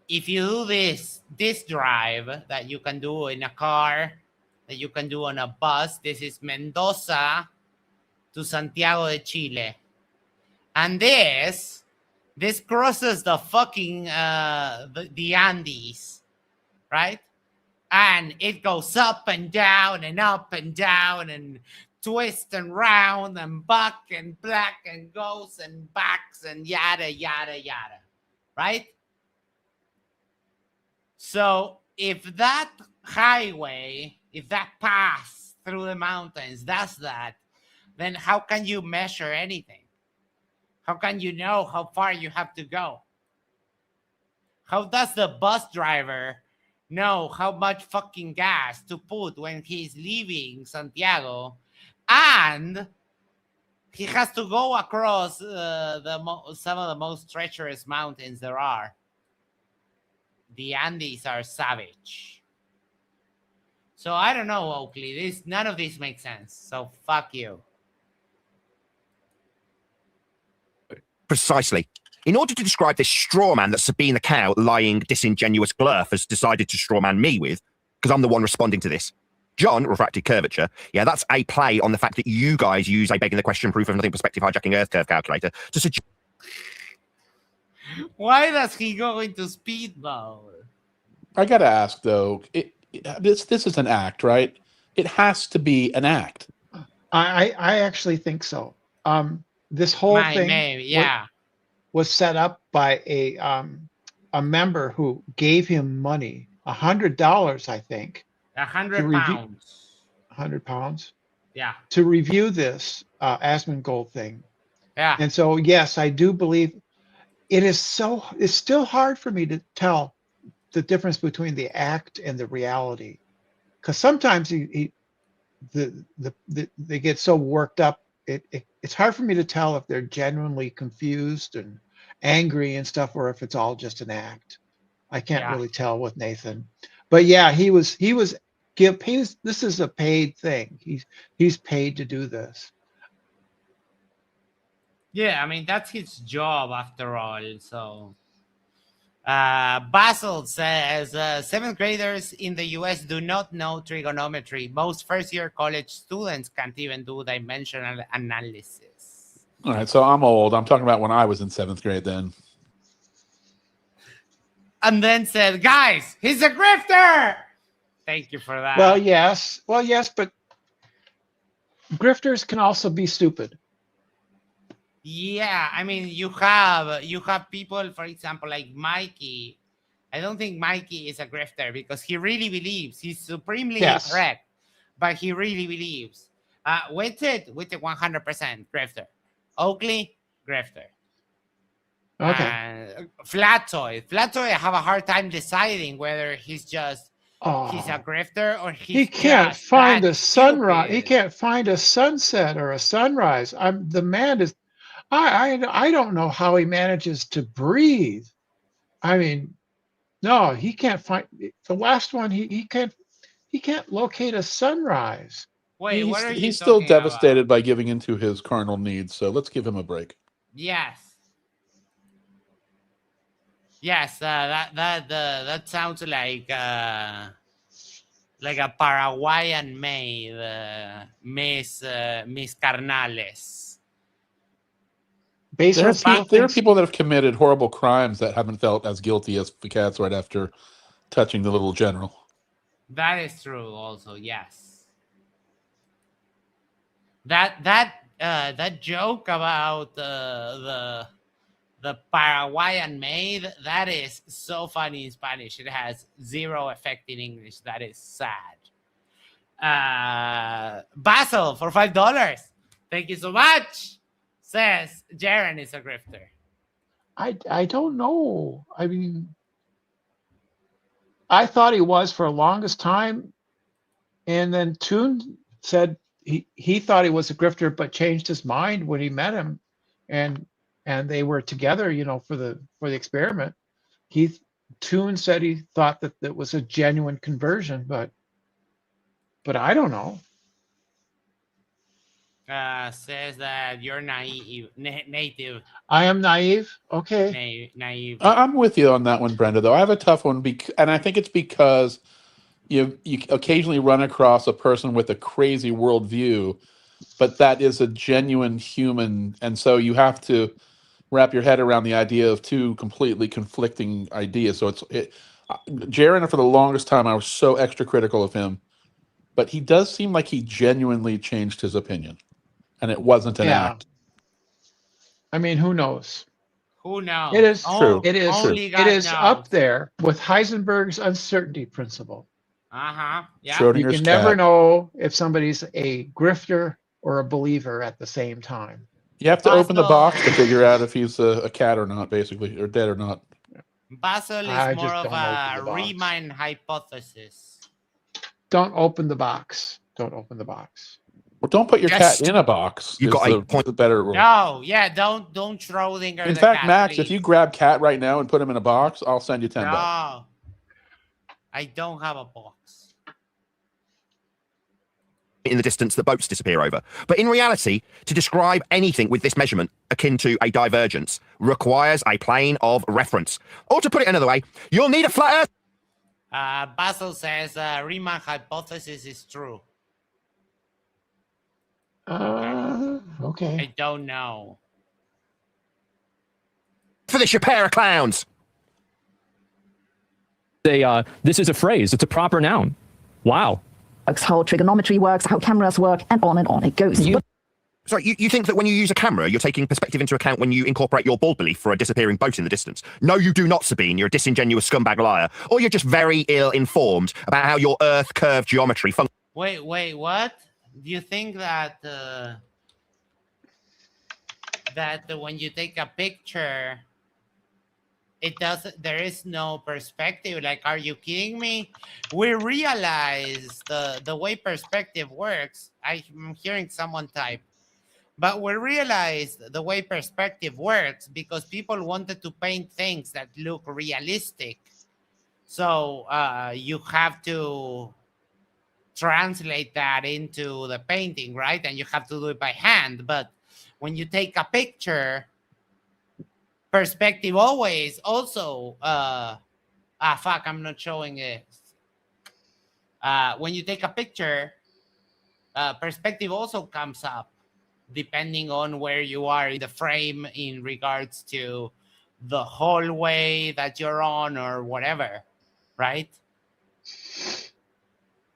If you do this drive that you can do in a car, that you can do on a bus, this is Mendoza to Santiago de Chile. And this crosses the fucking the Andes, right? And it goes up and down and twists and round and buck and black and goes and backs and yada, yada, yada, right? So if that highway, if that pass through the mountains does that, then how can you measure anything? How can you know how far you have to go? How does the bus driver know how much fucking gas to put when he's leaving Santiago? And he has to go across some of the most treacherous mountains there are. the Andes are savage. So I don't know, Oakley. None of this makes sense. So fuck you. Precisely. In order to describe this straw man that Sabine the cow, lying, disingenuous glurf, has decided to straw man me with, because I'm the one responding to this. John, refracted curvature. Yeah, that's a play on the fact that you guys use a begging the question proof of nothing perspective hijacking Earth curve calculator to suggest. Why does he go into speed mode? I gotta ask though, this is an act, right? It has to be an act. I actually think so. This whole thing was set up by a member who gave him money, $100, I think. 100 pounds. 100 pounds. Yeah. To review this asmongold thing. Yeah. And so, yes, I do believe it's still hard for me to tell the difference between the act and the reality, because sometimes they get so worked up. It's hard for me to tell if they're genuinely confused and angry and stuff, or if it's all just an act. I can't really tell with Nathan, but yeah, this is a paid thing. He's paid to do this. Yeah, I mean, that's his job after all. So Basil says 7th graders in the US do not know trigonometry. Most first-year college students can't even do dimensional analysis. All right, so I'm old. I'm talking about when I was in 7th grade then. And then said, guys, he's a grifter! Thank you for that. Well, yes, but grifters can also be stupid. Yeah, I mean, you have people, for example, like Mikey. I don't think Mikey is a grifter because he really believes he's supremely incorrect, but he really believes. With it 100% grifter. Oakley, grifter. Okay. Flattoy, I have a hard time deciding whether he's just he's a grifter or he can't find a sunrise. He can't find a sunset or a sunrise. The man is. I don't know how he manages to breathe. I mean, no, he can't find the last one. He can't locate a sunrise. Wait, what are you he's still talking devastated about? by giving into his carnal needs, so let's give him a break. Yes. Yes, that sounds like a Paraguayan maid, Miss Carnales. There are people that have committed horrible crimes that haven't felt as guilty as the cats right after touching the little general. That is true. Also, yes. That joke about the Paraguayan maid, that is so funny in Spanish. It has zero effect in English. That is sad. Basil for $5. Thank you so much. Says Jaren is a grifter. I don't know. I mean, I thought he was for the longest time, and then Toon said he thought he was a grifter, but changed his mind when he met him, and they were together, for the experiment. Toon said he thought that it was a genuine conversion, but I don't know. Says that you're native. I am naive. Okay. Naive. I'm with you on that one, Brenda, though. I have a tough one, and I think it's because you occasionally run across a person with a crazy worldview, but that is a genuine human, and so you have to wrap your head around the idea of two completely conflicting ideas. So Jaren, for the longest time, I was so extra critical of him, but he does seem like he genuinely changed his opinion. And it wasn't an act. I mean, who knows? Who knows? It is true. It is. Only God it is knows. Up there with Heisenberg's uncertainty principle. Yeah. You can never know if somebody's a grifter or a believer at the same time. You have to open the box to figure out if he's a cat or not, basically, or dead or not. Basil is more of a Riemann hypothesis. Don't open the box. Don't open the box. Well, don't put your cat in a box. You got the better rule. No, yeah, don't Schrodinger. In fact, Max, if you grab Cat right now and put him in a box, I'll send you $10. I don't have a box. In the distance that boats disappear over. But in reality, to describe anything with this measurement akin to a divergence requires a plane of reference. Or to put it another way, you'll need a flat Earth. Basil says Riemann hypothesis is true. Okay. I don't know. For this, you pair of clowns. This is a phrase. It's a proper noun. Wow. How trigonometry works, how cameras work, and on it goes. Sorry, you think that when you use a camera, you're taking perspective into account when you incorporate your bald belief for a disappearing boat in the distance? No, you do not, Sabine. You're a disingenuous scumbag liar. Or you're just very ill-informed about how your Earth curve geometry functions. Wait, what? Do you think that when you take a picture, there is no perspective? Like, are you kidding me? We realize the way perspective works. I'm hearing someone type. But we realized the way perspective works because people wanted to paint things that look realistic. So you have to translate that into the painting, right? And you have to do it by hand. But when you take a picture, perspective always also... I'm not showing it. When you take a picture, perspective also comes up, depending on where you are in the frame in regards to the hallway that you're on or whatever, right?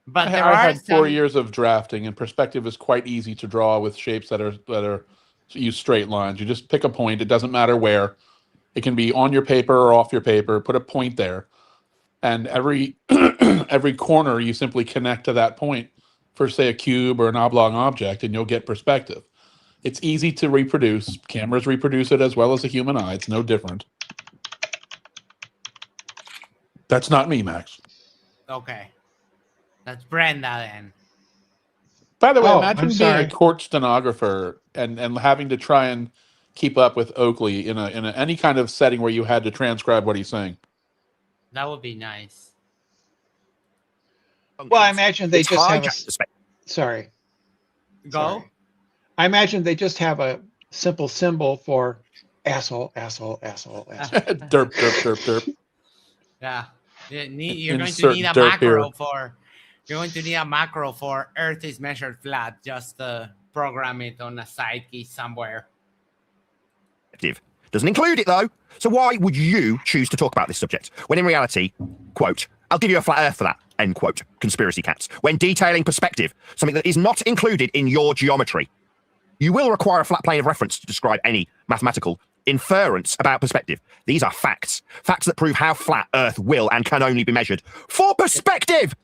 But I had 4 years of drafting, and perspective is quite easy to draw with shapes that are use straight lines. You just pick a point. It doesn't matter where. It can be on your paper or off your paper. Put a point there, and every every corner you simply connect to that point for, say, a cube or an oblong object, and you'll get perspective. It's easy to reproduce. Cameras reproduce it as well as the human eye. It's no different. That's not me, Max. Okay. That's Brenda then. By the way, Oh, imagine I'm being a sorry. court stenographer and having to try and keep up with Oakley in any kind of setting where you had to transcribe what he's saying. That would be nice. Well, I imagine they It's just have hijacked the spec- Sorry. Go. Sorry. I imagine they just have a simple symbol for asshole, asshole, asshole, asshole. Derp, derp, derp, derp. Yeah. You're going to Insert need a derp macro here. for... You're going to need a macro for Earth is measured flat. Just program it on a side key somewhere. Doesn't include it, though. So why would you choose to talk about this subject when in reality, quote, I'll give you a flat Earth for that, end quote, conspiracy cats, when detailing perspective, something that is not included in your geometry. You will require a flat plane of reference to describe any mathematical inference about perspective. These are facts. Facts that prove how flat Earth will and can only be measured for perspective.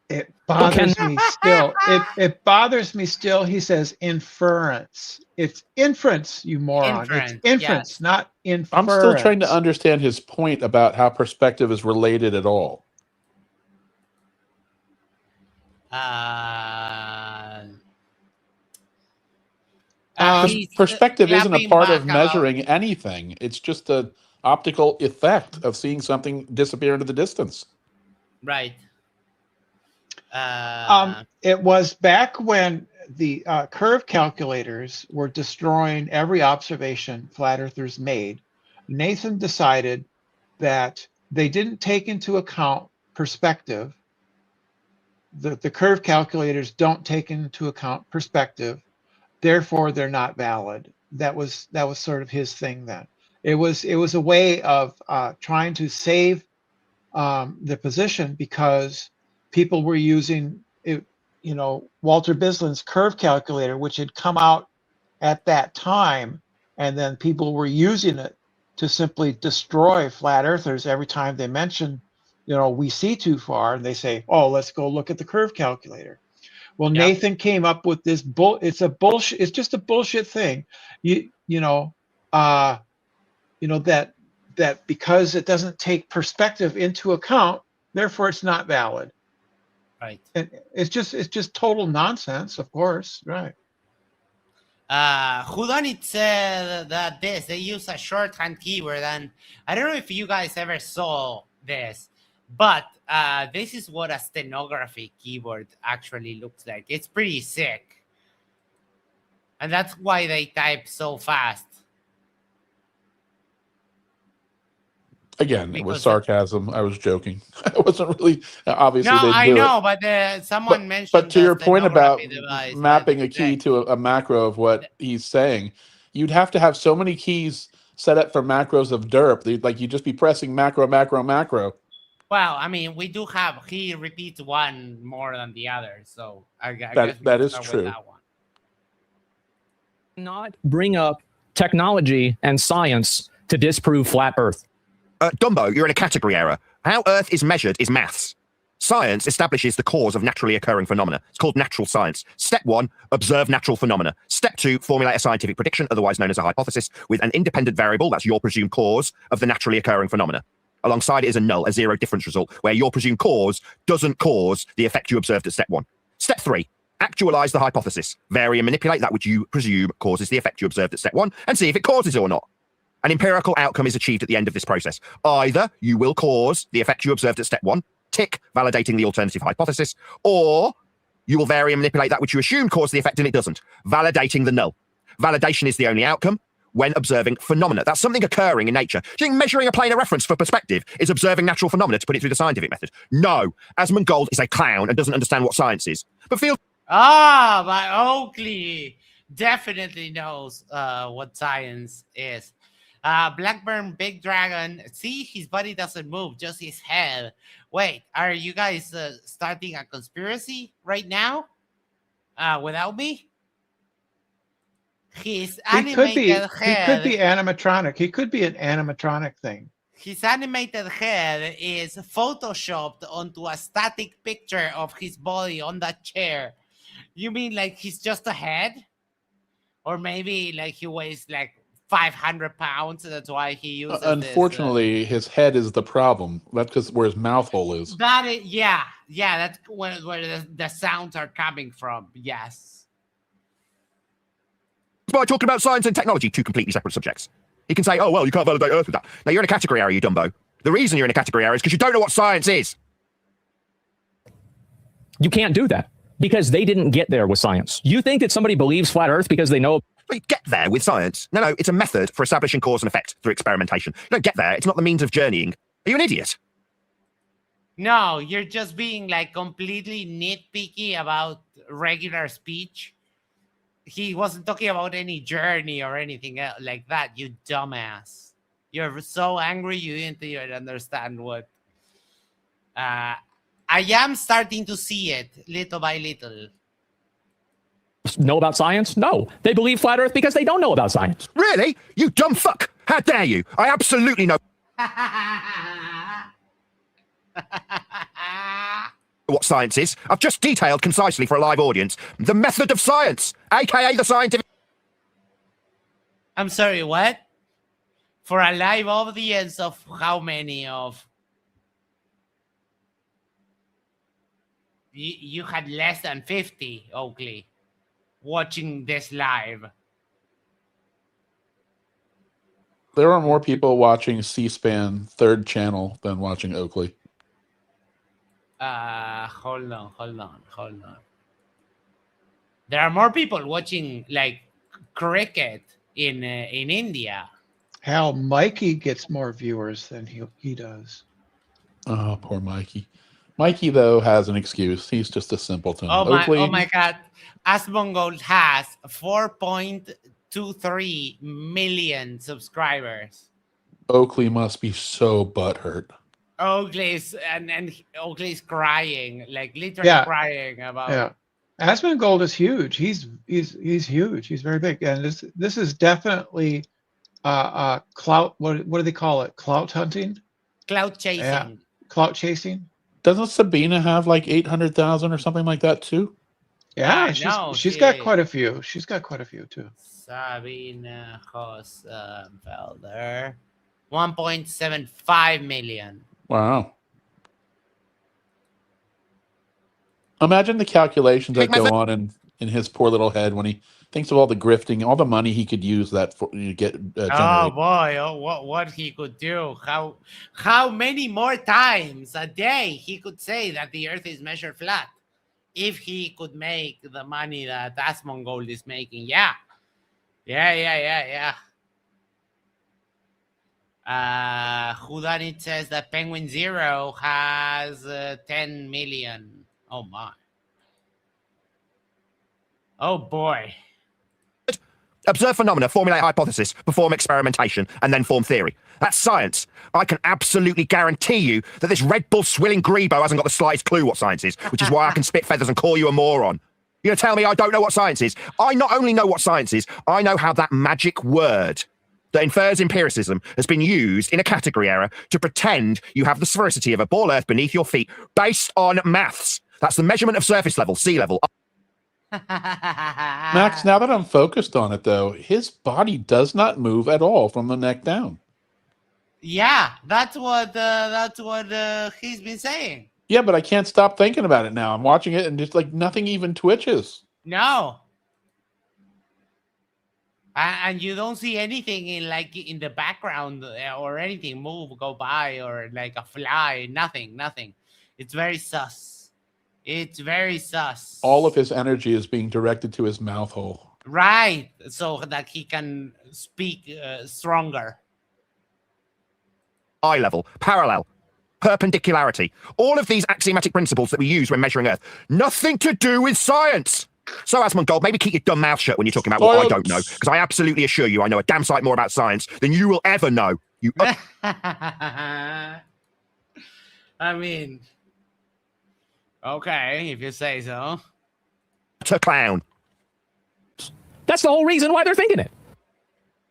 It bothers me still. It bothers me still. He says inference. It's inference, you moron. Inference, It's inference, yes. not inference. I'm still trying to understand his point about how perspective is related at all. Perspective isn't a part of measuring anything. It's just an optical effect of seeing something disappear into the distance. Right. It was back when the curve calculators were destroying every observation flat earthers made. Nathan decided that they didn't take into account perspective. The curve calculators don't take into account perspective. Therefore, they're not valid. That was sort of his thing then. It was a way of trying to save the position because people were using it, Walter Bislin's curve calculator, which had come out at that time, and then people were using it to simply destroy flat earthers every time they mention, we see too far, and they say, oh, let's go look at the curve calculator. Well, Yeah. Nathan came up with this it's a bullshit. It's just a bullshit thing. That because it doesn't take perspective into account, therefore it's not valid. Right. And it's just total nonsense, of course. Right. Whodunit said that they use a shorthand keyword, and I don't know if you guys ever saw this. But this is what a stenography keyboard actually looks like. It's pretty sick. And that's why they type so fast. Again, it was sarcasm. I was joking. I wasn't really obviously. No, they I do know, it. but someone mentioned. But to the your point about stenography device, mapping a key to a macro of what he's saying, you'd have to have so many keys set up for macros of derp. Like you'd just be pressing macro, macro, macro. Well, I mean, we do have he repeats one more than the other, so I guess we That can is start true. with that one. Not bring up technology and science to disprove flat Earth. Dumbo, you're in a category error. How Earth is measured is maths. Science establishes the cause of naturally occurring phenomena. It's called natural science. Step 1, observe natural phenomena. Step 2, formulate a scientific prediction, otherwise known as a hypothesis, with an independent variable, that's your presumed cause, of the naturally occurring phenomena. Alongside it is a null, a zero difference result, where your presumed cause doesn't cause the effect you observed at step 1. Step 3, actualize the hypothesis. Vary and manipulate that which you presume causes the effect you observed at step 1, and see if it causes it or not. An empirical outcome is achieved at the end of this process. Either you will cause the effect you observed at step 1, tick, validating the alternative hypothesis, or you will vary and manipulate that which you assumed caused the effect and it doesn't, validating the null. Validation is the only outcome when observing phenomena. That's something occurring in nature. Do you think measuring a plane of reference for perspective is observing natural phenomena to put it through the scientific method? No. Asmongold is a clown and doesn't understand what science is. But feel... But Oakley definitely knows what science is. Blackburn Big Dragon, see, his body doesn't move, just his head. Wait, are you guys starting a conspiracy right now without me? His animated head. He could be animatronic. He could be an animatronic thing. His animated head is photoshopped onto a static picture of his body on that chair. You mean like he's just a head? Or maybe like he weighs like 500 pounds. That's why he uses Unfortunately, his head is the problem. That's because where his mouth hole is. That is, yeah. That's where the sounds are coming from. Yes. By talking about science and technology, two completely separate subjects. He can say, oh, well, you can't validate Earth with that. Now, you're in a category error, you Dumbo. The reason you're in a category error is because you don't know what science is. You can't do that because they didn't get there with science. You think that somebody believes flat Earth because they know... Well, you get there with science. No, it's a method for establishing cause and effect through experimentation. You don't get there. It's not the means of journeying. Are you an idiot? No, you're just being like completely nitpicky about regular speech. He wasn't talking about any journey or anything else like that, you dumbass. You're so angry you didn't even understand what... I am starting to see it little by little. Know about science? No. They believe flat Earth because they don't know about science. Really? You dumb fuck! How dare you? I absolutely know what science is. I've just detailed concisely for a live audience the method of science, aka the scientific... I'm sorry, what? For a live audience of how many of... You had less than 50, Oakley, watching this live. There are more people watching C-SPAN third channel than watching Oakley. Hold on. There are more people watching like cricket in India. Hell, Mikey gets more viewers than he does. Oh, poor Mikey. Mikey, though, has an excuse. He's just a simpleton. Oh Oakley, my God. Asmongold has 4.23 million subscribers. Oakley must be so butthurt. Oakley's Oakley's crying, like literally crying about. Yeah, Asmongold is huge. He's huge. He's very big, and this is definitely clout. What do they call it? Clout hunting. Clout chasing. Yeah. Clout chasing. Doesn't Sabina have like 800,000 or something like that too? Yeah, she's got quite a few. She's got quite a few too. Sabine Hossenfelder, 1.75 million. Wow. Imagine the calculations that go on in in his poor little head when he thinks of all the grifting, all the money he could use that for you get Oh generate. boy! Oh, what he could do? How many more times a day he could say that the Earth is measured flat if he could make the money that asmongold is making? Yeah. Whodunit says that Penguin Zero has 10 million. Oh my. Oh boy. Observe phenomena, formulate hypothesis, perform experimentation, and then form theory. That's science. I can absolutely guarantee you that this Red Bull swilling grebo hasn't got the slightest clue what science is, which is why I can spit feathers and call you a moron. You're going to tell me I don't know what science is? I not only know what science is, I know how that magic word that infers empiricism has been used in a category error to pretend you have the sphericity of a ball Earth beneath your feet based on maths. That's the measurement of surface level, sea level. Max, now that I'm focused on it, though, his body does not move at all from the neck down. Yeah, that's what he's been saying. Yeah, but I can't stop thinking about it now. I'm watching it and just like nothing even twitches. No. And you don't see anything in the background or anything move, go by, or like a fly. Nothing. It's very sus. It's very sus. All of his energy is being directed to his mouth hole. Right, so that he can speak stronger. Eye level, parallel, perpendicularity. All of these axiomatic principles that we use when measuring Earth. Nothing to do with science. So, asmongold, maybe keep your dumb mouth shut when you're talking about what I don't know, because I absolutely assure you I know a damn sight more about science than you will ever know. You. I mean, okay, if you say so. To clown. That's the whole reason why they're thinking it.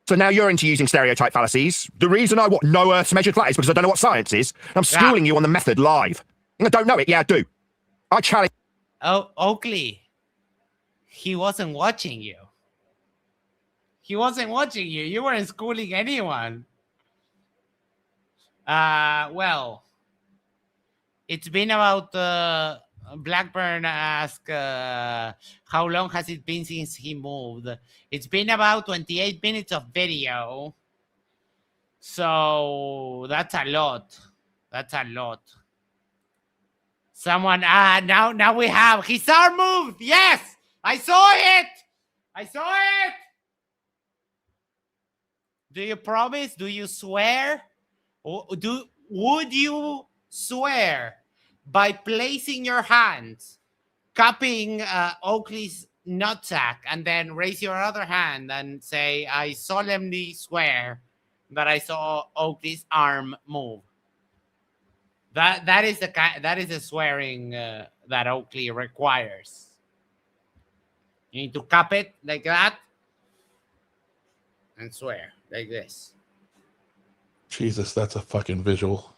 So now you're into using stereotype fallacies. The reason I know Earth's measured flat is because I don't know what science is. And I'm schooling you on the method live. I don't know it. Yeah, I do. I challenge. Oh, Oakley. He wasn't watching you. You weren't schooling anyone. Well, it's been about Blackburn asked how long has it been since he moved. It's been about 28 minutes of video. So that's a lot. Someone now we have his arm moved. Yes, I saw it. Do you promise? Do you swear? Would you swear by placing your hands, cupping Oakley's nutsack, and then raise your other hand and say, "I solemnly swear that I saw Oakley's arm move"? That is the swearing that Oakley requires. You need to cup it like that and swear like this. Jesus, that's a fucking visual.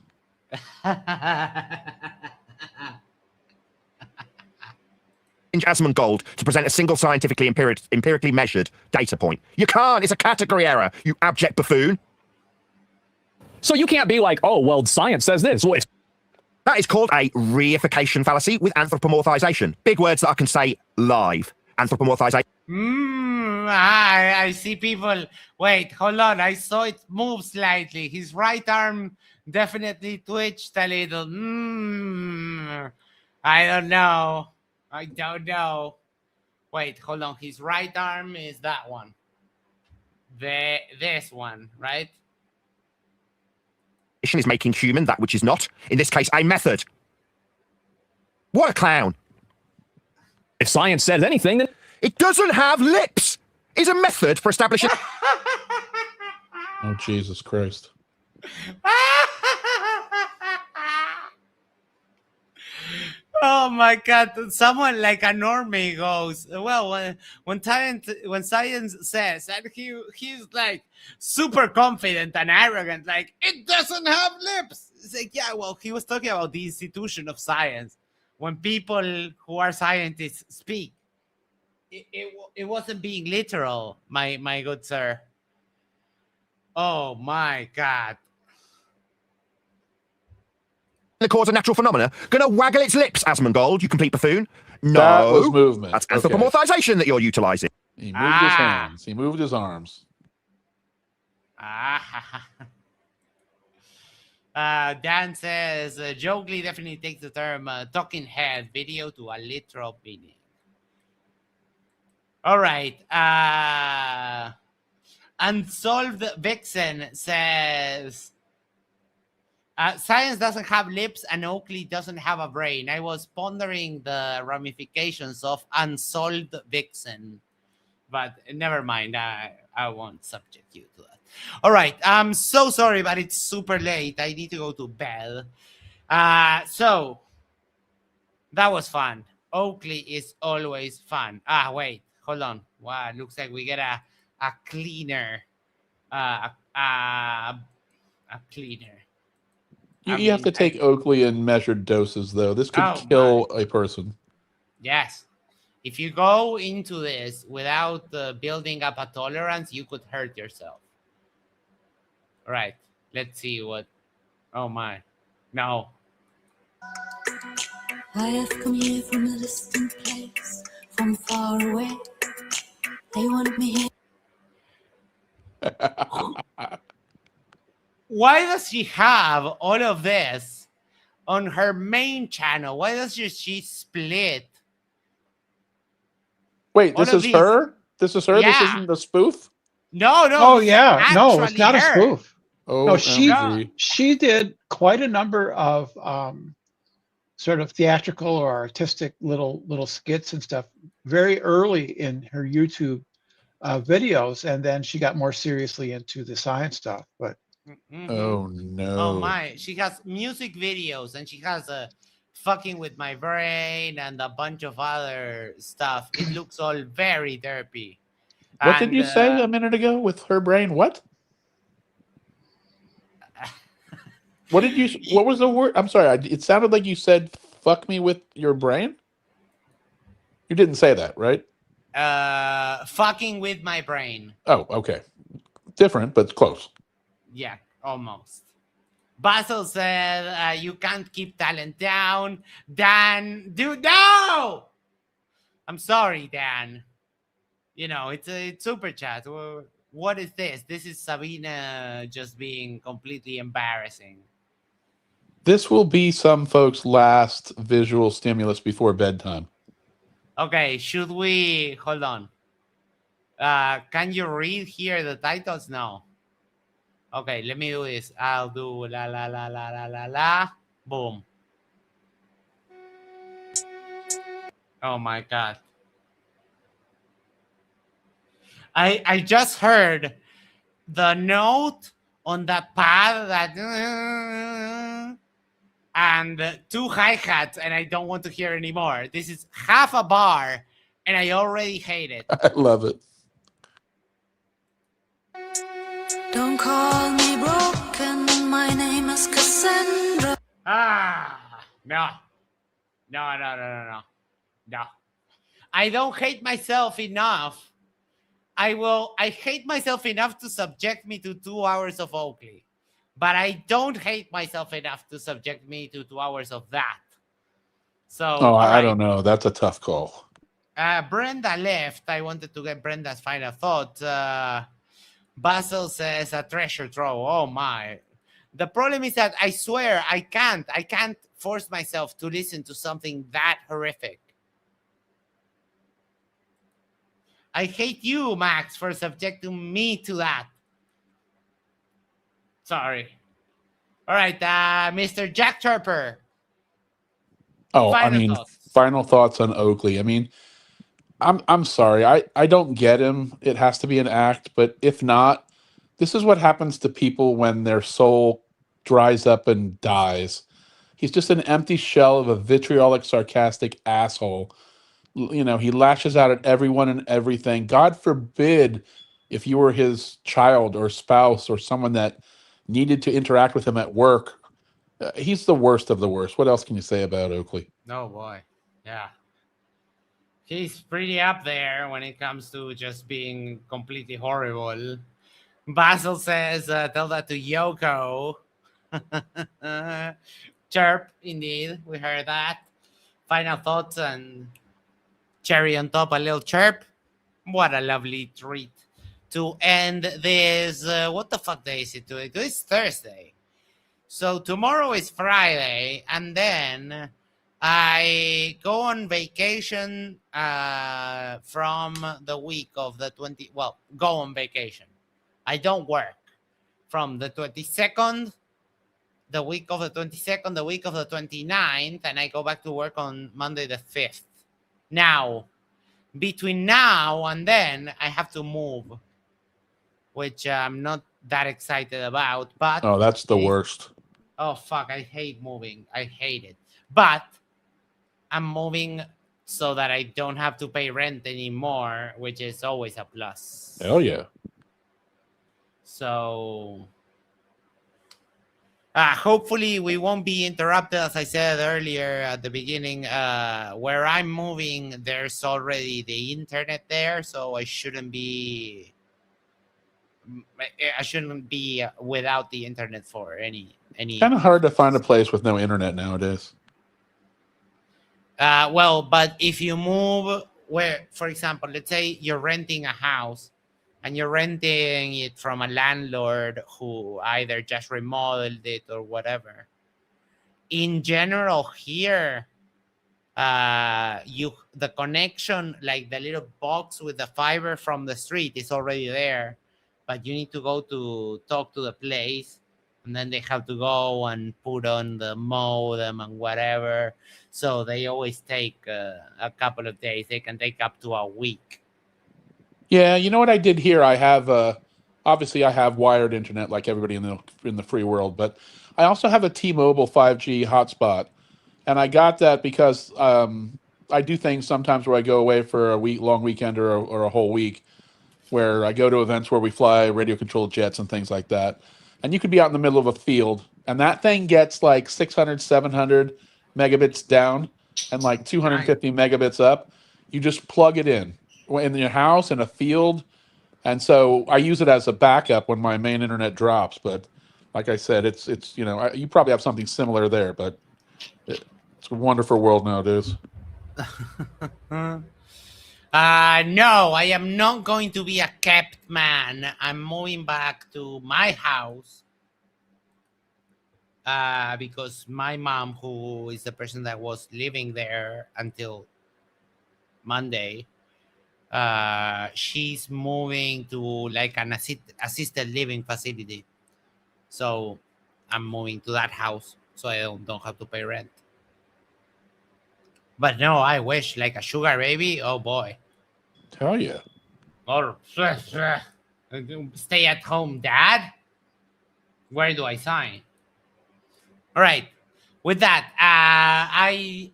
asmongold to present a single scientifically empirically measured data point. You can't. It's a category error, you abject buffoon. So you can't be like, oh, well, science says this. Well, that is called a reification fallacy with anthropomorphization. Big words that I can say live. Anthropomorphization. I see people. Wait, hold on. I saw it move slightly. His right arm definitely twitched a little. I don't know. Wait, hold on. His right arm is that one. This one, right? Is making human that which is not. In this case, a method. What a clown. If science says anything, then it doesn't have lips. Is a method for establishing. Oh, Jesus Christ. Oh my God! Someone like a normie goes, well, when science says, and he's like super confident and arrogant, like it doesn't have lips. It's like, yeah, well, he was talking about the institution of science. When people who are scientists speak, it wasn't being literal, my good sir. Oh my God. The cause of natural phenomena, gonna waggle its lips, asmongold, you complete buffoon. No, That was movement. That's anthropomorphization that you're utilizing. He moved his hands. He moved his arms. Dan says, Oakley definitely takes the term talking head video to a literal meaning. All right. Unsolved Vixen says, science doesn't have lips and Oakley doesn't have a brain. I was pondering the ramifications of unsolved Vixen, but never mind. I won't subject you to that. All right. I'm so sorry, but it's super late. I need to go to bed. So that was fun. Oakley is always fun. Wait, hold on. Wow, looks like we get a cleaner. A cleaner. You have to take Oakley in measured doses, though. This could kill a person. Yes. If you go into this without building up a tolerance, you could hurt yourself. All right. Let's see what. Oh, my. No. I have come here from a distant place, from far away. They want me here. Why does she have all of this on her main channel? Why does she split? Wait, this is her? This is her? Yeah. This isn't the spoof? No. Oh yeah, no, it's not a spoof. Oh, No, MG. she did quite a number of sort of theatrical or artistic little skits and stuff very early in her YouTube videos, and then she got more seriously into the science stuff. But Oh no. Oh my, she has music videos and she has a fucking with my brain and a bunch of other stuff. It looks all very derpy. What did you say a minute ago with her brain? What? What did you? What was the word? I'm sorry. It sounded like you said "fuck me with your brain." You didn't say that, right? Fucking with my brain. Oh, okay. Different, but close. Yeah, almost. Basil said, you can't keep talent down. Dan, dude, no! I'm sorry, Dan. You know, it's a super chat. What is this? This is Sabine just being completely embarrassing. This will be some folks' last visual stimulus before bedtime. Okay, should we... Hold on. Can you read here the titles? No. Okay, let me do this. I'll do la la la la la la la. Boom. Oh my God. I just heard the note on that pad that and 2 hi-hats, and I don't want to hear anymore. This is half a bar and I already hate it. I love it. Don't call me broken, my name is Cassandra. No. No. I don't hate myself enough. I hate myself enough to subject me to 2 hours of Oakley. But I don't hate myself enough to subject me to 2 hours of that. So I don't know. That's a tough call. Brenda left. I wanted to get Brenda's final thought. Basil says a treasure trove. Oh my. The problem is that I swear I can't force myself to listen to something that horrific. I hate you, Max, for subjecting me to that. Sorry. All right, Mr. Jack Turper. Oh, final thoughts on Oakley. I mean, I'm sorry. I don't get him. It has to be an act, but if not, this is what happens to people when their soul dries up and dies. He's just an empty shell of a vitriolic, sarcastic asshole. You know, he lashes out at everyone and everything. God forbid if you were his child or spouse or someone that needed to interact with him at work. He's the worst of the worst. What else can you say about Oakley? Oh, boy. Yeah. He's pretty up there when it comes to just being completely horrible. Basil says, tell that to Yoko. Chirp, indeed. We heard that. Final thoughts and cherry on top, a little chirp. What a lovely treat to end this. What the fuck day is it today? It's Thursday. So tomorrow is Friday, and then I go on vacation from the week of the 20. Well, go on vacation. I don't work from the 22nd, the week of the 22nd, the week of the 29th, and I go back to work on Monday the 5th. Now, between now and then, I have to move, which I'm not that excited about. But Oh, that's the worst. Oh, fuck. I hate moving. I hate it. But I'm moving so that I don't have to pay rent anymore, which is always a plus. Hell yeah. So hopefully we won't be interrupted. As I said earlier at the beginning, where I'm moving, there's already the internet there, so I shouldn't be without the internet for any. Kind of hard to find a place with no internet nowadays. Well, but if you move where, for example, let's say you're renting a house and you're renting it from a landlord who either just remodeled it or whatever. In general, here, the connection, like the little box with the fiber from the street, is already there, but you need to go to talk to the place. And then they have to go and put on the modem and whatever. So they always take a couple of days. They can take up to a week. Yeah, you know what I did here? I have obviously I have wired internet like everybody in the free world, but I also have a T-Mobile 5G hotspot, and I got that because I do things sometimes where I go away for a long weekend or a whole week, where I go to events where we fly radio-controlled jets and things like that. And you could be out in the middle of a field, and that thing gets like 600, 700 megabits down and like 250 megabits up. You just plug it in your house, in a field. And so I use it as a backup when my main internet drops. But like I said, it's you probably have something similar there, but it's a wonderful world nowadays. No, I am not going to be a kept man. I'm moving back to my house because my mom, who is the person that was living there until Monday, she's moving to like an assisted living facility. So I'm moving to that house so I don't have to pay rent. But no, I wish, like a sugar baby. Oh boy. Hell yeah. Or stay at home, dad. Where do I sign? All right. With that,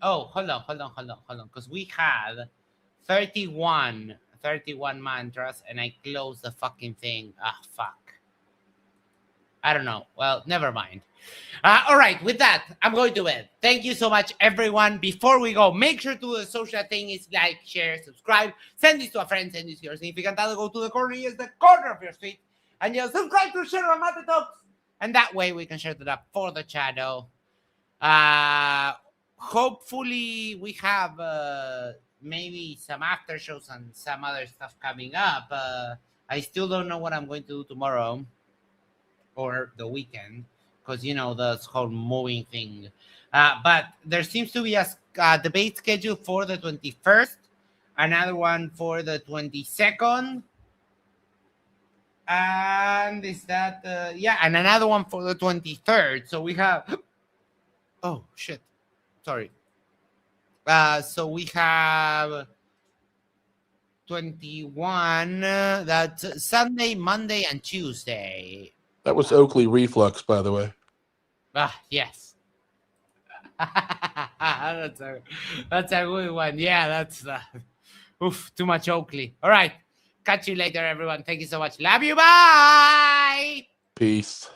hold on. Because we had 31 mantras and I closed the fucking thing. Fuck. I don't know. Well, never mind. All right, with that, I'm going to bed. Thank you so much, everyone. Before we go, make sure to do the social thing is like, share, subscribe, send this to a friend, send this to your significant other, go to the corner, yes, the corner of your feet, and just subscribe to Yerba Mate Talks. And that way we can share it up for the channel. Hopefully we have maybe some after shows and some other stuff coming up. I still don't know what I'm going to do tomorrow or the weekend, because the whole moving thing. But there seems to be a debate scheduled for the 21st, another one for the 22nd, and is that and another one for the 23rd. So we have oh shit, sorry. So we have 21. That's Sunday, Monday, and Tuesday. That was Oakley reflux, by the way. Yes. That's a good one. Yeah, that's too much Oakley. All right. Catch you later, everyone. Thank you so much. Love you. Bye. Peace.